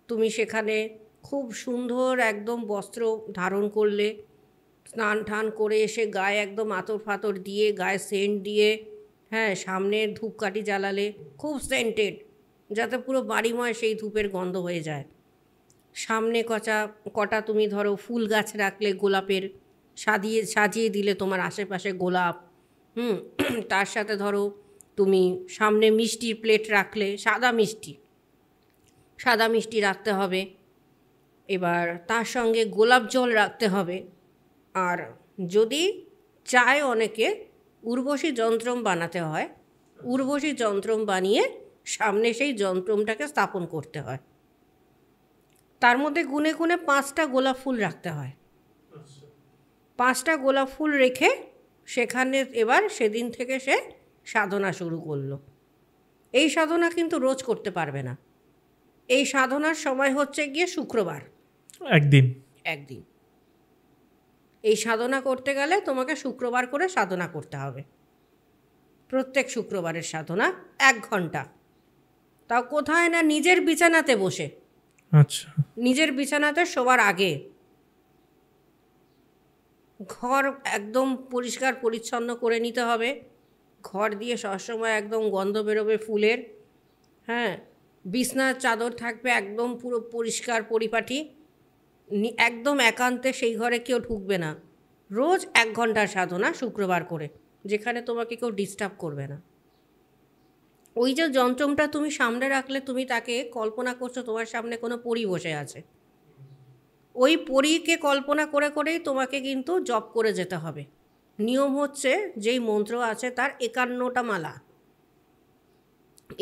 তুমি সেখানে খুব সুন্দর একদম বস্ত্র ধারণ করলে, স্নান টান করে এসে গায়ে একদম আতর ফাতর দিয়ে, গায়ে সেন্ট দিয়ে, হ্যাঁ, সামনে ধূপকাঠি জ্বালালে খুব সেন্টেড, যাতে পুরো বাড়িময় সেই ধূপের গন্ধ হয়ে যায়। সামনে কটা তুমি ধরো ফুল গাছ রাখলে, গোলাপের সাজিয়ে দিলে তোমার আশেপাশে গোলাপ, তার সাথে ধরো তুমি সামনে মিষ্টির প্লেট রাখলে, সাদা মিষ্টি রাখতে হবে। এবার তার সঙ্গে গোলাপ জল রাখতে হবে। আর যদি চায় অনেকে উর্বশী যন্ত্রম বানাতে হয়, উর্বশী যন্ত্রম বানিয়ে সামনে সেই যন্ত্রমটাকে স্থাপন করতে হয়। তার মধ্যে গুনে গুনে 5টা গোলাপ ফুল রাখতে হয়। 5টা গোলাপ ফুল রেখে সেখানে এবার সেদিন থেকে সে সাধনা শুরু করলো। এই সাধনা কিন্তু রোজ করতে পারবে না। এই সাধনার সময় হচ্ছে গিয়ে শুক্রবার একদিন। এই সাধনা করতে গেলে তোমাকে শুক্রবার করে সাধনা করতে হবে। প্রত্যেক শুক্রবারের সাধনা 1 ঘন্টা, তাও কোথায় না নিজের বিছানাতে বসে। আচ্ছা, নিজের বিছানাতে শোবার আগে ঘর একদম পরিষ্কার পরিচ্ছন্ন করে নিতে হবে। ঘর দিয়ে সবসময় একদম গন্ধ বেরোবে ফুলের, হ্যাঁ, বিছনার চাদর থাকবে একদম পুরো পরিষ্কার পরিপাটি, একদম একান্তে সেই ঘরে কেউ ঢুকবে না। রোজ 1 ঘন্টার সাধনা শুক্রবার করে, যেখানে তোমাকে কেউ ডিস্টার্ব করবে না। ওই যে যন্ত্রমটা তুমি সামনে রাখলে, তুমি তাকে কল্পনা করছো তোমার সামনে কোনো পরী বসে আছে। ওই পরীকে কল্পনা করে করেই তোমাকে কিন্তু জপ করে যেতে হবে। নিয়ম হচ্ছে, যেই মন্ত্র আছে তার 51টা মালা।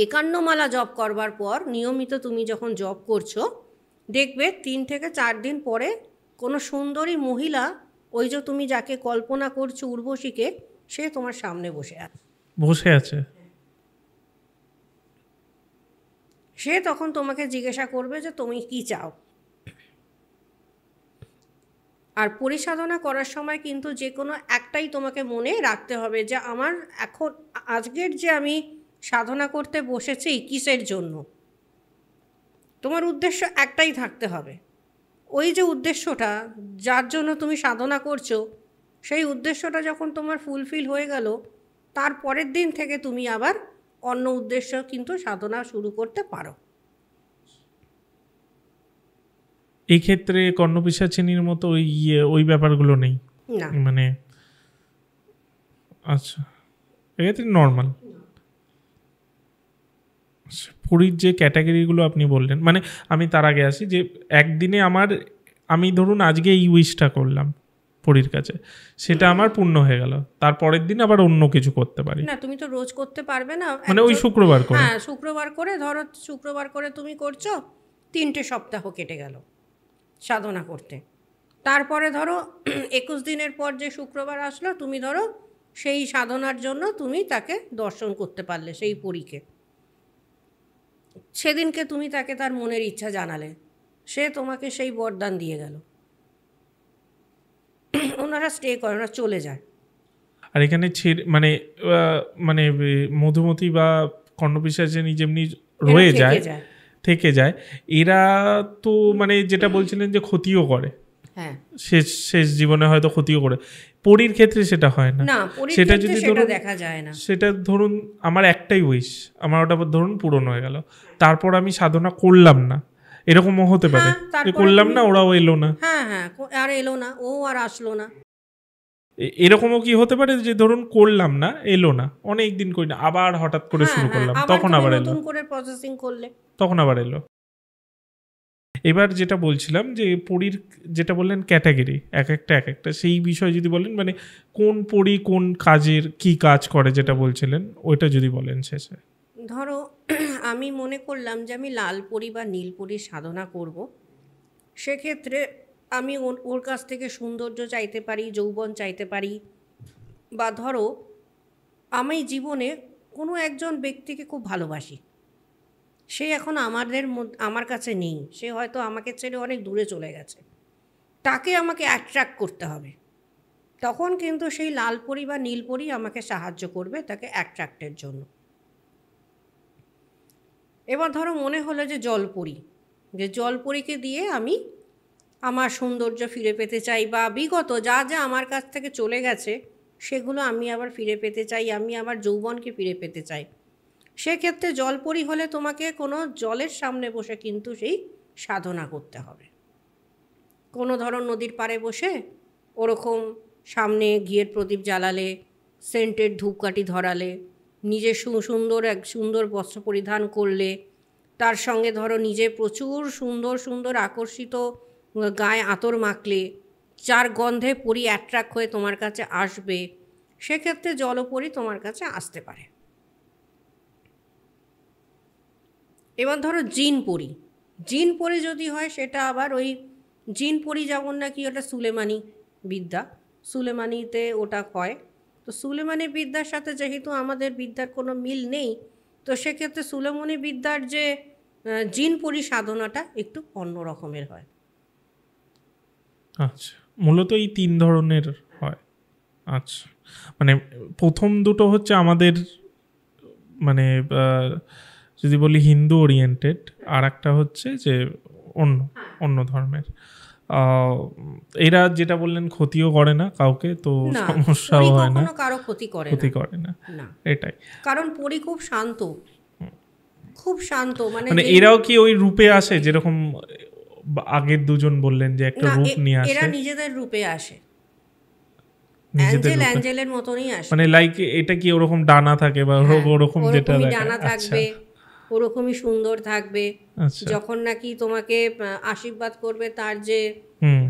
51 মালা জপ করবার পর নিয়মিত তুমি যখন জপ করছো, দেখবে 3 থেকে 4 দিন পরে কোনো সুন্দরী মহিলা, ওই যে তুমি যাকে কল্পনা করছো উর্বশীকে, সে তোমার সামনে বসে আছে। সে তখন তোমাকে জিজ্ঞাসা করবে যে তুমি কি চাও। আর পরিসাধনা করার সময় কিন্তু যে কোনো একটাই তোমাকে মনে রাখতে হবে যে আমার এখন আজকের যে আমি সাধনা করতে বসেছি কিসের জন্য। তোমার উদ্দেশ্য একটাই থাকতে হবে, ওই যে উদ্দেশ্যটা যার জন্য তুমি সাধনা করছো, সেই উদ্দেশ্যটা যখন তোমার ফুলফিল হয়ে গেল, তার পরের দিন থেকে তুমি আবার অন্য উদ্দেশ্য কিন্তু সাধনা শুরু করতে পারো। এই ক্ষেত্রে কর্ণপিশাচিনীর মতো ওই ব্যাপারগুলো নেই না, মানে? আচ্ছা, এক্ষেত্রে নর্মাল। পুরীর যে ক্যাটাগরিগুলো আপনি বললেন, মানে আমি তার আগে আসি যে একদিনে আমি ধরুন আজকে এই উইশটা করলাম পুরীর কাছে, সেটা আমার পূর্ণ হয়ে গেল, তারপরের দিন আবার অন্য কিছু করতে পারি না তুমি তো রোজ করতে পারবে না। মানে ওই শুক্রবার করে? হ্যাঁ, শুক্রবার করে, ধরো শুক্রবার করে তুমি করছো, 3টে সপ্তাহ কেটে গেল সাধনা করতে। তারপরে ধরো 21 দিনের পর যে শুক্রবার আসলো, তুমি ধরো সেই সাধনার জন্য তুমি তাকে দর্শন করতে পারলে, সেই পরীকে। সেদিনকে তুমি তাকে তার মনের ইচ্ছা জানালে, সে তোমাকে সেই বরদান দিয়ে গেল। ওনারা স্টে করে, ওনারা চলে যায়। আর এখানে মানে মধুমতি বা কর্ণপিশাচিনী যেমনি রয়ে যায়, থেকে যায়, এরা তো মানে যেটা বলছিলেন যে ক্ষতিও করে, হ্যাঁ, শেষ জীবনে হয়তো ক্ষতিও করে। পরীর ক্ষেত্রে সেটা হয় না। না, সেটা যদি ধরুন দেখা যায় না, সেটা ধরুন আমার একটাই উইশ, আমার ওটা ধরুন পূরণ হয়ে গেল, তারপর আমি সাধনা করলাম না, এরকমও হতে পারে যে করলাম না, ওরাও এলো না। হ্যাঁ হ্যাঁ, আর এলো না, ও আর আসলো না। এরকমও কি হতে পারে যে ধরুন করলাম না, এলো না, অনেক দিন করি না, আবার হঠাৎ করে শুরু করলাম, তখন আবার এলো, নতুন করে প্রসেসিং করলে তখন আবার এলো। এবার যেটা বলছিলাম যে পরীর যেটা বললেন ক্যাটাগরি এক একটা সেই বিষয়ে যদি বলেন, মানে কোন পরী কোন কাজের কি কাজ করে যেটা বলছিলেন, ওইটা যদি বলেন শেষে। ধরো আমি মনে করলাম যে আমি লাল পরী বা নীল পরীর সাধনা করব, সেক্ষেত্রে আমি ওর কাছ থেকে সৌন্দর্য চাইতে পারি, যৌবন চাইতে পারি, বা ধরো আমি জীবনে কোনো একজন ব্যক্তিকে খুব ভালোবাসি, সে এখন আমার কাছে নেই, সে হয়তো আমাকে ছেড়ে অনেক দূরে চলে গেছে, তাকে আমাকে অ্যাট্রাক্ট করতে হবে। তখন কিন্তু সেই লাল পরী বা নীল পরী আমাকে সাহায্য করবে তাকে অ্যাট্রাক্টের জন্য। এবার ধরো মনে হলো যে জলপরীকে দিয়ে আমি আমার সৌন্দর্য ফিরে পেতে চাই, বা বিগত যা যা আমার কাছ থেকে চলে গেছে সেগুলো আমি আবার ফিরে পেতে চাই, আমি আমার যৌবনকে ফিরে পেতে চাই। সেক্ষেত্রে জলপরী হলে তোমাকে কোনো জলের সামনে বসে কিন্তু সেই সাধনা করতে হবে। কোনো ধরো নদীর পাড়ে বসে ওরকম সামনে ঘিয়ের প্রদীপ জ্বালালে, সেন্টের ধূপকাঠি ধরালে, নিজে সুন্দর বস্ত্র পরিধান করলে, তার সঙ্গে ধরো নিজে প্রচুর সুন্দর আকর্ষিত গায়ে আতর মাখলে, যার গন্ধে পরী অ্যাট্রাক্ট হয়ে তোমার কাছে আসবে, সেক্ষেত্রে জলপরী তোমার কাছে আসতে পারে। এবার ধরো জিন পরী যদি হয়, সেটা আবার ওই জিন পরী যেমন নাকি ওটা সুলেমানি বিদ্যা, সুলেমানিতে ওটা হয়। তো সুলেমানি বিদ্যার সাথে যেহেতু আমাদের বিদ্যার কোনো মিল নেই, তো সেক্ষেত্রে সুলেমানি বিদ্যার যে জিন পরী সাধনাটা একটু অন্য রকমের হয়। আচ্ছা, মূলত এই 3 ধরনের হয়। আচ্ছা, মানে প্রথম দুটো হচ্ছে আমাদের মানে যদি বলি হিন্দু ওরিয়েন্টেড, আর একটা হচ্ছে যে অন্য ধর্মের। এরা যেটা বললেন ক্ষতিও করে না কাউকে, তো সমস্যাও হয় না, কারো ক্ষতি করে না, এটাই। কারণ পরী খুব শান্ত, মানে এরাও কি ওই রূপে আসে যেরকম আগের দুজন বললেন যে একটা রূপ নিয়ে আসে? এরা নিজেদের রূপে আসে, অ্যাঞ্জেলের মতনই আসে। মানে লাইক এটা কি ওরকম ডানা থাকে বা ওরকম যেটা ডানা থাকবে, ওরকমই সুন্দর থাকবে। যখন নাকি তোমাকে আশীর্বাদ করবে, তার যে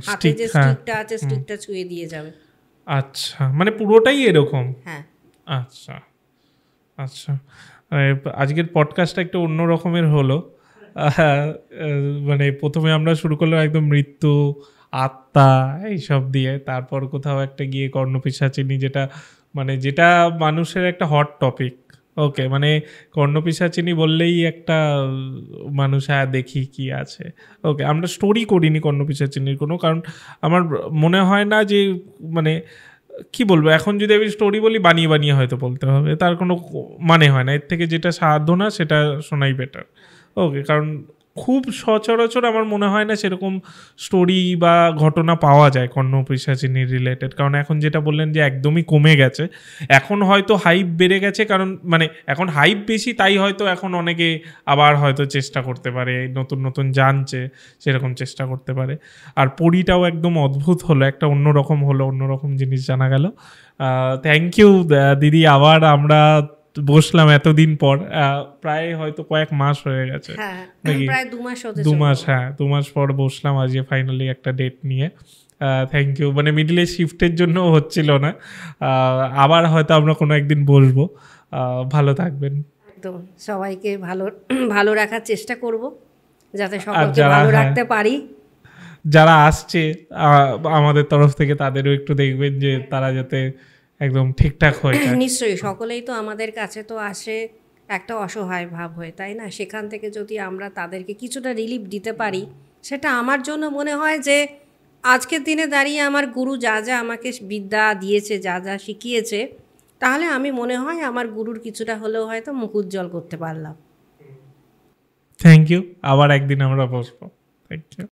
হাতে যে স্টিকটা আছে, স্টিকটা ছুঁয়ে দিয়ে যাবে। আচ্ছা, মানে পুরোটাই এরকম? হ্যাঁ। আচ্ছা, আজকের পডকাস্টটা একটু অন্য রকমের হলো। মানে প্রথমে আমরা শুরু করলাম একদম মৃত্যু, আত্মা এইসব দিয়ে, তারপর কোথাও একটা গিয়ে কর্ণপিশাচিনী, যেটা মানুষের একটা হট টপিক। ওকে, মানে কর্ণপিশাচিনী বললেই একটা মানুষ দেখি কি আছে। ওকে, আমরা স্টোরি করিনি কর্ণপিশাচিনীর কোনো, কারণ আমার মনে হয় না যে মানে কি বলবো, এখন যদি আমি স্টোরি বলি বানিয়ে হয়তো বলতে হবে, তার কোনো মানে হয় না। এর থেকে যেটা সাধনা সেটা শোনাই বেটার। ওকে, কারণ খুব সচরাচর আমার মনে হয় না সেরকম স্টোরি বা ঘটনা পাওয়া যায় কর্ণপিশাচিনীর রিলেটেড, কারণ এখন যেটা বললেন যে একদমই কমে গেছে। এখন হয়তো হাইপ বেড়ে গেছে, কারণ মানে এখন হাইপ বেশি, তাই হয়তো এখন অনেকে আবার হয়তো চেষ্টা করতে পারে, নতুন নতুন জানছে সেরকম চেষ্টা করতে পারে। আর পরীটাও একদম অদ্ভুত হলো, একটা অন্যরকম হলো, অন্যরকম জিনিস জানা গেল। থ্যাংক ইউ দিদি, আবার আমরা বসলাম এতদিন পর, প্রায় হয়তো কয়েক মাস হয়ে গেছে হ্যাঁ, নাকি? প্রায় 2 মাস হতে 2 চললো। মাস, হ্যাঁ 2 মাস পর বসলাম আজকে ফাইনালি একটা ডেট নিয়ে। থ্যাংক ইউ, মানে মিডলে শিফটের জন্য হচ্ছিল না, আবার হয়তো আমরা কোনো একদিন বসবো। ভালো থাকবেন। একদম সবাইকে ভালো ভালো রাখার চেষ্টা করব, যাতে আর সকলকে যারা, ভালো হ্যাঁ, রাখতে পারি। যারা আসছে আমাদের তরফ থেকে তাদেরও একটু দেখবেন যে তারা যাতে একদম ঠিকঠাক হয়ে যায়। নিশ্চয়ই, সকলেই তো আমাদের কাছে তো আসে একটা অসহায় ভাব হয়ে, তাই না? সেখান থেকে যদি আমরা তাদেরকে কিছুটা রিলিফ দিতে পারি, সেটা আমার জন্য মনে হয় যে আজকের দিনে দাঁড়িয়ে আমার গুরু যা যা আমাকে বিদ্যা দিয়েছে, যা যা শিখিয়েছে, তাহলে আমি মনে হয় আমার গুরুর কিছুটা হলেও হয়তো মুখ উজ্জ্বল করতে পারলাম। থ্যাংক ইউ, আবার একদিন আমরা বসবো। Thank you.